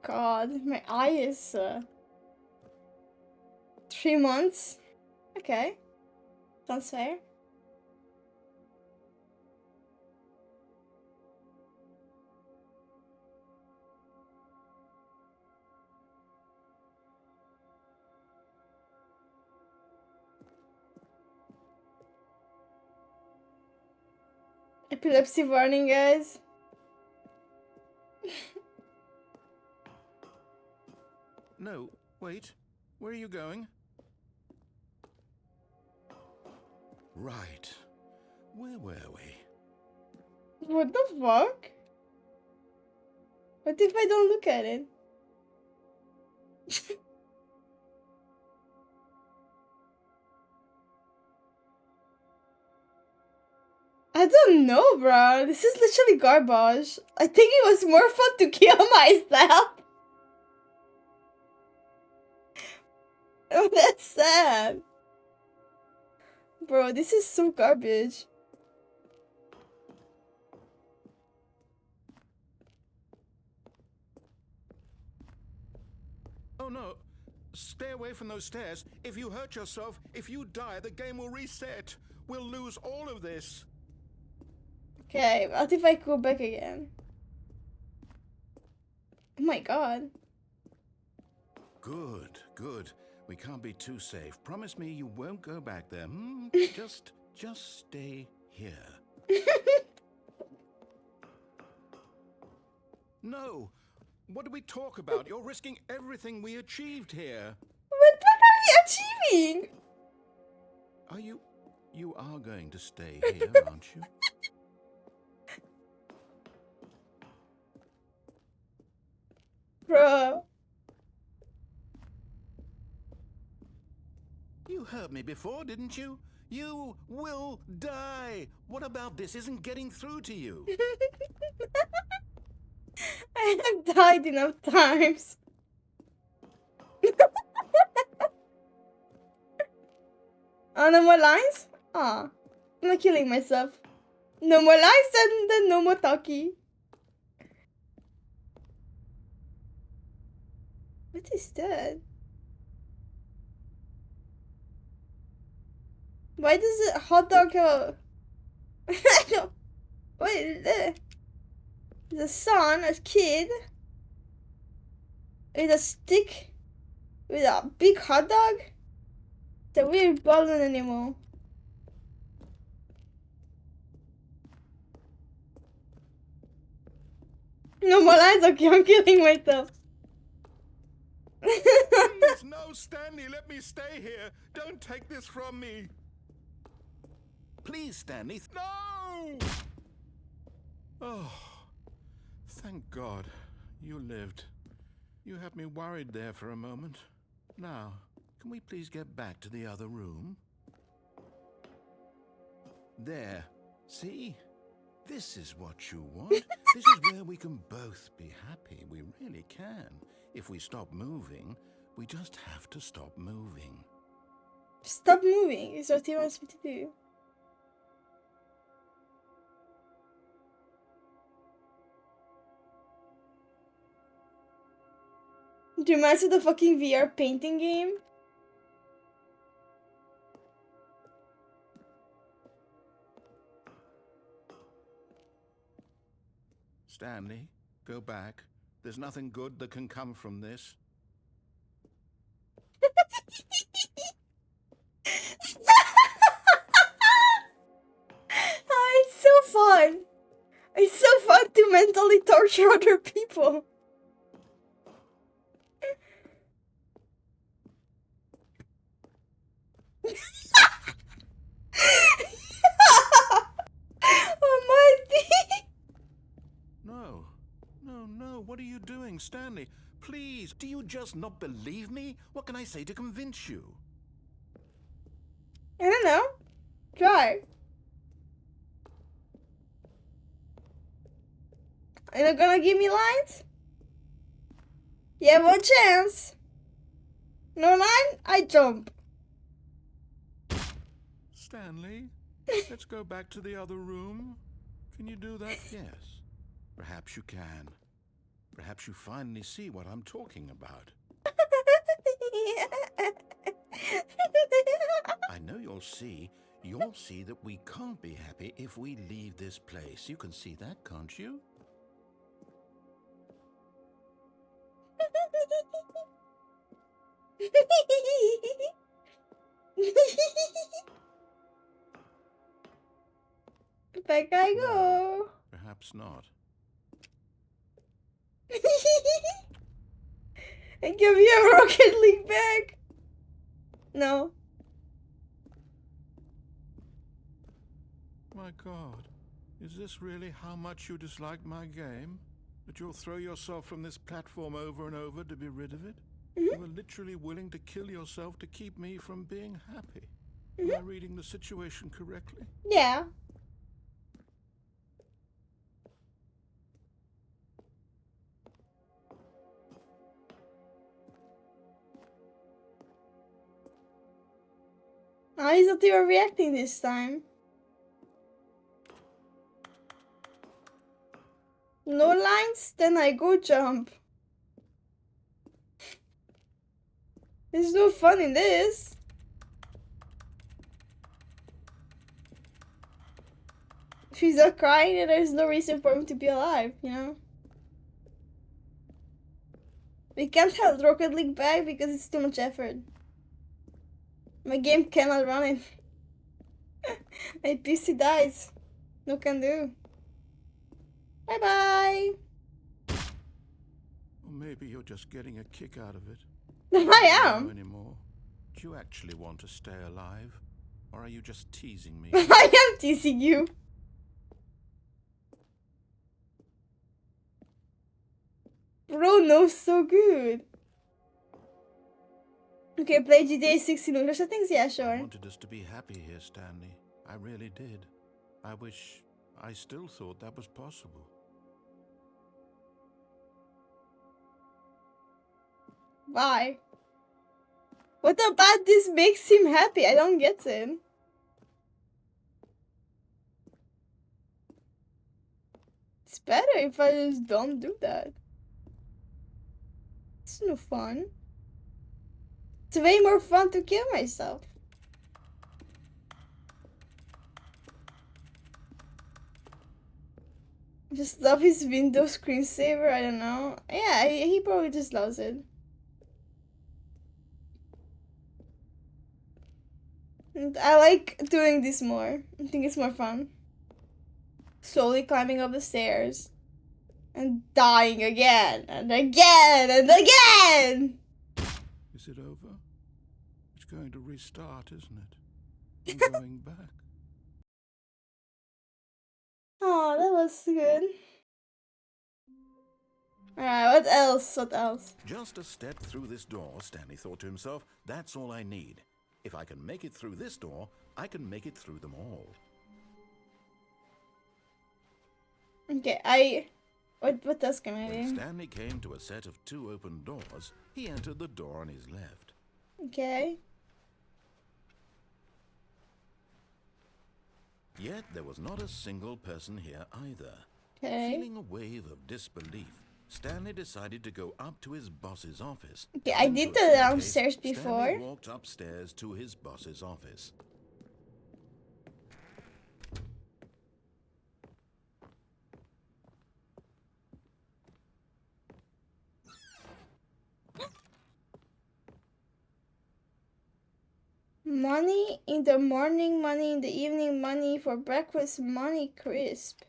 God, my eye is 3 months. Okay, sounds fair. Epilepsy warning, guys. No, wait. Where are you going? Right. Where were we? What the fuck? What if I don't look at it? I don't know, bro. This is literally garbage. I think it was more fun to kill myself. Oh, that's sad. Bro, this is so garbage. Oh no! Stay away from those stairs. If you hurt yourself, if you die, the game will reset. We'll lose all of this. Okay, what if I go back again? Oh my god. Good, good. We can't be too safe. Promise me you won't go back there. Just stay here. No! What do we talk about? You're risking everything we achieved here. What are we achieving? Are you... You are going to stay here, aren't you? Bro. You heard me before, didn't you? You will die. What about this isn't getting through to you? I have died enough times. Oh, no more lines? Aw. I'm not killing myself. No more lines and then no more talkie. What is that? Why does a hot dog have I don't... What is that? The son, a kid, with a stick, with a big hot dog? It's a weird balloon animal. No more lines, okay, I'm killing myself. Please, no, Stanley, let me stay here. Don't take this from me. Please, Stanley. No! Oh, thank God you lived. You had me worried there for a moment. Now, can we please get back to the other room? There. See? This is what you want. This is where we can both be happy. We really can. If we stop moving. We just have to stop moving. Stop moving is what he wants me to do. Do you remember the fucking VR painting game? Stanley, go back. There's nothing good that can come from this. Oh, it's so fun. It's so fun to mentally torture other people. Oh, Marty. No. No. What are you doing, Stanley? Please, do you just not believe me? What can I say to convince you? I don't know. Try. Are you not gonna give me lines? You have one chance. No line, I jump. Stanley, let's go back to the other room. Can you do that? Yes. Perhaps you can. Perhaps you finally see what I'm talking about. I know you'll see. You'll see that we can't be happy if we leave this place. You can see that, can't you? Back I No, go. perhaps not. And give me a Rocket League bag. No. My God, is this really how much you dislike my game? That you'll throw yourself from this platform over and over to be rid of it? You were literally willing to kill yourself to keep me from being happy. Am I reading the situation correctly? Yeah. How is that you are reacting this time? No lines? Then I go jump. There's no fun in this. If he's not crying, then there's no reason for him to be alive, you know? We can't have Rocket League back because it's too much effort. My game cannot run it. My PC dies. No can do. Bye bye. Or maybe you're just getting a kick out of it. I I don't am. know anymore. Do you actually want to stay alive? Or are you just teasing me? I am teasing you. Bro knows so good. Okay, play GTA 6 in English settings? Yeah, I sure. wanted us to be happy here, Stanley. I really did. I wish I still thought that was possible. Why? What about this makes him happy? I don't get it. It's better if I just don't do that. It's no fun. It's way more fun to kill myself. Just love his Windows screensaver, I don't know. Yeah, he probably just loves it. And I like doing this more. I think it's more fun. Slowly climbing up the stairs. And dying again, and again, and again! Is it over? It's going to restart, isn't it? I'm going back. Oh, that was good. Alright, what else? What else? Just a step through this door, Stanley thought to himself. That's all I need. If I can make it through this door, I can make it through them all. Okay, What else can I When do? Stanley came to a set of 2 open doors, he entered the door on his left. Okay. Yet there was not a single person here either. Okay. Feeling a wave of disbelief, Stanley decided to go up to his boss's office. Okay, I did the downstairs before. Stanley walked upstairs to his boss's office. Money in the morning, money in the evening, money for breakfast, money crisp.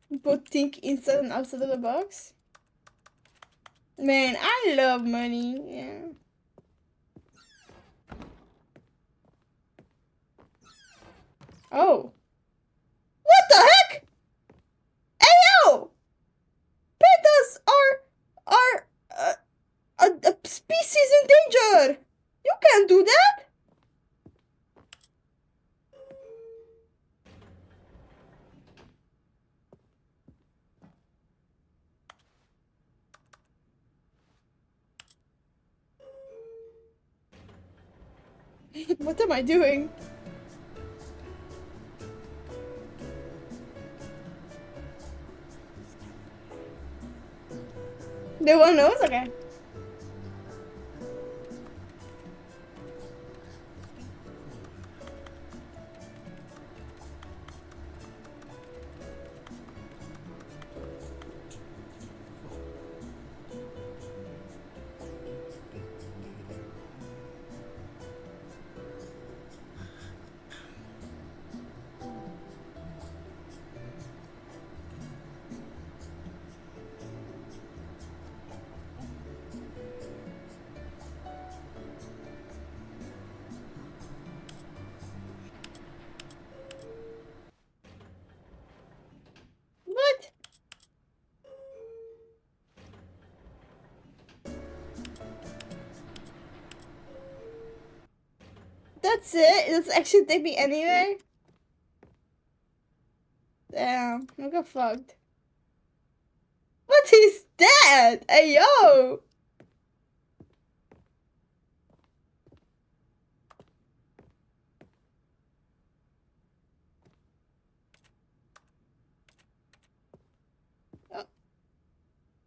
People think inside and outside of the box. Man, I love money. Yeah. Oh. What the heck? Hey yo! Pandas are a species in danger. You can't do that. What am I doing? No one knows? Okay. What? That's it? It's actually take me anywhere? Damn, I got fucked. What is that? Hey yo! Oh.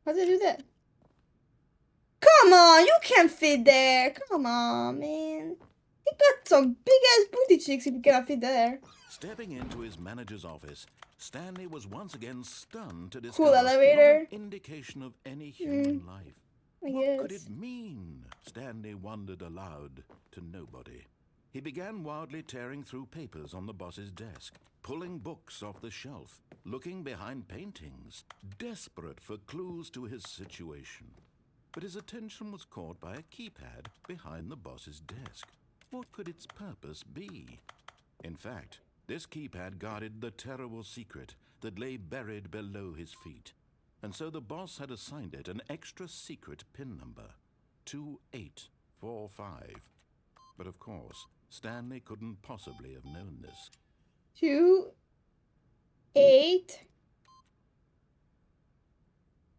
How did I do that? Come on, you can't fit there. Come on, man. He got some big ass booty cheeks if you cannot fit there. Stepping into his manager's office, Stanley was once again stunned to Cool discover elevator. not an indication of any human life. I What guess. could it mean? Stanley wondered aloud to nobody. He began wildly tearing through papers on the boss's desk, pulling books off the shelf, looking behind paintings, desperate for clues to his situation. But his attention was caught by a keypad behind the boss's desk. What could its purpose be? In fact, this keypad guarded the terrible secret that lay buried below his feet. And so the boss had assigned it an extra secret PIN number, 2845. But of course, Stanley couldn't possibly have known this. 2, 8,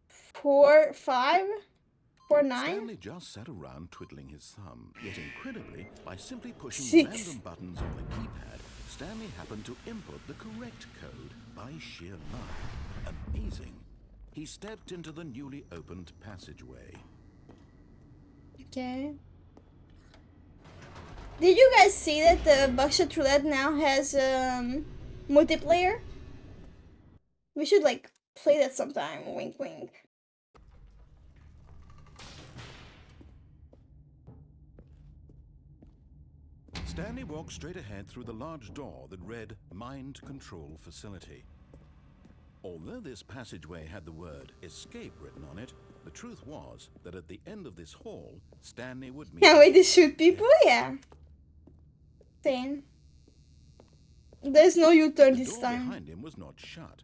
4, 5, 4, 9. Stanley just sat around twiddling his thumb, yet incredibly, by simply pushing 6. random buttons on the keypad, Stanley happened to input the correct code by sheer luck. Amazing. He stepped into the newly opened passageway. Okay. Did you guys see that the Buckshot Roulette now has multiplayer? We should like play that sometime. Wink, wink. Stanley walked straight ahead through the large door that read Mind Control Facility. Although this passageway had the word escape written on it, the truth was that at the end of this hall, Stanley would meet... Can't wait to shoot people? Yeah. Same. There's no U-turn this The door time. behind him was not shut.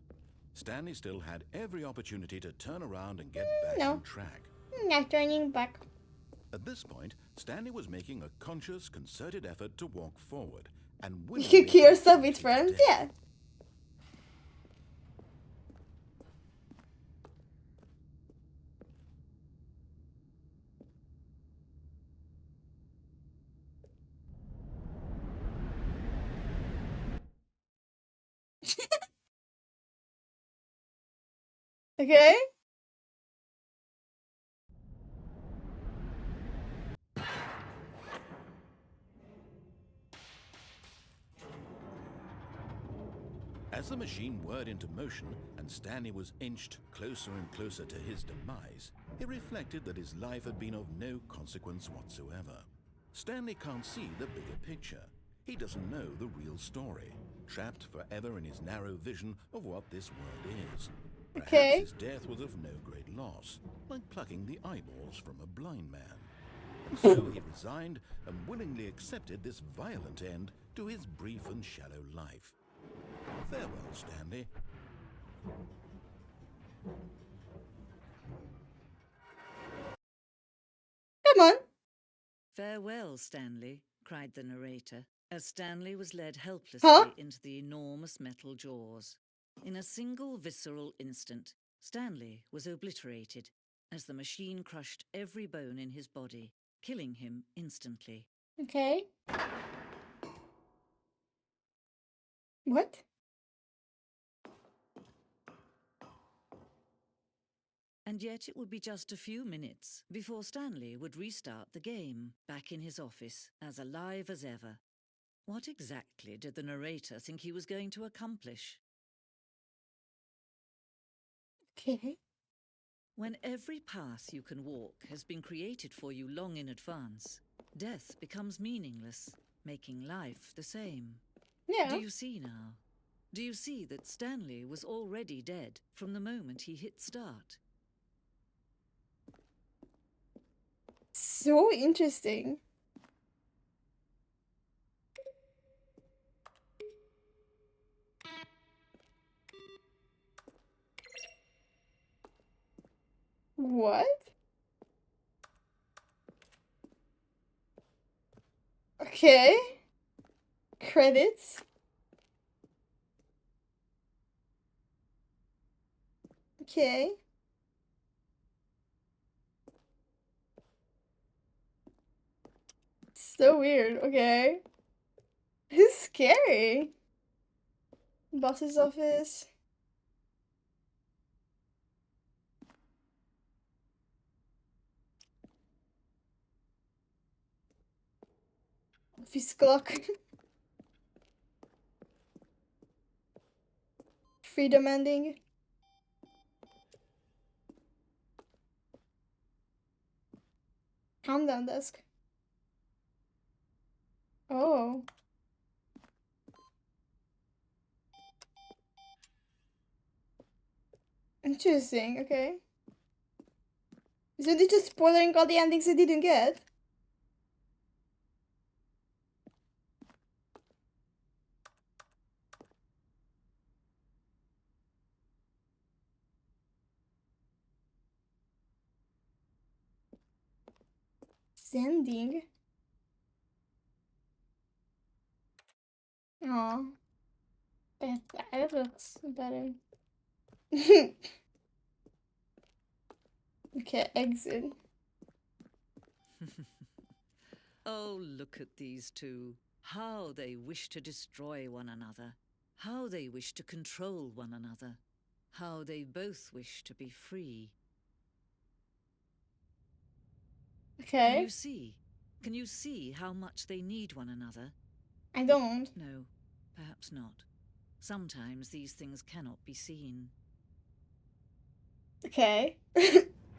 Stanley still had every opportunity to turn around and get back No. on track. Not turning back. At this point, Stanley was making a conscious, concerted effort to walk forward and You willingly kill yourself with his friends, death. yeah. Okay. As the machine whirred into motion and Stanley was inched closer and closer to his demise, he reflected that his life had been of no consequence whatsoever. Stanley can't see the bigger picture. He doesn't know the real story, trapped forever in his narrow vision of what this world is. Perhaps Okay. his death was of no great loss, like plucking the eyeballs from a blind man. And so he resigned and willingly accepted this violent end to his brief and shallow life. Farewell, Stanley. Come on. "Farewell, Stanley," cried the narrator, as Stanley was led helplessly Huh? into the enormous metal jaws. In a single visceral instant, Stanley was obliterated as the machine crushed every bone in his body, killing him instantly. Okay. What? And yet it would be just a few minutes before Stanley would restart the game, back in his office, as alive as ever. What exactly did the narrator think he was going to accomplish? Okay. When every path you can walk has been created for you long in advance, death becomes meaningless, making life the same. Yeah. Do you see now? Do you see that Stanley was already dead from the moment he hit start? So interesting. What? Okay. Credits. Okay. So weird. Okay. This is scary. Boss's office. Office clock. Freedom ending. Calm down desk. Oh. Interesting, okay. So they're just spoiling all the endings I didn't get? Sending? Oh. That looks better. Okay, exit. Oh, look at these two. How they wish to destroy one another. How they wish to control one another. How they both wish to be free. Can Okay. you see? Can you see how much they need one another? I don't. No, perhaps not. Sometimes these things cannot be seen. Okay.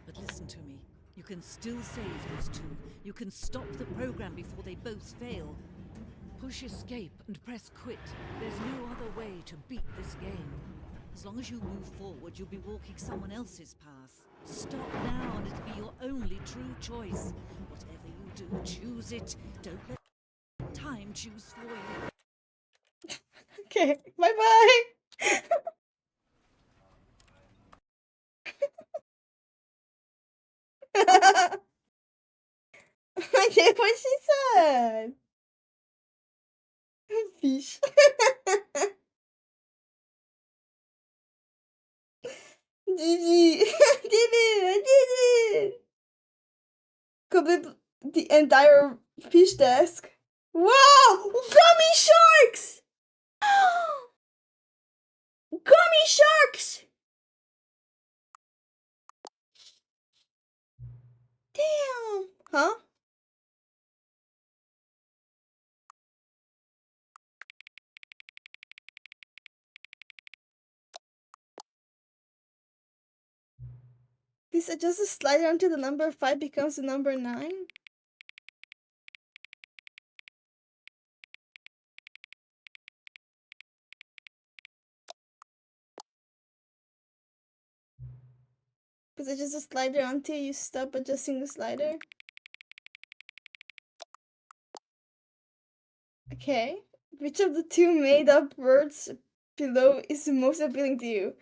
But listen to me. You can still save these two. You can stop the program before they both fail. Push escape and press quit. There's no other way to beat this game. As long as you move forward, you'll be walking someone else's path. Stop now and it'll be your only true choice. Whatever you do, choose it. Don't let time choose for you. Okay. Bye bye. I did what she said. Fish. GG. I did it. I did it. Complete the entire fish desk. Wow! Gummy sharks! Gummy sharks! Damn. Huh? Please adjust the slider until the number 5 becomes the number 9. Please adjust the slider until you stop adjusting the slider. Okay. Which of the two made-up words below is the most appealing to you?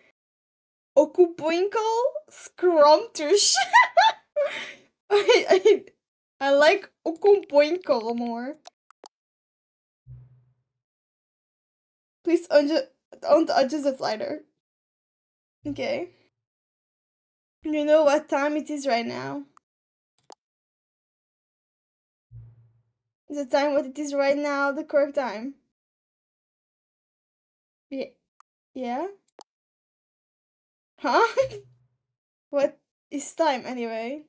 Okupoinkle? Scrumptious. I like Okupoinkle more. Please don't adjust the slider. Okay. You know what time it is right now? Is the time what it is right now the correct time? Yeah? Huh? What is time anyway?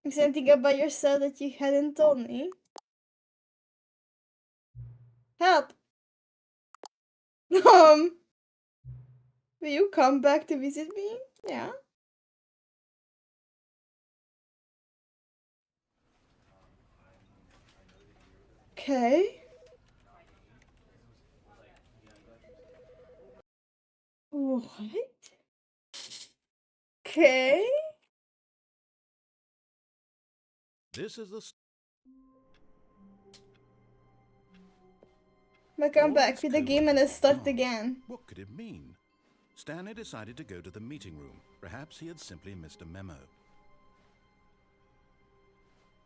Is there anything about yourself that you hadn't told me? Help! Will you come back to visit me? Yeah. Okay. What? Okay. This is the I come All back this with the code game and it was started dark. again. What could it mean? Stanley decided to go to the meeting room. Perhaps he had simply missed a memo.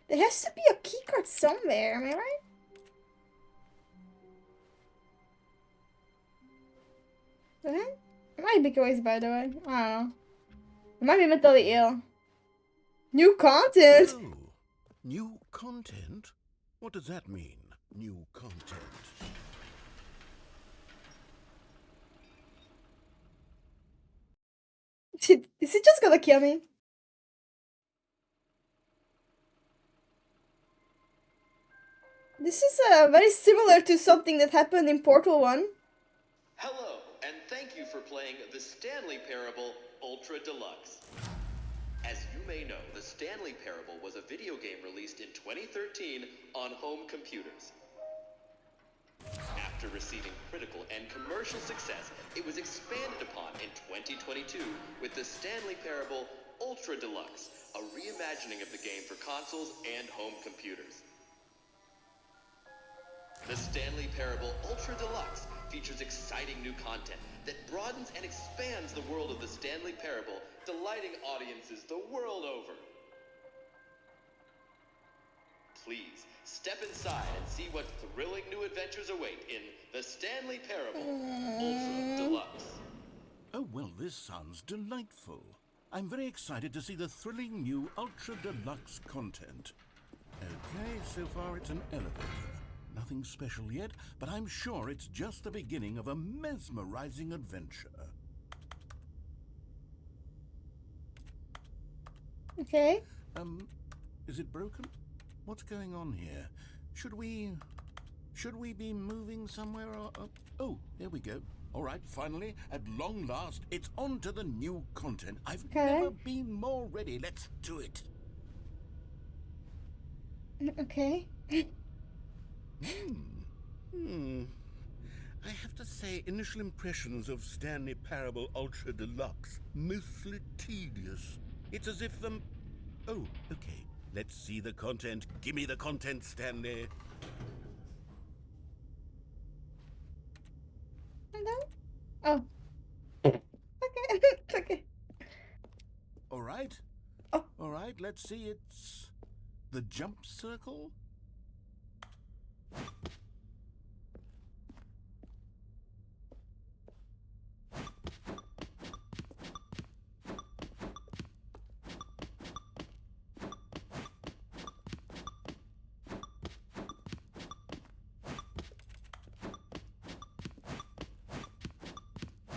There has to be a keycard somewhere, am I right? What? It might be Joyce, by the way. I don't know. It might be mentally ill. New content! Oh, new content? What does that mean, new content? Is it just gonna kill me? This is very similar to something that happened in Portal 1. Hello, and thank you for playing the Stanley Parable Ultra Deluxe. As you may know, the Stanley Parable was a video game released in 2013 on home computers. After receiving critical and commercial success, it was expanded upon in 2022 with the Stanley Parable Ultra Deluxe, a reimagining of the game for consoles and home computers. The Stanley Parable Ultra Deluxe features exciting new content that broadens and expands the world of the Stanley Parable, delighting audiences the world over. Please, step inside and see what thrilling new adventures await in the Stanley Parable Ultra Deluxe. Oh, well, this sounds delightful. I'm very excited to see the thrilling new Ultra Deluxe content. Okay, so far it's an elevator. Nothing special yet, but I'm sure it's just the beginning of a mesmerizing adventure. Okay. Is it broken? What's going on here? Should we be moving somewhere or... oh, here we go. All right, finally, at long last, it's on to the new content. I've never been more ready. Let's do it. Okay. I have to say, initial impressions of Stanley Parable Ultra Deluxe, mostly tedious. It's as if oh, okay. Let's see the content. Give me the content, Stanley. Hello? Oh. Okay. Okay. All right. Oh. All right, let's see. It's the jump circle.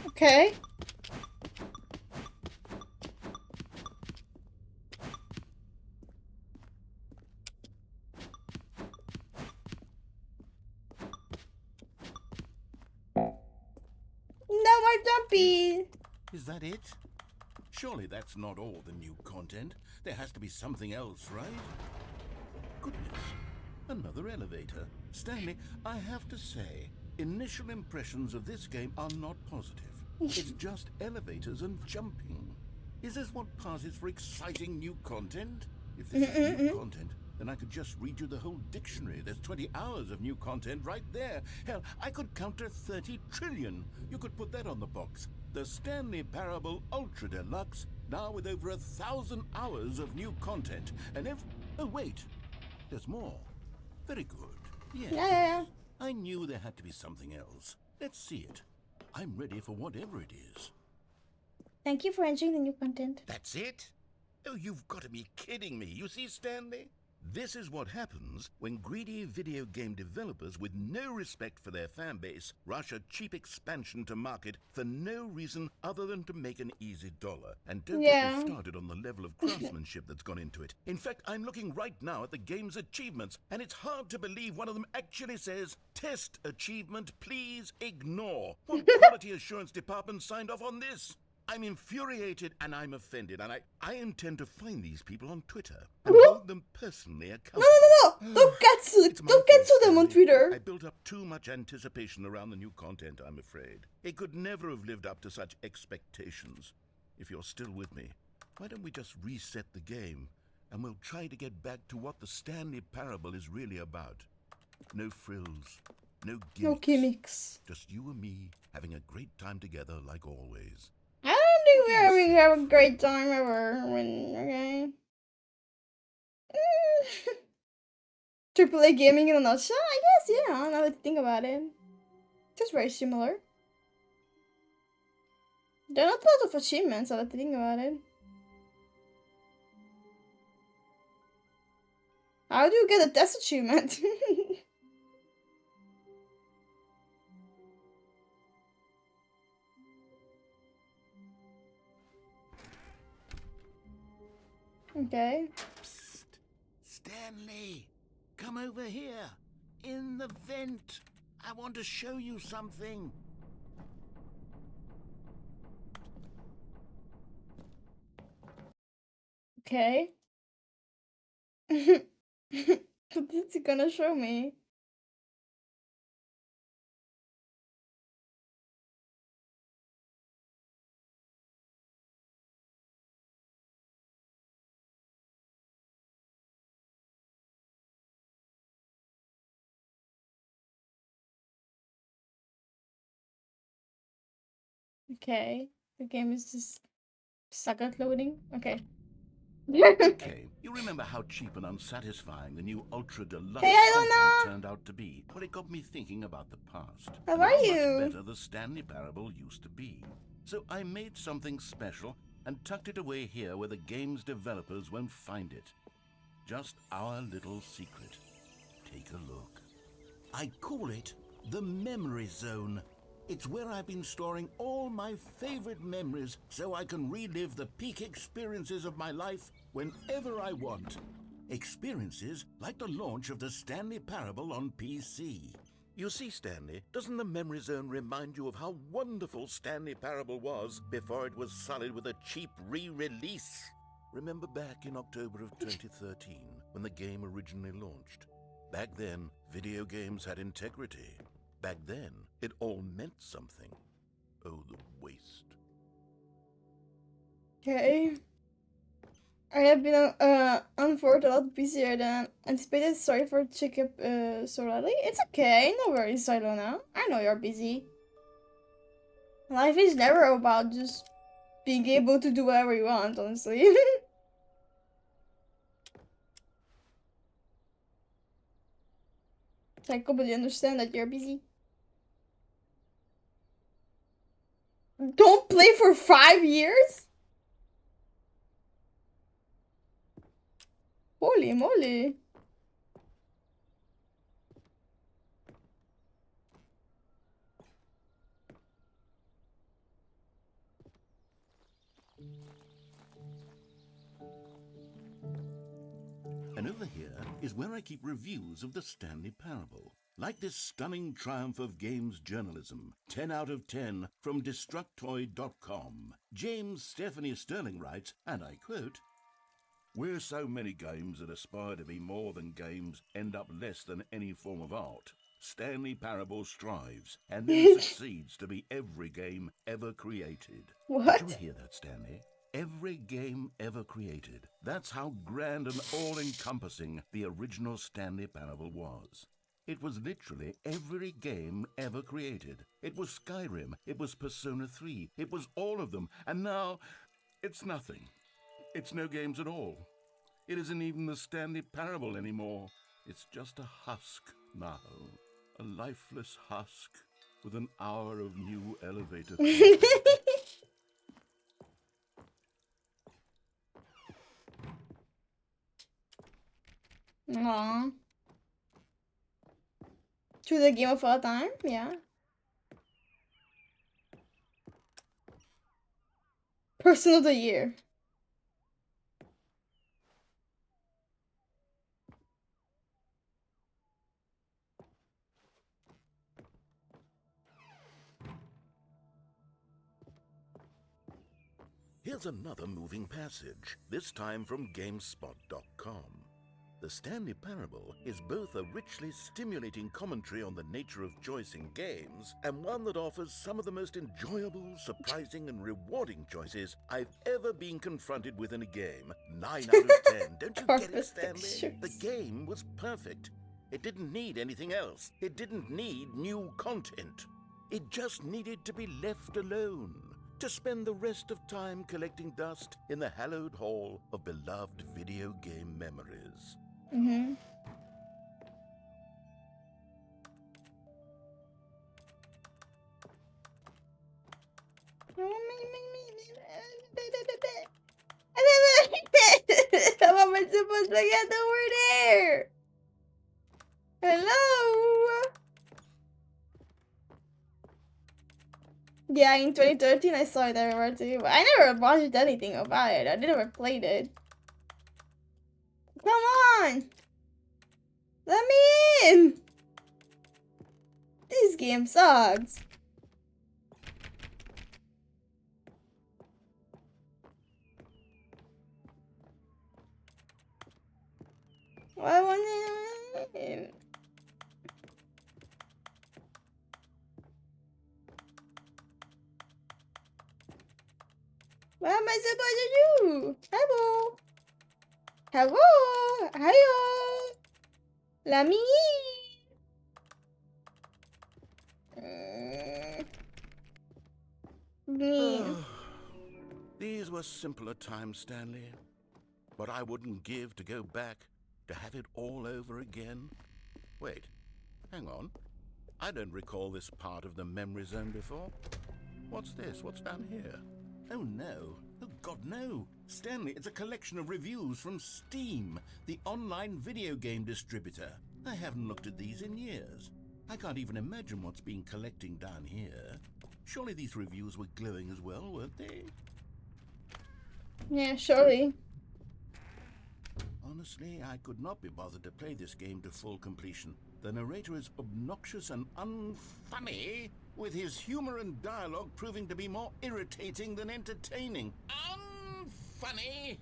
Okay. No more jumpy. Is that it? Surely that's not all the new content. There has to be something else, right? Goodness. Another elevator. Stanley, I have to say, initial impressions of this game are not positive. It's just elevators and jumping. Is this what passes for exciting new content? If this is new content, then I could just read you the whole dictionary. There's 20 hours of new content right there. Hell, I could counter 30 trillion. You could put that on the box. The Stanley Parable Ultra Deluxe, now with over 1,000 hours of new content. And oh wait, there's more. Very good. Yes. Yeah. I knew there had to be something else. Let's see it. I'm ready for whatever it is. Thank you for entering the new content. That's it? Oh, you've got to be kidding me. You see, Stanley? This is what happens when greedy video game developers with no respect for their fan base rush a cheap expansion to market for no reason other than to make an easy dollar. And don't get me started on the level of craftsmanship that's gone into it. In fact, I'm looking right now at the game's achievements, and it's hard to believe one of them actually says, "Test achievement, please ignore." What quality assurance department signed off on this? I'm infuriated and I'm offended, and I intend to find these people on Twitter and hold them personally accountable. No. Don't cancel them on Twitter. I built up too much anticipation around the new content, I'm afraid. It could never have lived up to such expectations. If you're still with me, why don't we just reset the game and we'll try to get back to what the Stanley Parable is really about. No frills, no gimmicks. No gimmicks. Just you and me having a great time together like always. I don't think we're having a great time ever. Okay. AAA gaming in a nutshell? I guess, yeah, now that I think about it. Just very similar. There are not a lot of achievements now that I think about it. How do you get a test achievement? Okay. Psst. Stanley, come over here. In the vent. I want to show you something. Okay. What is he gonna show me? Okay. The game is just stuck at loading. Okay. Okay, you remember how cheap and unsatisfying the new Ultra Deluxe Hey, I don't content know. turned out to be? Well, it got me thinking about the past. How and are how you? much better the Stanley Parable used to be. So I made something special and tucked it away here where the game's developers won't find it. Just our little secret. Take a look. I call it the Memory Zone. It's where I've been storing all my favorite memories so I can relive the peak experiences of my life whenever I want. Experiences like the launch of the Stanley Parable on PC. You see, Stanley, doesn't the Memory Zone remind you of how wonderful Stanley Parable was before it was sullied with a cheap re-release? Remember back in October of 2013 when the game originally launched? Back then, video games had integrity. Back then, it all meant something. Oh, the waste. Okay. I have been unfortunate a lot busier than anticipated. Sorry for checking up so early. It's okay, no worries, Silona. I know you're busy. Life is never about just being able to do whatever you want, honestly. I completely understand that you're busy. Don't play for 5 years? Holy moly. And over here is where I keep reviews of the Stanley Parable. Like this stunning triumph of games journalism, 10 out of 10 from Destructoid.com. James Stephanie Sterling writes, and I quote, "Where so many games that aspire to be more than games end up less than any form of art, Stanley Parable strives and then succeeds to be every game ever created." What? Did you hear that, Stanley? Every game ever created. That's how grand and all-encompassing the original Stanley Parable was. It was literally every game ever created. It was Skyrim, it was Persona 3, it was all of them, and now it's nothing. It's no games at all. It isn't even the Stanley Parable anymore. It's just a husk now. A lifeless husk with an hour of new elevator. Aww. To the game of all time? Yeah. Person of the year. Here's another moving passage, this time from GameSpot.com. The Stanley Parable is both a richly stimulating commentary on the nature of choice in games, and one that offers some of the most enjoyable, surprising, and rewarding choices I've ever been confronted with in a game. 9 out of 10. Don't you get it, Stanley? The game was perfect. It didn't need anything else. It didn't need new content. It just needed to be left alone, to spend the rest of time collecting dust in the hallowed hall of beloved video game memories. Mm-hmm. How am I supposed to get over there? Hello? Yeah, in 2013 I saw it everywhere too, but I never watched anything about it. I never played it. Come on! Let me in! This game sucks. I want in. What am I supposed to do? Hello? Hello? Hello? Let me in. These were simpler times, Stanley. But I wouldn't give to go back to have it all over again. Wait, hang on. I don't recall this part of the memory zone before. What's this? What's down here? Oh no. Oh God, no. Stanley, it's a collection of reviews from Steam, the online video game distributor. I haven't looked at these in years. I can't even imagine what's been collecting down here. Surely these reviews were glowing as well, weren't they? Yeah, surely. Honestly, I could not be bothered to play this game to full completion. The narrator is obnoxious and unfunny, with his humor and dialogue proving to be more irritating than entertaining. Unfunny!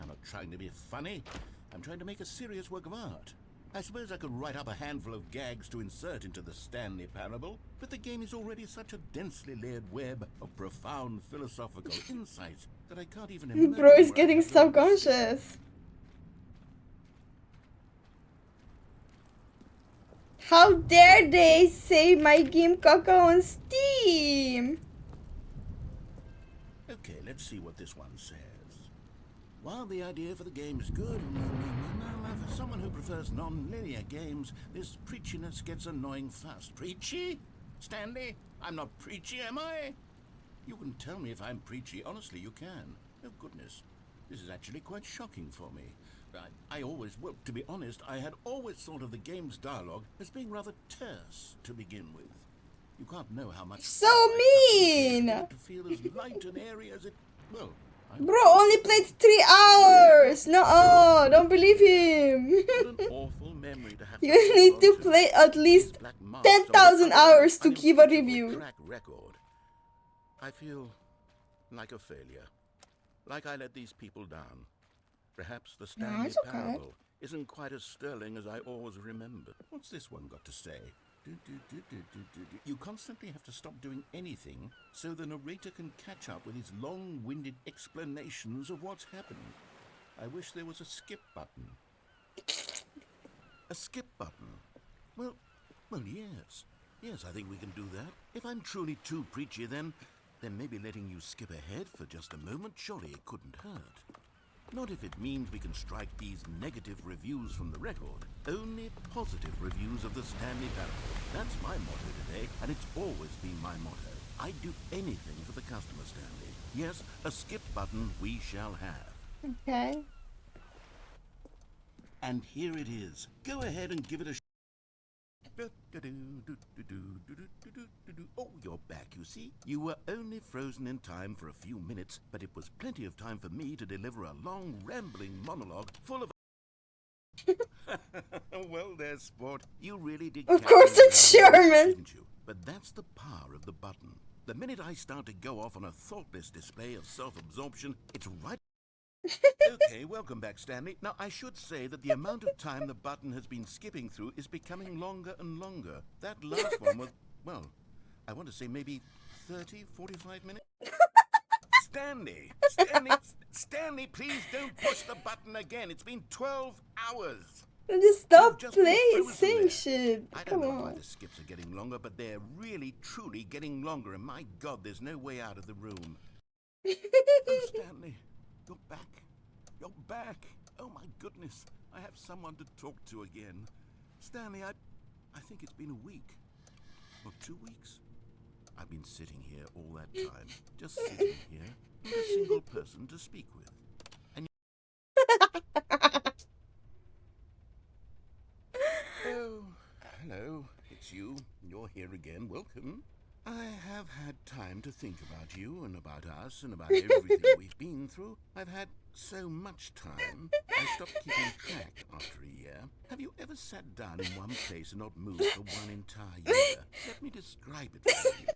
I'm not trying to be funny. I'm trying to make a serious work of art. I suppose I could write up a handful of gags to insert into the Stanley Parable, but the game is already such a densely layered web of profound philosophical insights that I can't even imagine. Bro is getting self-conscious. How dare they say my game caca on Steam? Okay, let's see what this one says. While the idea for the game is good, for someone who prefers non-linear games, this preachiness gets annoying fast. Preachy? Stanley? I'm not preachy, am I? You can tell me if I'm preachy. Honestly, you can. Oh, goodness. This is actually quite shocking for me. Well, to be honest, I had always thought of the game's dialogue as being rather terse to begin with. You can't know how much... So mean! To feel as light and airy as it... Well... Bro only played 3 hours! No, don't believe him! What an awful memory to have. You need to play at least 10,000 hours to give a review. Track record. I feel like a failure. Like I let these people down. Perhaps the Stanley Parable isn't quite as sterling as I always remembered. What's this one got to say? You constantly have to stop doing anything so the narrator can catch up with his long-winded explanations of what's happening. I wish there was a skip button. A skip button? Well, yes. Yes, I think we can do that. If I'm truly too preachy, then maybe letting you skip ahead for just a moment, surely it couldn't hurt. Not if it means we can strike these negative reviews from the record. Only positive reviews of the Stanley Parable. That's my motto today, and it's always been my motto. I'd do anything for the customer, Stanley. Yes, a skip button we shall have. Okay. And here it is. Go ahead and give it a Oh, you're back, you see. You were only frozen in time for a few minutes, but it was plenty of time for me to deliver a long, rambling monologue full of... Well, there, sport. You really did... Of course it's Sherman! Didn't you? But that's the power of the button. The minute I start to go off on a thoughtless display of self-absorption, it's right... Okay, welcome back, Stanley. Now, I should say that the amount of time the button has been skipping through is becoming longer and longer. That last one was, well, I want to say maybe 30, 45 minutes. Stanley, please don't push the button again. It's been 12 hours. Just stop You've playing, saying there. shit. I Come don't know why on. the skips are getting longer, but they're really, truly getting longer. And my God, there's no way out of the room. Oh, Stanley. You're back. You're back. Oh, my goodness. I have someone to talk to again. Stanley, I think it's been a week. Or 2 weeks. I've been sitting here all that time. Just sitting here. Not a single person to speak with. And Oh, hello. It's you. You're here again. Welcome. I have had time to think about you and about us and about everything we've been through. I've had so much time. I stopped keeping track after a year. Have you ever sat down in one place and not moved for one entire year? Let me describe it for you.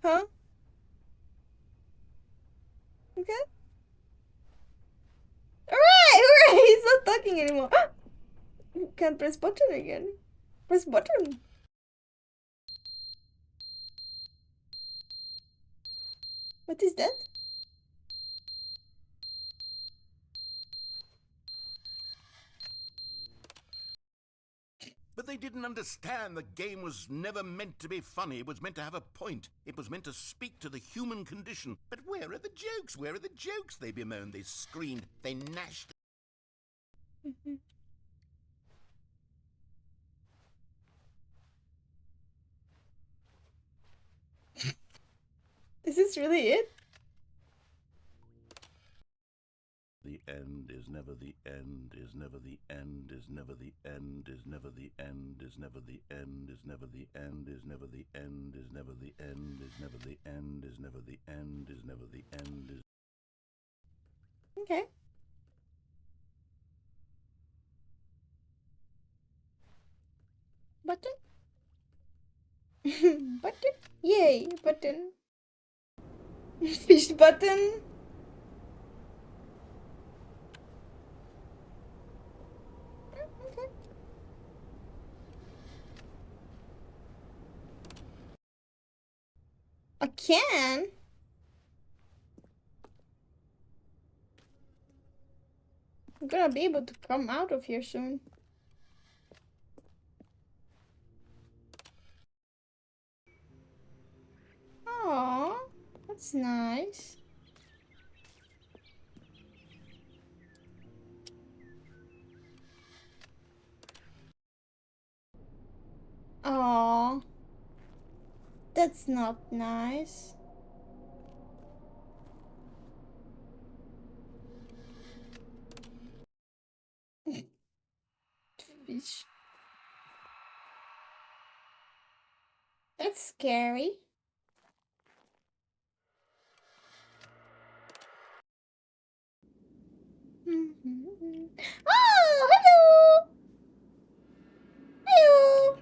Huh? Okay. Alright! He's not talking anymore. You can't press button again. Press button. What is that? But they didn't understand the game was never meant to be funny. It was meant to have a point. It was meant to speak to the human condition. But where are the jokes? Where are the jokes? They bemoaned, they screamed, they gnashed. Is this really it? The end is never the end, is never the end, is never the end, is never the end, is never the end, is never the end, is never the end, is never the end, is never the end, is never the end, is never the end, is... Okay. Button? Button? Yay, button. Fish button? Okay. A can? I'm gonna be able to come out of here soon. It's nice. Oh, that's not nice. Fish. That's scary. Oh, hello! Hello!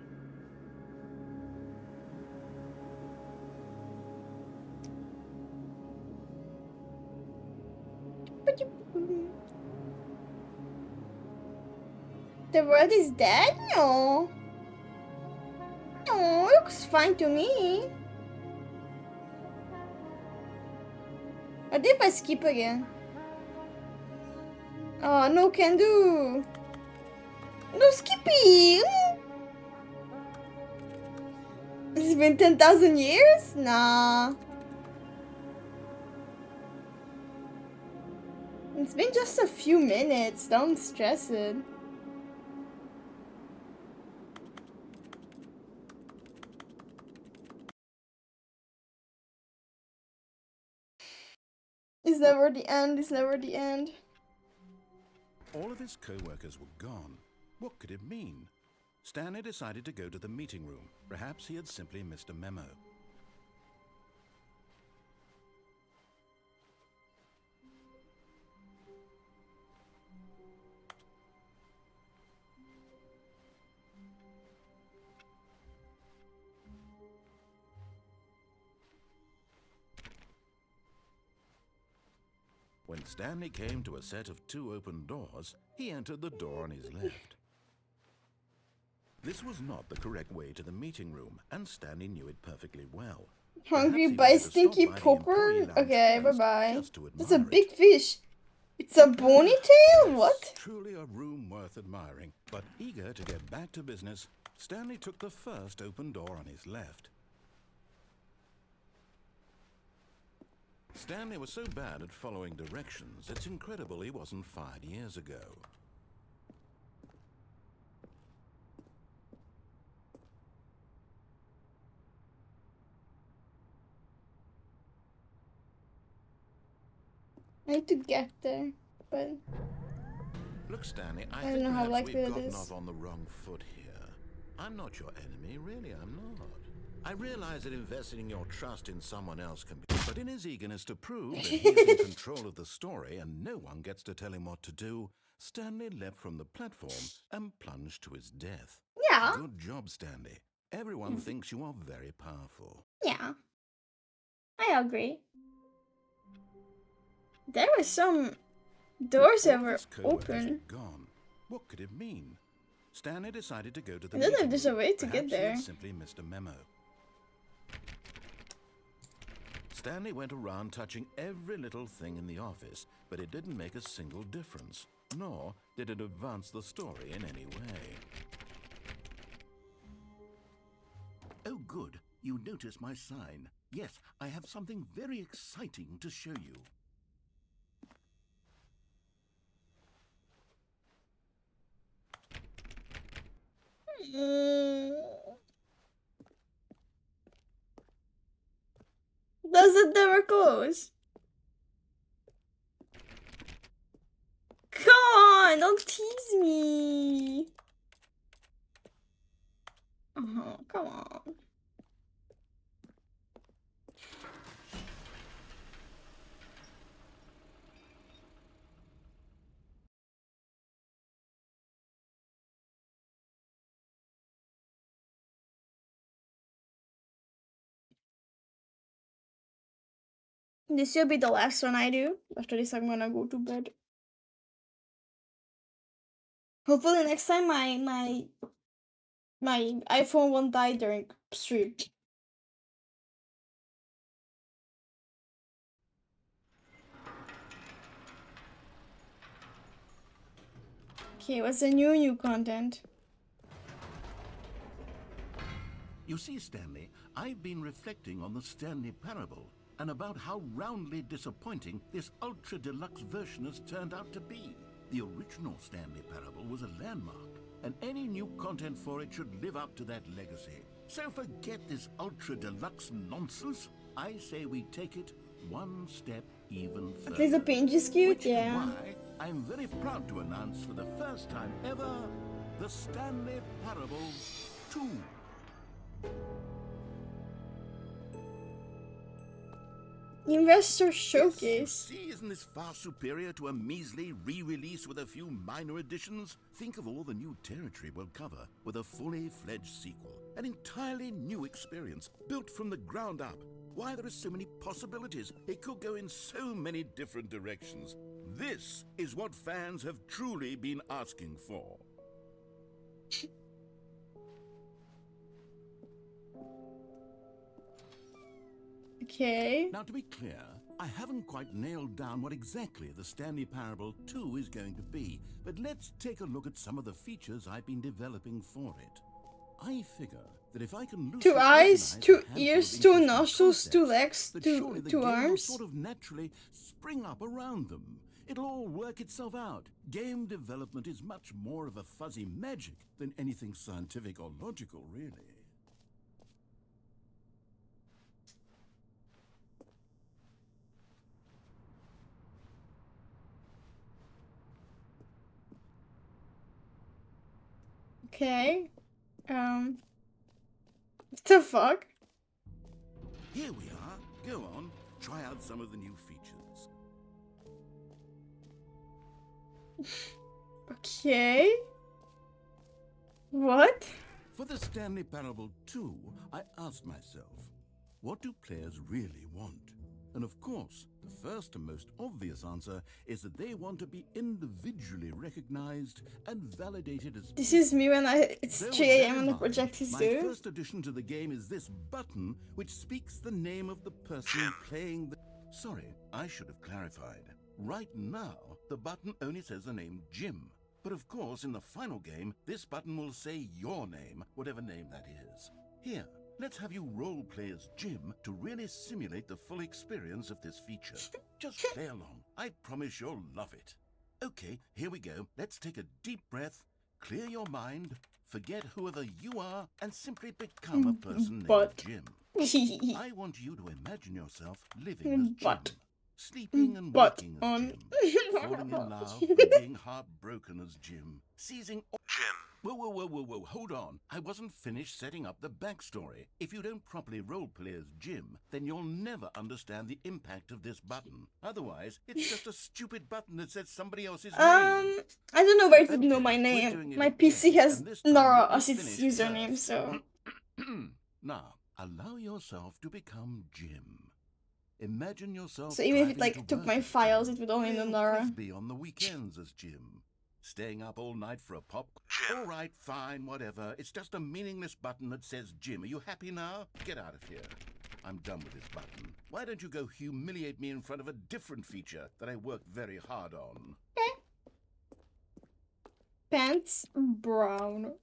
The world is dead? No. No, looks fine to me. What if I skip again? Oh, no can do. No skippy! It's been 10,000 years? Nah. It's been just a few minutes, don't stress it. It's never the end, it's never the end. All of his co-workers were gone. What could it mean? Stanley decided to go to the meeting room. Perhaps he had simply missed a memo. When Stanley came to a set of 2 open doors, he entered the door on his left. This was not the correct way to the meeting room, and Stanley knew it perfectly well. Hungry Perhaps he by wanted to stop stinky by the popper? employee lounge Okay, first, bye-bye. just to That's a admire big it. fish. It's a bony tail? What? Truly a room worth admiring. But eager to get back to business, Stanley took the first open door on his left. Stanley was so bad at following directions, it's incredible he wasn't fired years ago. I need to get there, but Look, Stanley, I don't think know how perhaps likely we've it gotten is. off on the wrong foot here. I'm not your enemy, really, I'm not. I realize that investing your trust in someone else can be... But in his eagerness to prove that he is in control of the story and no one gets to tell him what to do, Stanley leapt from the platform and plunged to his death. Yeah. Good job, Stanley. Everyone thinks you are very powerful. Yeah. I agree. There were some doors All that of were his co-workers open. were gone. What could it mean? Stanley decided to go to the I don't know if meeting there's a room. way to get Perhaps he there. had simply missed a memo. Stanley went around touching every little thing in the office, but it didn't make a single difference, nor did it advance the story in any way. Oh, good. You notice my sign. Yes, I have something very exciting to show you. Does it never close? Come on, don't tease me. Oh, come on. This will be the last one I do. After this, I'm gonna go to bed. Hopefully next time my iPhone won't die during stream. Okay, what's the new content? You see, Stanley, I've been reflecting on the Stanley parable, and about how roundly disappointing this ultra deluxe version has turned out to be. The original Stanley Parable was a landmark, and any new content for it should live up to that legacy. So forget this ultra deluxe nonsense. I say we take it one step even further. At least the paint is cute, Which yeah. is why I'm very proud to announce for the first time ever, the Stanley Parable 2. Investor showcase. See, isn't this far superior to a measly re-release with a few minor additions? Think of all the new territory we'll cover with a fully fledged sequel. An entirely new experience, built from the ground up. Why, there are so many possibilities. It could go in so many different directions. This is what fans have truly been asking for. Okay. Now, to be clear, I haven't quite nailed down what exactly the Stanley Parable 2 is going to be, but let's take a look at some of the features I've been developing for it. I figure that if I can Two eyes, organize a two handful of ears, two interesting nostrils, two concepts, legs, that surely the two game will arms. sort of naturally spring up around them. It'll all work itself out. Game development is much more of a fuzzy magic than anything scientific or logical, really. Okay. What the fuck? Here we are. Go on, try out some of the new features. Okay. What? For the Stanley Parable 2, I asked myself, what do players really want? And of course, the first and most obvious answer is that they want to be individually recognized and validated as This is me when it's So with 3 that a.m. in and the mind, project is my due. first addition to the game is this button, which speaks the name of the person playing the... Sorry, I should have clarified. Right now, the button only says the name Jim. But of course, in the final game, this button will say your name, whatever name that is. Here, let's have you role-play as Jim to really simulate the full experience of this feature. Just play along. I promise you'll love it. Okay, here we go. Let's take a deep breath, clear your mind, forget whoever you are, and simply become a person But- named Jim. I want you to imagine yourself living as Jim. But. Sleeping and But waking as on. Jim. Falling in love and being heartbroken as Jim. Seizing... Jim. Whoa, hold on. I wasn't finished setting up the backstory. If you don't properly roleplay as Jim, then you'll never understand the impact of this button. Otherwise, it's just a stupid button that says somebody else's name. I don't know where it would know my Okay, we're name. doing it My again, PC has and this time Nora let me as its finish username, first. so. Now, allow yourself to become Jim. Imagine yourself So even if it driving like to took work my as files, Jim, it would only know playing Nora. Frisbee on the weekends as Jim, staying up all night for a pop. All right, fine, whatever. It's just a meaningless button that says Jim. Are you happy now? Get out of here. I'm done with this button. Why don't you go humiliate me in front of a different feature that I worked very hard on? Pants brown.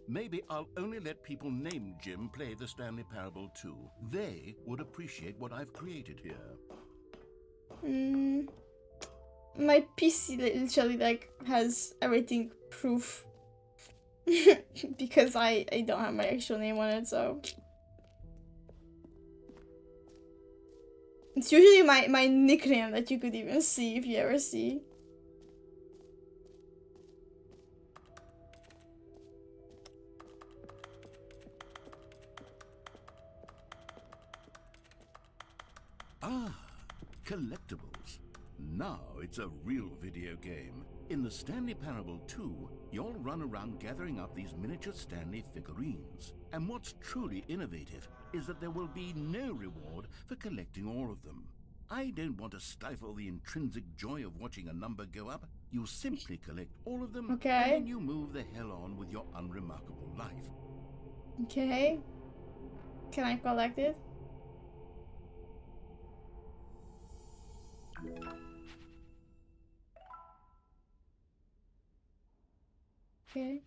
Maybe I'll only let people named Jim play the Stanley Parable 2. They would appreciate what I've created here. My PC literally like has everything proof. Because I don't have my actual name on it, so. It's usually my nickname that you could even see if you ever see. Ah, collectibles. Now it's a real video game. In the Stanley Parable 2, you'll run around gathering up these miniature Stanley figurines. And what's truly innovative is that there will be no reward for collecting all of them. I don't want to stifle the intrinsic joy of watching a number go up. You simply collect all of them, Okay. and then you move the hell on with your unremarkable life. Okay. Can I collect it? Okay.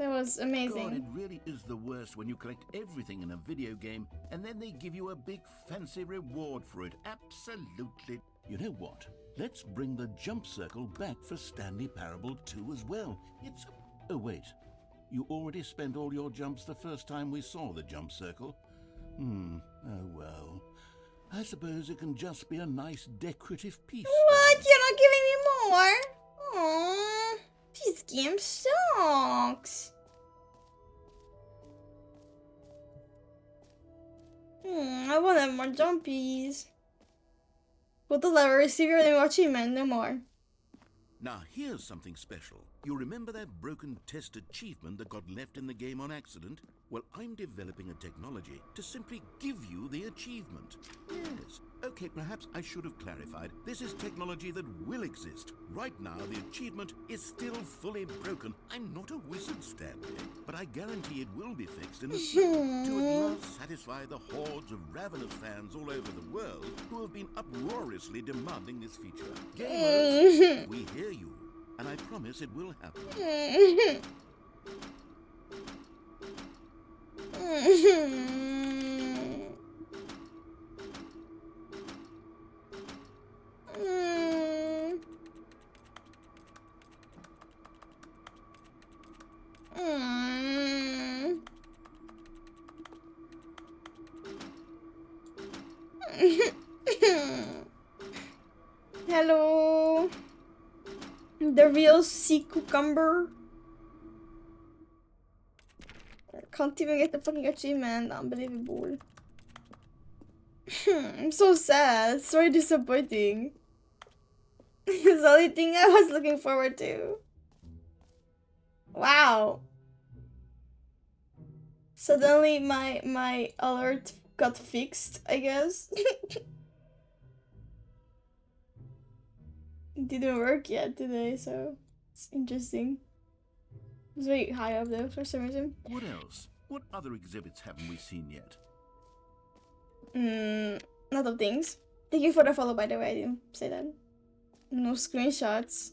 That was God, it amazing. really is the worst when you collect everything in a video game and then they give you a big fancy reward for it. Absolutely. You know what? Let's bring the jump circle back for Stanley Parable 2 as well. It's... Oh, wait. You already spent all your jumps the first time we saw the jump circle? Oh well. I suppose it can just be a nice decorative piece. What? You're not giving me more? Aww. This game sucks. I want to have more jumpies. Pull the lever, receive your new achievement, no more. Now here's something special. You remember that broken test achievement that got left in the game on accident? Well, I'm developing a technology to simply give you the achievement. Yes. Okay, perhaps I should have clarified. This is technology that will exist. Right now, the achievement is still fully broken. I'm not a wizard, Stanley, but I guarantee it will be fixed in the future to at last satisfy the hordes of ravenous fans all over the world who have been uproariously demanding this feature. Gamers, we hear you. And I promise it will happen. Hello. The real sea cucumber. I can't even get the fucking achievement. Unbelievable. I'm so sad. It's very disappointing. It's the only thing I was looking forward to. Wow. Suddenly my alert got fixed, I guess. It didn't work yet today, so it's interesting. It's very high up though for some reason. What else? What other exhibits haven't we seen yet? Lot of things. Thank you for the follow, by the way. I didn't say that. No screenshots.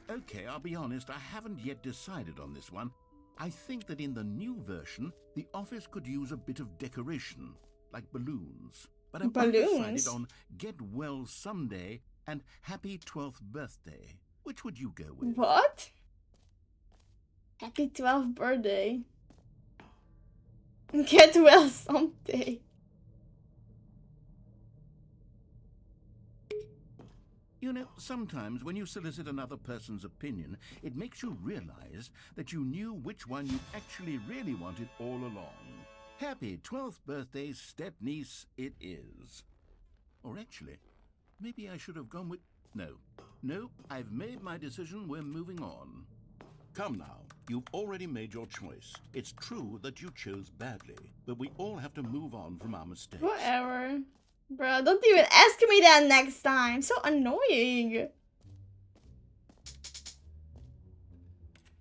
Okay, I'll be honest, I haven't yet decided on this one. I think that in the new version, the office could use a bit of decoration, like balloons. But I've decided on Get Well Someday and Happy 12th Birthday. Which would you go with? What? Happy 12th birthday. Get well someday. You know, sometimes when you solicit another person's opinion, it makes you realize that you knew which one you actually really wanted all along. Happy 12th birthday, step-niece, it is. Or actually, maybe I should have gone with... No, I've made my decision, we're moving on. Come now, you've already made your choice. It's true that you chose badly, but we all have to move on from our mistakes. Whatever. Bro, don't even ask me that next time. So annoying.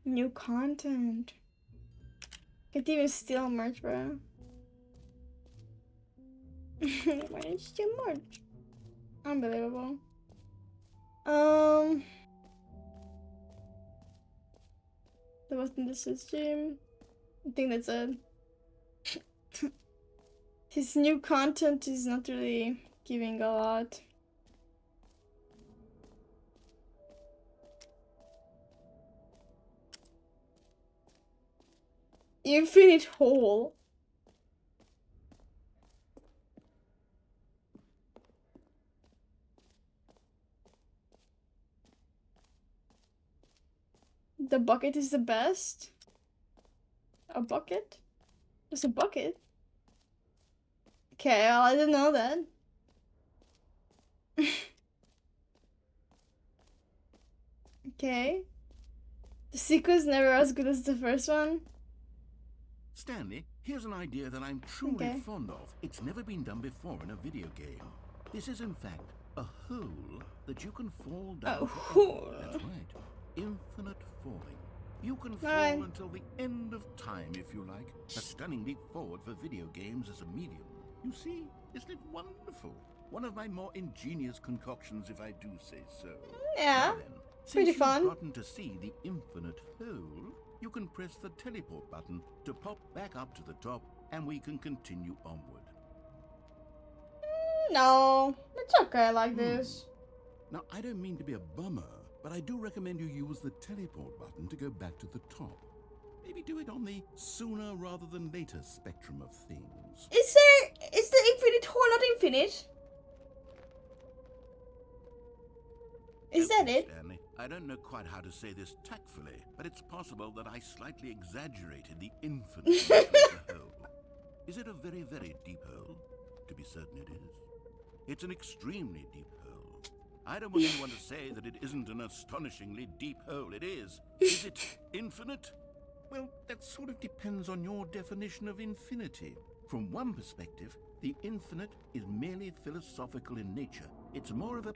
New content. Can't even steal merch, bro. Why did you steal merch? Unbelievable. That wasn't the stream. I think that's it. His new content is not really giving a lot. Infinite hole. The bucket is the best. A bucket? There's a bucket? Okay, well, I didn't know that. Okay. The sequel's never as good as the first one. Stanley, here's an idea that I'm truly fond of. It's never been done before in a video game. This is, in fact, a hole that you can fall down. A hole? That's right. Infinite falling. You can fall until the end of time, if you like. A stunning leap forward for video games as a medium. You see, isn't it wonderful? One of my more ingenious concoctions, if I do say so. Yeah, Now then, pretty since fun. you've gotten to see the infinite hole, you can press the teleport button to pop back up to the top, and we can continue onward. No, it's okay like this. Now, I don't mean to be a bummer, but I do recommend you use the teleport button to go back to the top. Maybe do it on the sooner rather than later spectrum of things. Is the infinite hole not infinite? Is that Okay, it? Stanley, I don't know quite how to say this tactfully, but it's possible that I slightly exaggerated the infinite nature of the hole. Is it a very, very deep hole? To be certain it is. It's an extremely deep hole. I don't want anyone to say that it isn't an astonishingly deep hole. It is. Is it infinite? Well, that sort of depends on your definition of infinity. From one perspective, the infinite is merely philosophical in nature. It's more of a...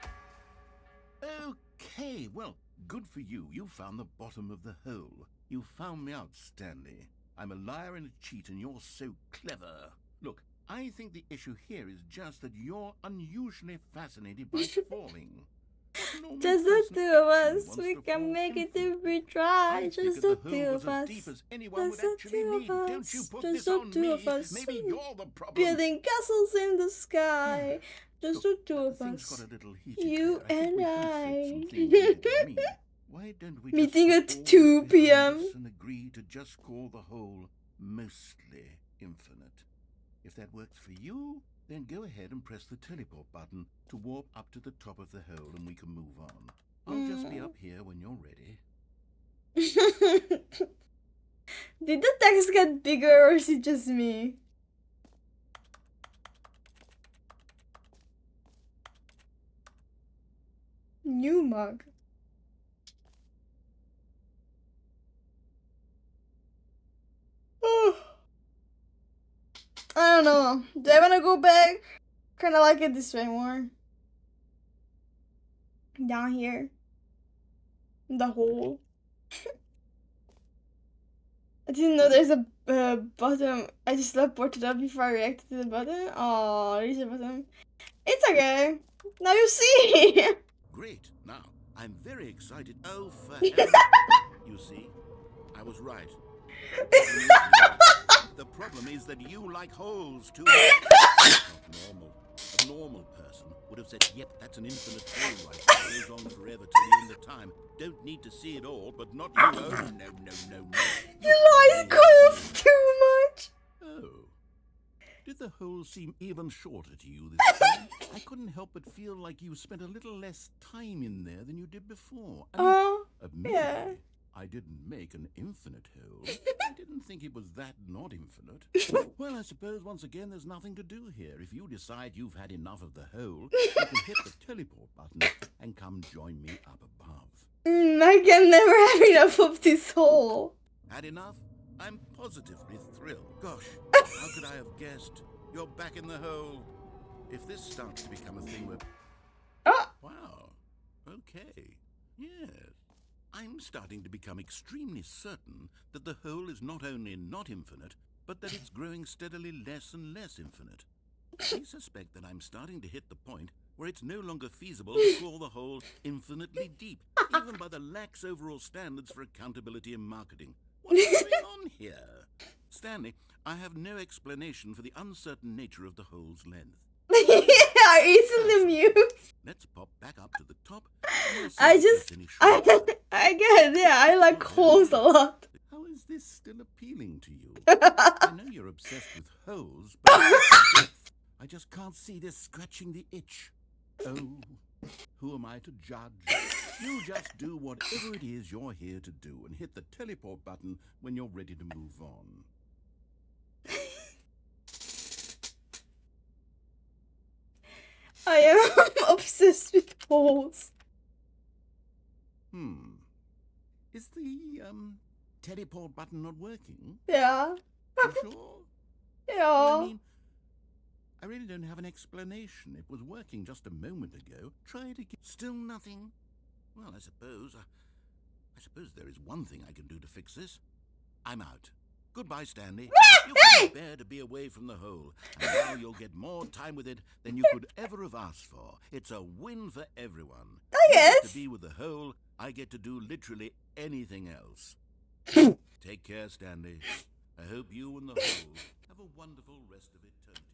Okay, well, good for you. You found the bottom of the hole. You found me out, Stanley. I'm a liar and a cheat, and you're so clever. Look, I think the issue here is just that you're unusually fascinated by falling. What normal Just the person two of actually us. wants We to can fall make it infinite? if we I try. figured Just the the hole two was of as us. deep as anyone Just would the actually two need. of Don't us. you put Just this the on two me. of us. Maybe you're the problem. Building castles in the sky. Just the two of Things us. got a little heated You here. I think and we both said I. some things we didn't mean. Why don't we Meeting just put at all 2 this behind p.m. us and agree to just call the whole mostly infinite? If that works for you, then go ahead and press the teleport button to warp up to the top of the hole and we can move on. I'll just be up here when you're ready. Did the text get bigger or is it just me? New mug. I don't know. Do I want to go back? Kind of like it this way more. Down here. In the hole. I didn't know there's a button. I just teleported up before I reacted to the button. Oh, there's a button. It's okay. Now you see. Great. Now, I'm very excited. Oh, for heaven. You see, I was right. The problem is that you like holes too much. It's not normal. A normal person would have said, yep, that's an infinite hole right there. Goes on forever till the end of time. Don't need to see it all, but not you. Oh, no. You like holes too much. Oh. Did the hole seem even shorter to you this time? I couldn't help but feel like you spent a little less time in there than you did before. I mean, admittedly, yeah. I didn't make an infinite hole. I didn't think it was that not infinite. Well, I suppose once again there's nothing to do here. If you decide you've had enough of the hole, you can hit the teleport button and come join me up above. I can never have enough of this hole. Had enough? I'm positively thrilled. Gosh, how could I have guessed? You're back in the hole. If this starts to become a thing where... Oh. Wow. Okay. Yes. I'm starting to become extremely certain that the hole is not only not infinite, but that it's growing steadily less and less infinite. I suspect that I'm starting to hit the point where it's no longer feasible to call the hole infinitely deep, even by the lax overall standards for accountability and marketing. What's going on here? Stanley, I have no explanation for the uncertain nature of the hole's length. Yeah, easily amused. Let's pop back up to the top. And we'll see I if just, it's any shorter. I get it. Yeah, I like holes a lot. How is this still appealing to you? I know you're obsessed with holes, but I just can't see this scratching the itch. Oh, who am I to judge? You just do whatever it is you're here to do and hit the teleport button when you're ready to move on. I am obsessed with holes. Is the, teleport button not working? Yeah. You sure? Yeah. Well, I mean, I really don't have an explanation. It was working just a moment ago. Try it again. Still nothing? Well, I suppose there is one thing I can do to fix this. I'm out. Goodbye, Stanley. You couldn't bear to be away from the hole, and now you'll get more time with it than you could ever have asked for. It's a win for everyone. I You get guess. to be with the hole. I get to do literally anything else. Take care, Stanley. I hope you and the hole have a wonderful rest of eternity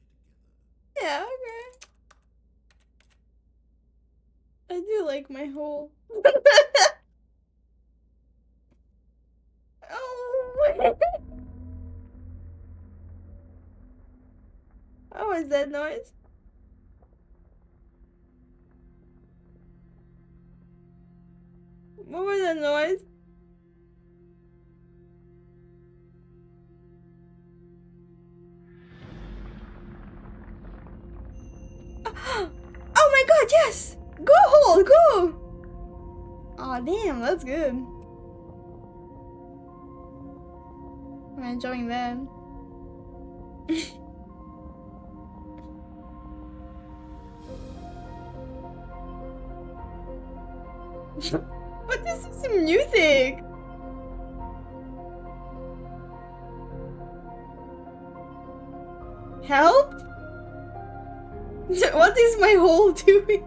together. Yeah, okay. I do like my hole. Oh, what was that noise? What was that noise? Oh my god, yes! Go, hole, go! Aw, damn, that's good. I'm enjoying that. What is this music? Help? What is my hole doing?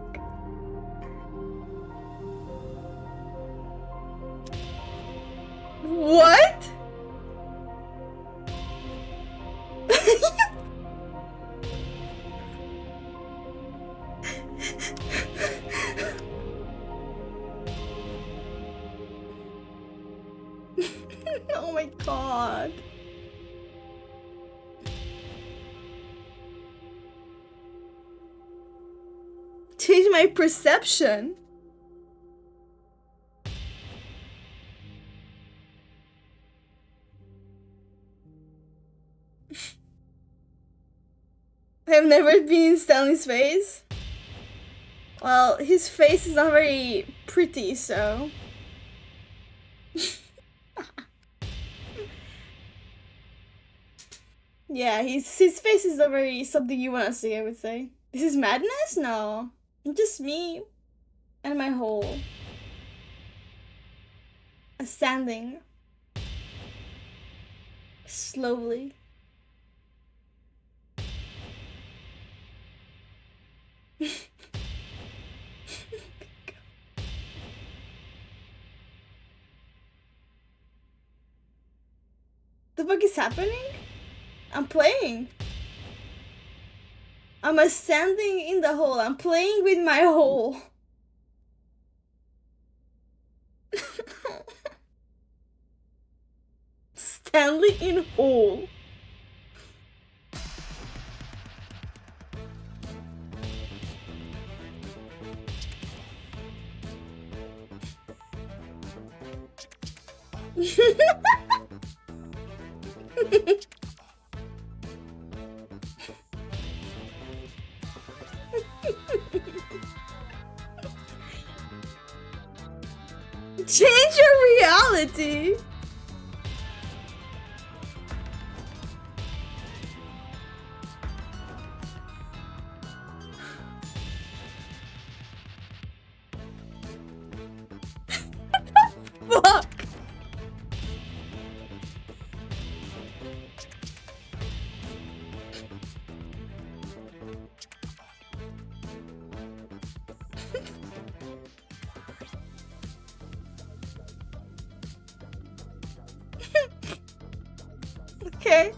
What? Oh my god. Change my perception. I've never been in Stanley's face. Well, his face is not very pretty, so. Yeah, his face is not very something you wanna see, I would say. This is madness? No. Just me and my hole. Ascending. Slowly. The fuck is happening? I'm playing. I'm ascending in the hole. I'm playing with my hole. Stanley in hole. Change your reality. Fuck. Okay.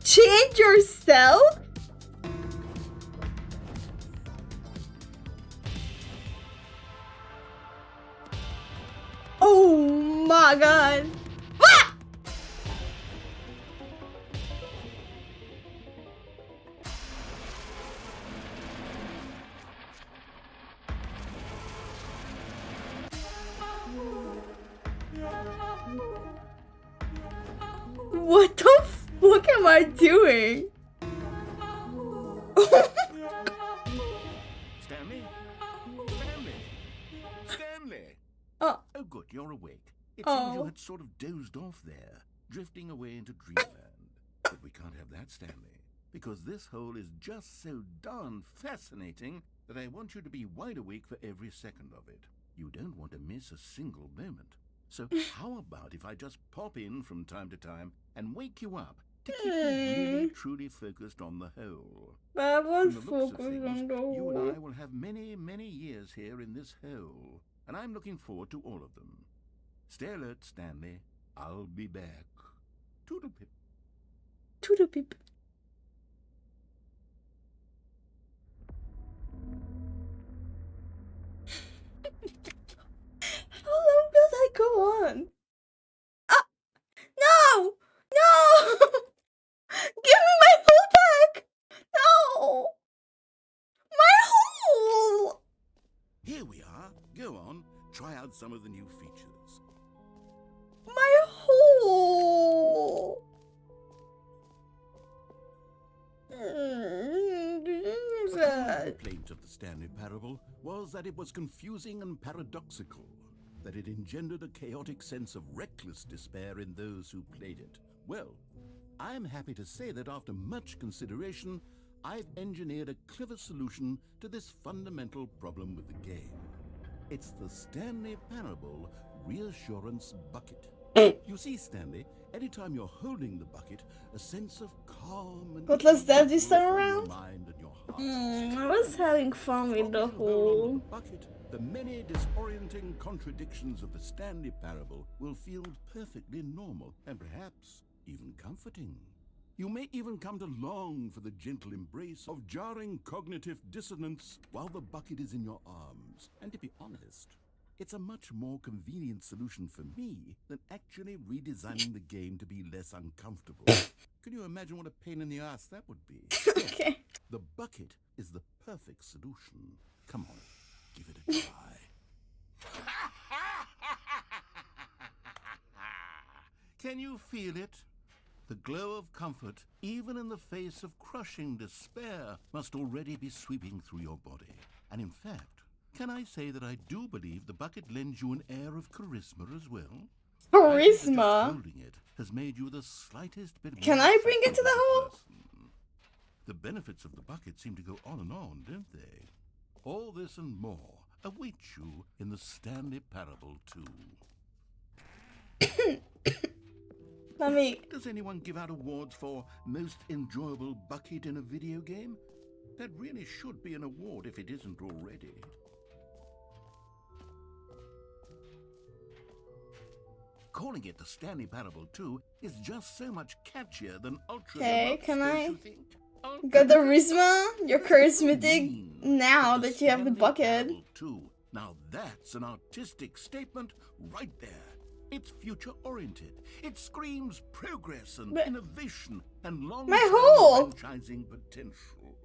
Change yourself? Oh my god. Ah! What the fuck am I doing? Stanley? Stanley? Stanley? Oh, Oh, good, you're awake. It seems you Oh. had sort of dozed off there, drifting away into dreamland. But we can't have that, Stanley, because this hole is just so darn fascinating that I want you to be wide awake for every second of it. You don't want to miss a single moment. So how about if I just pop in from time to time and wake you up to keep you really truly focused on the hole? but I was From the looks of focused things, on the you and I hole. will have many, many years here in this hole, and I'm looking forward to all of them. Stay alert, Stanley. I'll be back. Toodle-pip. Toodle peep. How long will that go on? Ah! No! No! Give me my hole back! No! My hole! Here we are. Go on. Try out some of the new features. My hole! The complaint of the Stanley Parable was that it was confusing and paradoxical, that it engendered a chaotic sense of reckless despair in those who played it. Well, I'm happy to say that after much consideration, I've engineered a clever solution to this fundamental problem with the game. It's the Stanley Parable Reassurance Bucket. You see, Stanley, anytime you're holding the bucket, a sense of calm and What was that this peace time will fill your around? mind and your heart. I was having fun with the hole. Bucket, the many disorienting contradictions of the Stanley Parable will feel perfectly normal and perhaps even comforting. You may even come to long for the gentle embrace of jarring cognitive dissonance while the bucket is in your arms. And to be honest, it's a much more convenient solution for me than actually redesigning the game to be less uncomfortable. Can you imagine what a pain in the ass that would be? Okay. The bucket is the perfect solution. Come on, give it a try. Can you feel it? The glow of comfort, even in the face of crushing despair, must already be sweeping through your body. And in fact, can I say that I do believe the bucket lends you an air of charisma as well? I think that just Charisma. holding it has made you the slightest bit Can more I bring it to the attractive hole? as a person. The benefits of the bucket seem to go on and on, don't they? All this and more await you in the Stanley Parable 2. Let me. Does anyone give out awards for most enjoyable bucket in a video game? That really should be an award if it isn't already. Calling it the Stanley Parable 2 is just so much catchier than Ultra Okay, Deluxe, can don't I you think? got the charisma? You're charismatic Mean, now but that you have the Stanley bucket. Parable 2, now that's an artistic statement right there. It's future-oriented. It screams progress and But- innovation and long-term My hole! franchising potential.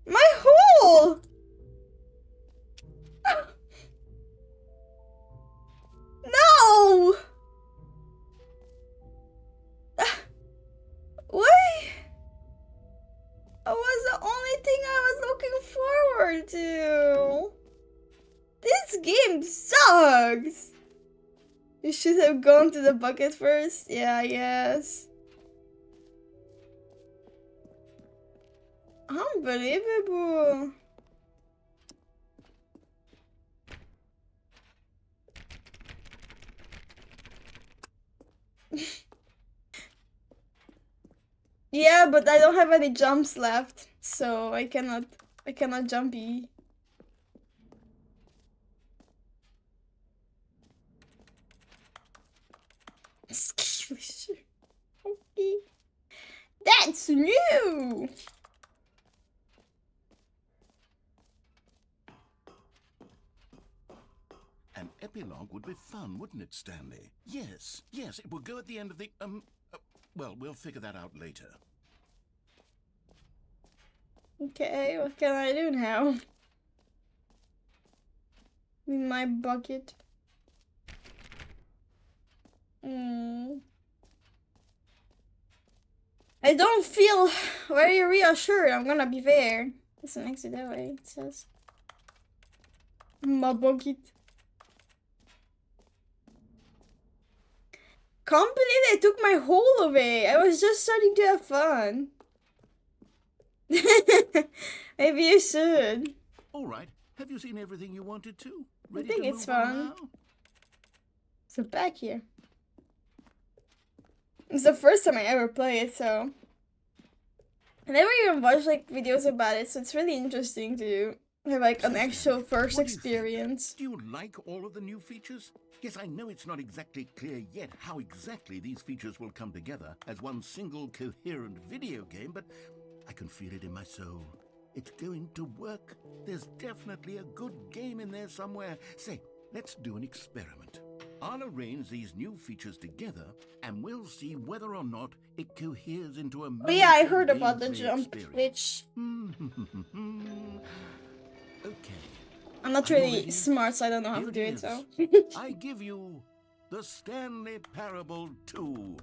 My hole! No! Why? That was the only thing I was looking forward to. This game sucks. You should have gone to the bucket first. Yeah, yes. Unbelievable. Yeah, but I don't have any jumps left, so I cannot jumpy. Okay. That's new. An epilogue would be fun, wouldn't it, Stanley? Yes, it would go at the end of the, well, we'll figure that out later. Okay, what can I do now? With my bucket. I don't feel very reassured, I'm gonna be fair. It's an exit that way, it says. My bucket. Can't believe they took my hole away. I was just starting to have fun. Maybe you should. All right, have you seen everything you wanted to? I Ready think to it's move on fun. now? So back here. It's the first time I ever play it, so I never even watched like videos about it, so it's really interesting to have like an So, actual Stanley, first what do you think? experience. Do you like all of the new features? Yes, I know it's not exactly clear yet how exactly these features will come together as one single coherent video game, but I can feel it in my soul. It's going to work. There's definitely a good game in there somewhere. Say, let's do an experiment. I'll arrange these new features together, and we'll see whether or not it coheres into a Oh yeah, I meaningful heard about the gameplay jump experience. glitch. Okay. I'm not Are you really ready? smart, so I don't know how Here to do it, is. so. I give you the Stanley Parable 2.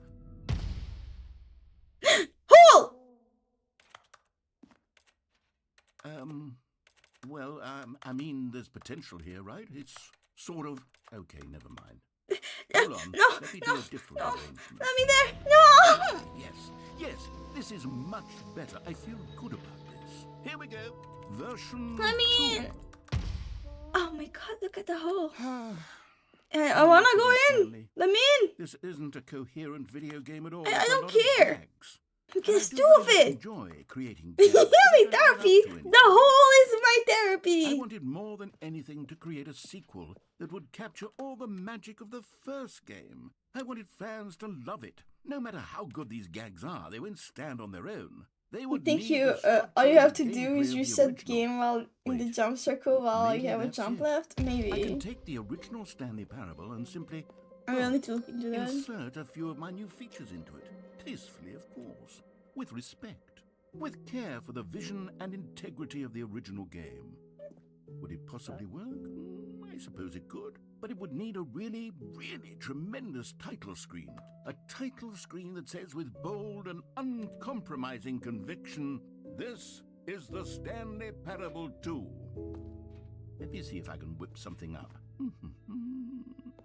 Hole! Well, I mean, there's potential here, right? It's sort of... Okay, never mind. Hold on. No, Let me no, do a different no. arrangement. Let me there! No! Yes, this is much better. I feel good about this. Here we go. Version Let me 2. in! Oh my god, look at the hole. Ah, I wanna go in! Stanley. Let me in! This isn't a coherent video game at all. I It's a don't lot of care. gags. Who And I gets do two of very much it? enjoy creating My games, but I don't run up therapy! to anything. The hole is my I therapy! wanted more than anything to create a sequel that would capture all the magic of the first game. I wanted fans to love it. No matter how good these gags are, they won't stand on their own. They I would think need you, the structure all you and have to gameplay do is of the reset original. game while in the Wait, jump circle while maybe you have a that's jump it. left. I can Maybe. take the original Stanley Parable and simply I will need to look into that. insert a few of my new features into it. Tastefully, of course. With respect. With care for the vision and integrity of the original game. Would it possibly work? I suppose it could. But it would need a really, really tremendous title screen. A title screen that says with bold and uncompromising conviction, "This is the Stanley Parable 2." Let me see if I can whip something up.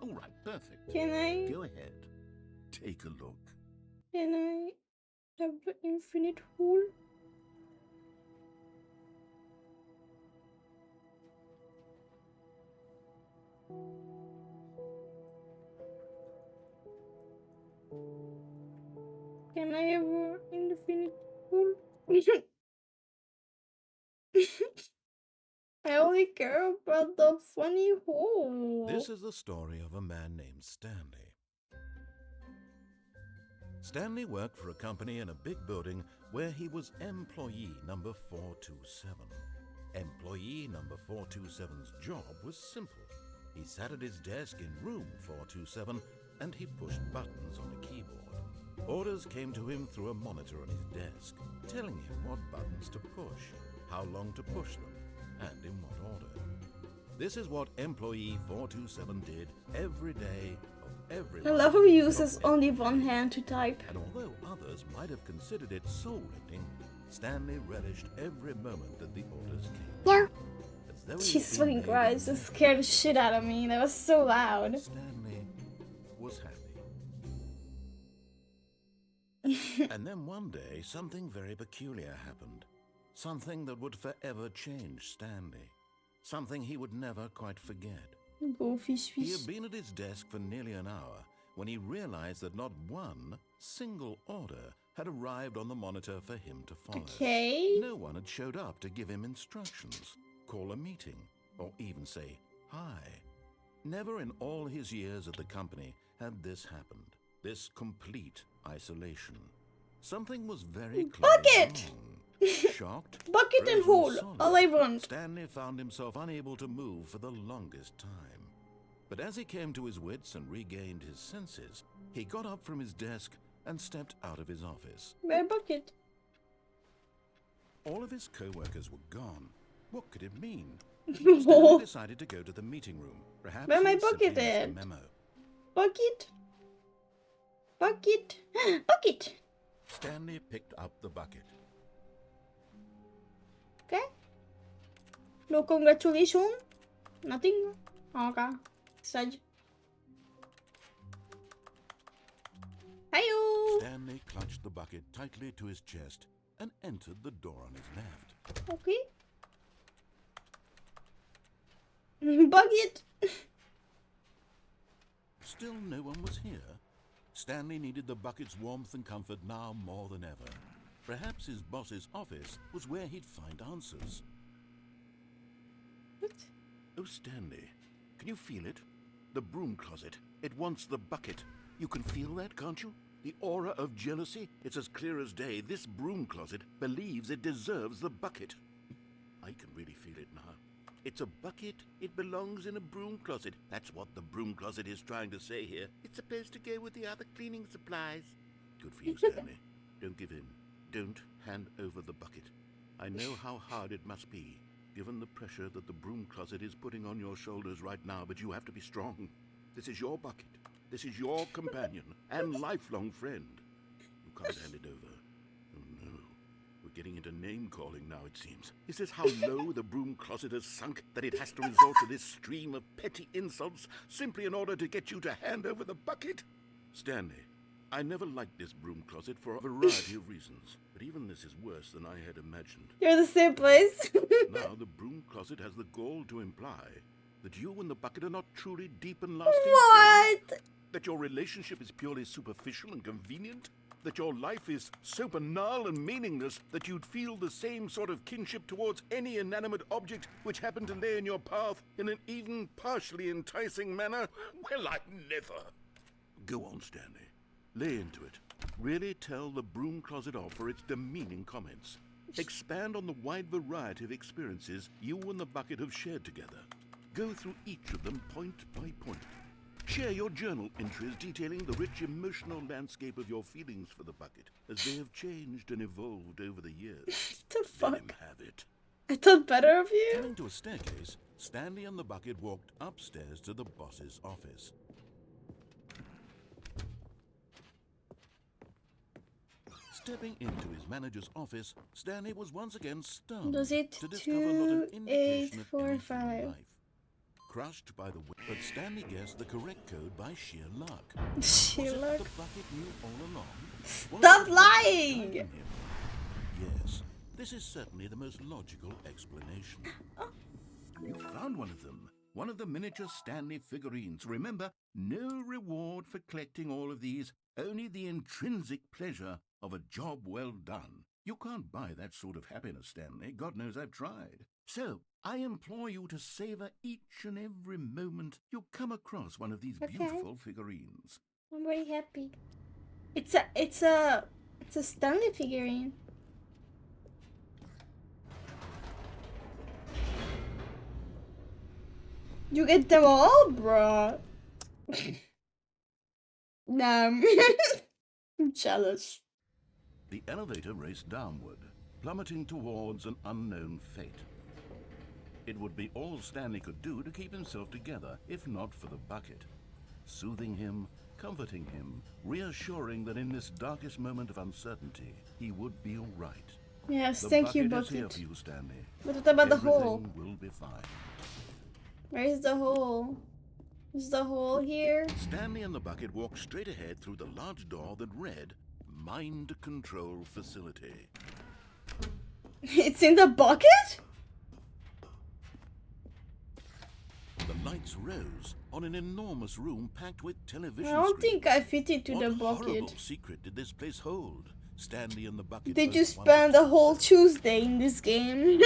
All right, perfect. Can I? Go ahead. Take a look. Can I have the infinite hole? Can I have an infinite hole? I only care about the funny hole. This is the story of a man named Stanley. Stanley worked for a company in a big building where he was employee number 427. Employee number 427's job was simple. He sat at his desk in room 427 and he pushed buttons on a keyboard. Orders came to him through a monitor on his desk, telling him what buttons to push, how long to push them, and in what order. This is what employee 427 did every day of every I love how he uses only one hand to type. And although others might have considered it soul-rending, Stanley relished every moment that the orders came. Yeah. As though he Jesus had been fucking made Christ, in that heaven. scared the shit out of me. That was so loud. Stanley was happy. And then one day, something very peculiar happened. Something that would forever change Stanley. Something he would never quite forget. Goofy He fish. had been at his desk for nearly an hour when he realized that not one single order had arrived on the monitor for him to follow. Okay. No one had showed up to give him instructions, call a meeting, or even say hi. Never in all his years at the company had this happened. This complete isolation. Something was very clearly Bucket! wrong. Shocked, Bucket and frozen hole. solid, All I want. Stanley found himself unable to move for the longest time. But as he came to his wits and regained his senses, he got up from his desk and stepped out of his office. Where bucket? All of his co-workers were gone. What could it mean? Oh. Stanley decided to go to the meeting room. Perhaps Where he my had simply bucket missed a at? memo. Bucket? Bucket? Bucket! Stanley picked up the bucket. Okay. No congratulations? Nothing? Okay. Saj. Hiyo! Stanley clutched the bucket tightly to his chest and entered the door on his left. Okay. Bucket! Still no one was here. Stanley needed the bucket's warmth and comfort now more than ever. Perhaps his boss's office was where he'd find answers. Oh, Stanley, can you feel it? The broom closet. It wants the bucket. You can feel that, can't you? The aura of jealousy? It's as clear as day. This broom closet believes it deserves the bucket. I can really feel it now. It's a bucket. It belongs in a broom closet. That's what the broom closet is trying to say here. It's supposed to go with the other cleaning supplies. Good for you, Stanley. Don't give in. Don't hand over the bucket. I know how hard it must be, given the pressure that the broom closet is putting on your shoulders right now, but you have to be strong. This is your bucket. This is your companion and lifelong friend. You can't hand it over. Oh no. We're getting into name-calling now, it seems. Is this how low the broom closet has sunk, that it has to resort to this stream of petty insults simply in order to get you to hand over the bucket? Stanley, I never liked this broom closet for a variety of reasons, but even this is worse than I had imagined. You're the same place. Now the broom closet has the gall to imply that you and the bucket are not truly deep and lasting friends. What? That your relationship is purely superficial and convenient? That your life is so banal and meaningless that you'd feel the same sort of kinship towards any inanimate object which happened to lay in your path in an even partially enticing manner? Well, I never. Go on, Stanley. Lay into it. Really tell the broom closet off for its demeaning comments. Expand on the wide variety of experiences you and the bucket have shared together. Go through each of them point by point. Share your journal entries detailing the rich emotional landscape of your feelings for the bucket as they have changed and evolved over the years. The fuck? Let him have it. I thought better of you. Coming to a staircase, Stanley and the bucket walked upstairs to the boss's office. Stepping into his manager's office, Stanley was once again stunned Does it to discover not an 2, indication 8, of 4, any human 5? life. Crushed by the but Stanley guessed the correct code by sheer luck. Sheer Was it luck. the bucket knew all along? Was Stop it the bucket lying! guiding him? Yes, this is certainly the most logical explanation. You found one of them. One of the miniature Stanley figurines. Remember, no reward for collecting all of these, only the intrinsic pleasure of a job well done. You can't buy that sort of happiness, Stanley. God knows I've tried. So, I implore you to savor each and every moment you come across one of these Okay. beautiful figurines. I'm very happy. It's a Stanley figurine. You get them all, bro. No, I'm jealous. The elevator raced downward, plummeting towards an unknown fate. It would be all Stanley could do to keep himself together, if not for the bucket. Soothing him, comforting him, reassuring that in this darkest moment of uncertainty, he would be all right. Yes, The thank you, bucket is here bucket. for you, Stanley. But what about the Everything hole? will be fine. Where is the hole? Is the hole here? Stanley and the bucket walked straight ahead through the large door that read, Mind Control Facility. It's in the bucket? The lights rose on an enormous room packed with television I don't screens. think I fit into What the horrible bucket. secret did this place hold? Stanley and the bucket Did both you wondered. spend a whole Tuesday in this game?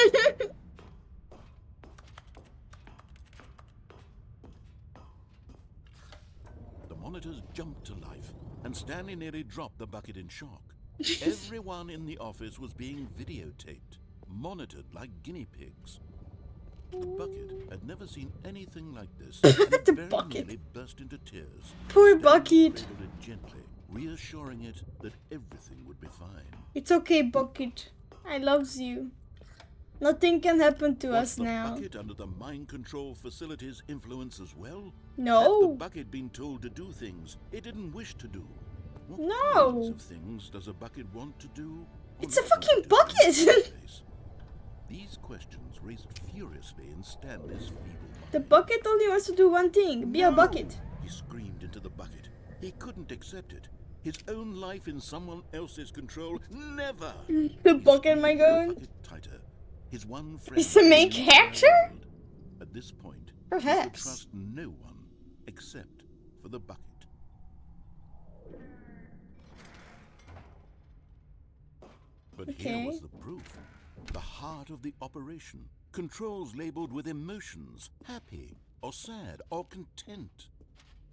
The monitors jumped to life, and Stanley nearly dropped the bucket in shock. Everyone in the office was being videotaped, monitored like guinea pigs. The bucket had never seen anything like this, and it The very bucket. nearly burst into tears. Poor Stanley bucket. cradled it gently, reassuring it that everything would be fine. It's okay, bucket. I loves you. Nothing can happen to Was us the now. bucket under the mind control facility's influence as well? Had the No. bucket been told to do things it didn't wish to do? What No. kinds of things does a bucket want to do? or It's a not want fucking to do in the bucket. first place? These questions raced furiously in Stanley's feeble mind. The bucket only wants to do one thing. Be a No! bucket. He screamed into the bucket. He couldn't accept it. His own life in someone else's control. Never! The He bucket, my squeezed the god. bucket tighter. His one friend He's the main in the entire character? world. At this point, he Perhaps. could trust no one except for the bucket. But here Okay. was the proof. The heart of the operation. Controls labeled with emotions, happy or sad or content.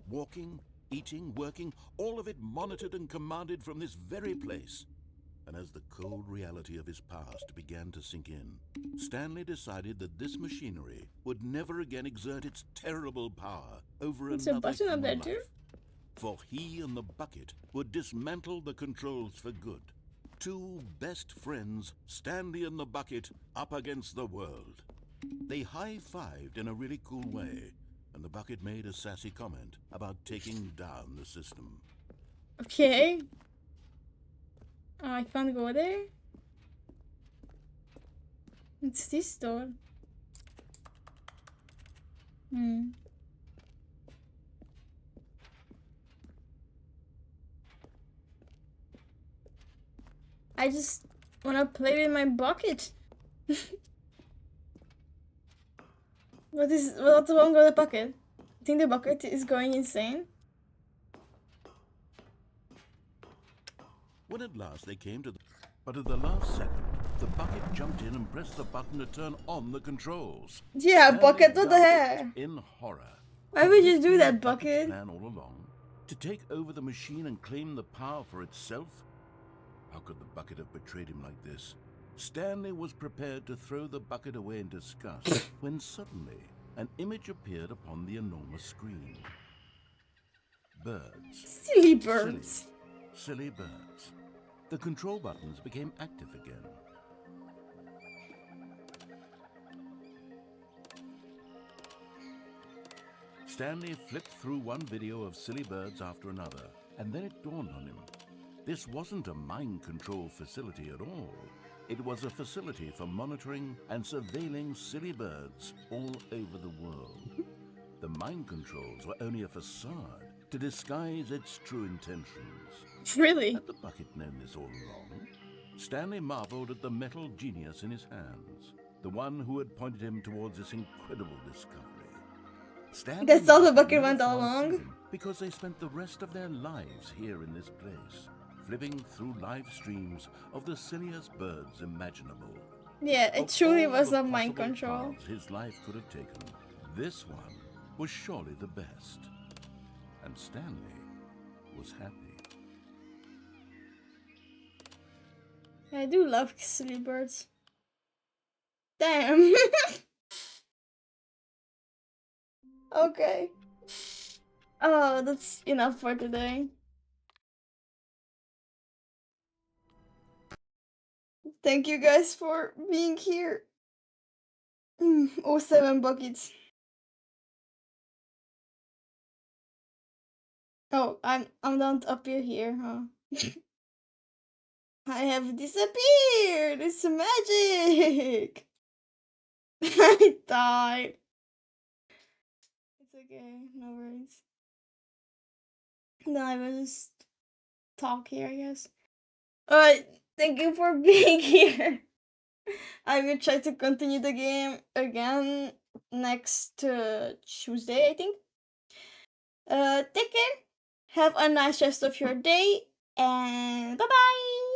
Walking, eating, working, all of it monitored and commanded from this very place. And as the cold reality of his past began to sink in, Stanley decided that this machinery would never again exert its terrible power over There's a another button up human there life. too. For he and the bucket would dismantle the controls for good. Two best friends, Stanley and the bucket, up against the world. They high-fived in a really cool way, and the bucket made a sassy comment about taking down the system. Okay. Oh, I can't go there. It's this door. I just wanna play with my bucket. What's wrong with the bucket? I think the bucket is going insane. When at last they came to the... But at the last second, the bucket jumped in and pressed the button to turn on the controls. Yeah, Stanley bucket, what the gasped heck? in horror. Why would you Had this do been that, the bucket's bucket? plan all along? To take over the machine and claim the power for itself? How could the bucket have betrayed him like this? Stanley was prepared to throw the bucket away in disgust when suddenly an image appeared upon the enormous screen. Birds. Silly birds. Silly birds. The control buttons became active again. Stanley flipped through one video of silly birds after another, and then it dawned on him. This wasn't a mind control facility at all. It was a facility for monitoring and surveilling silly birds all over the world. The mind controls were only a facade to disguise its true intentions. Really? Had the bucket known this all along? Stanley marveled at the metal genius in his hands, the one who had pointed him towards this incredible discovery. Stanley That's all the never bucket went far all along? seen, because they spent the rest of their lives here in this place, flipping through live streams of the silliest birds imaginable. Yeah, it Of truly all was the not mind possible control. paths his life could have taken, this one was surely the best. And Stanley was happy. I do love silly birds. Damn. Okay. Oh, that's enough for today. Thank you guys for being here. 07 buckets. Oh, I'm not up here, huh? I have disappeared! It's magic! I died. It's okay, no worries. No, I will just talk here, I guess. Alright, thank you for being here. I will try to continue the game again next Tuesday, I think. Take care. Have a nice rest of your day, and bye bye.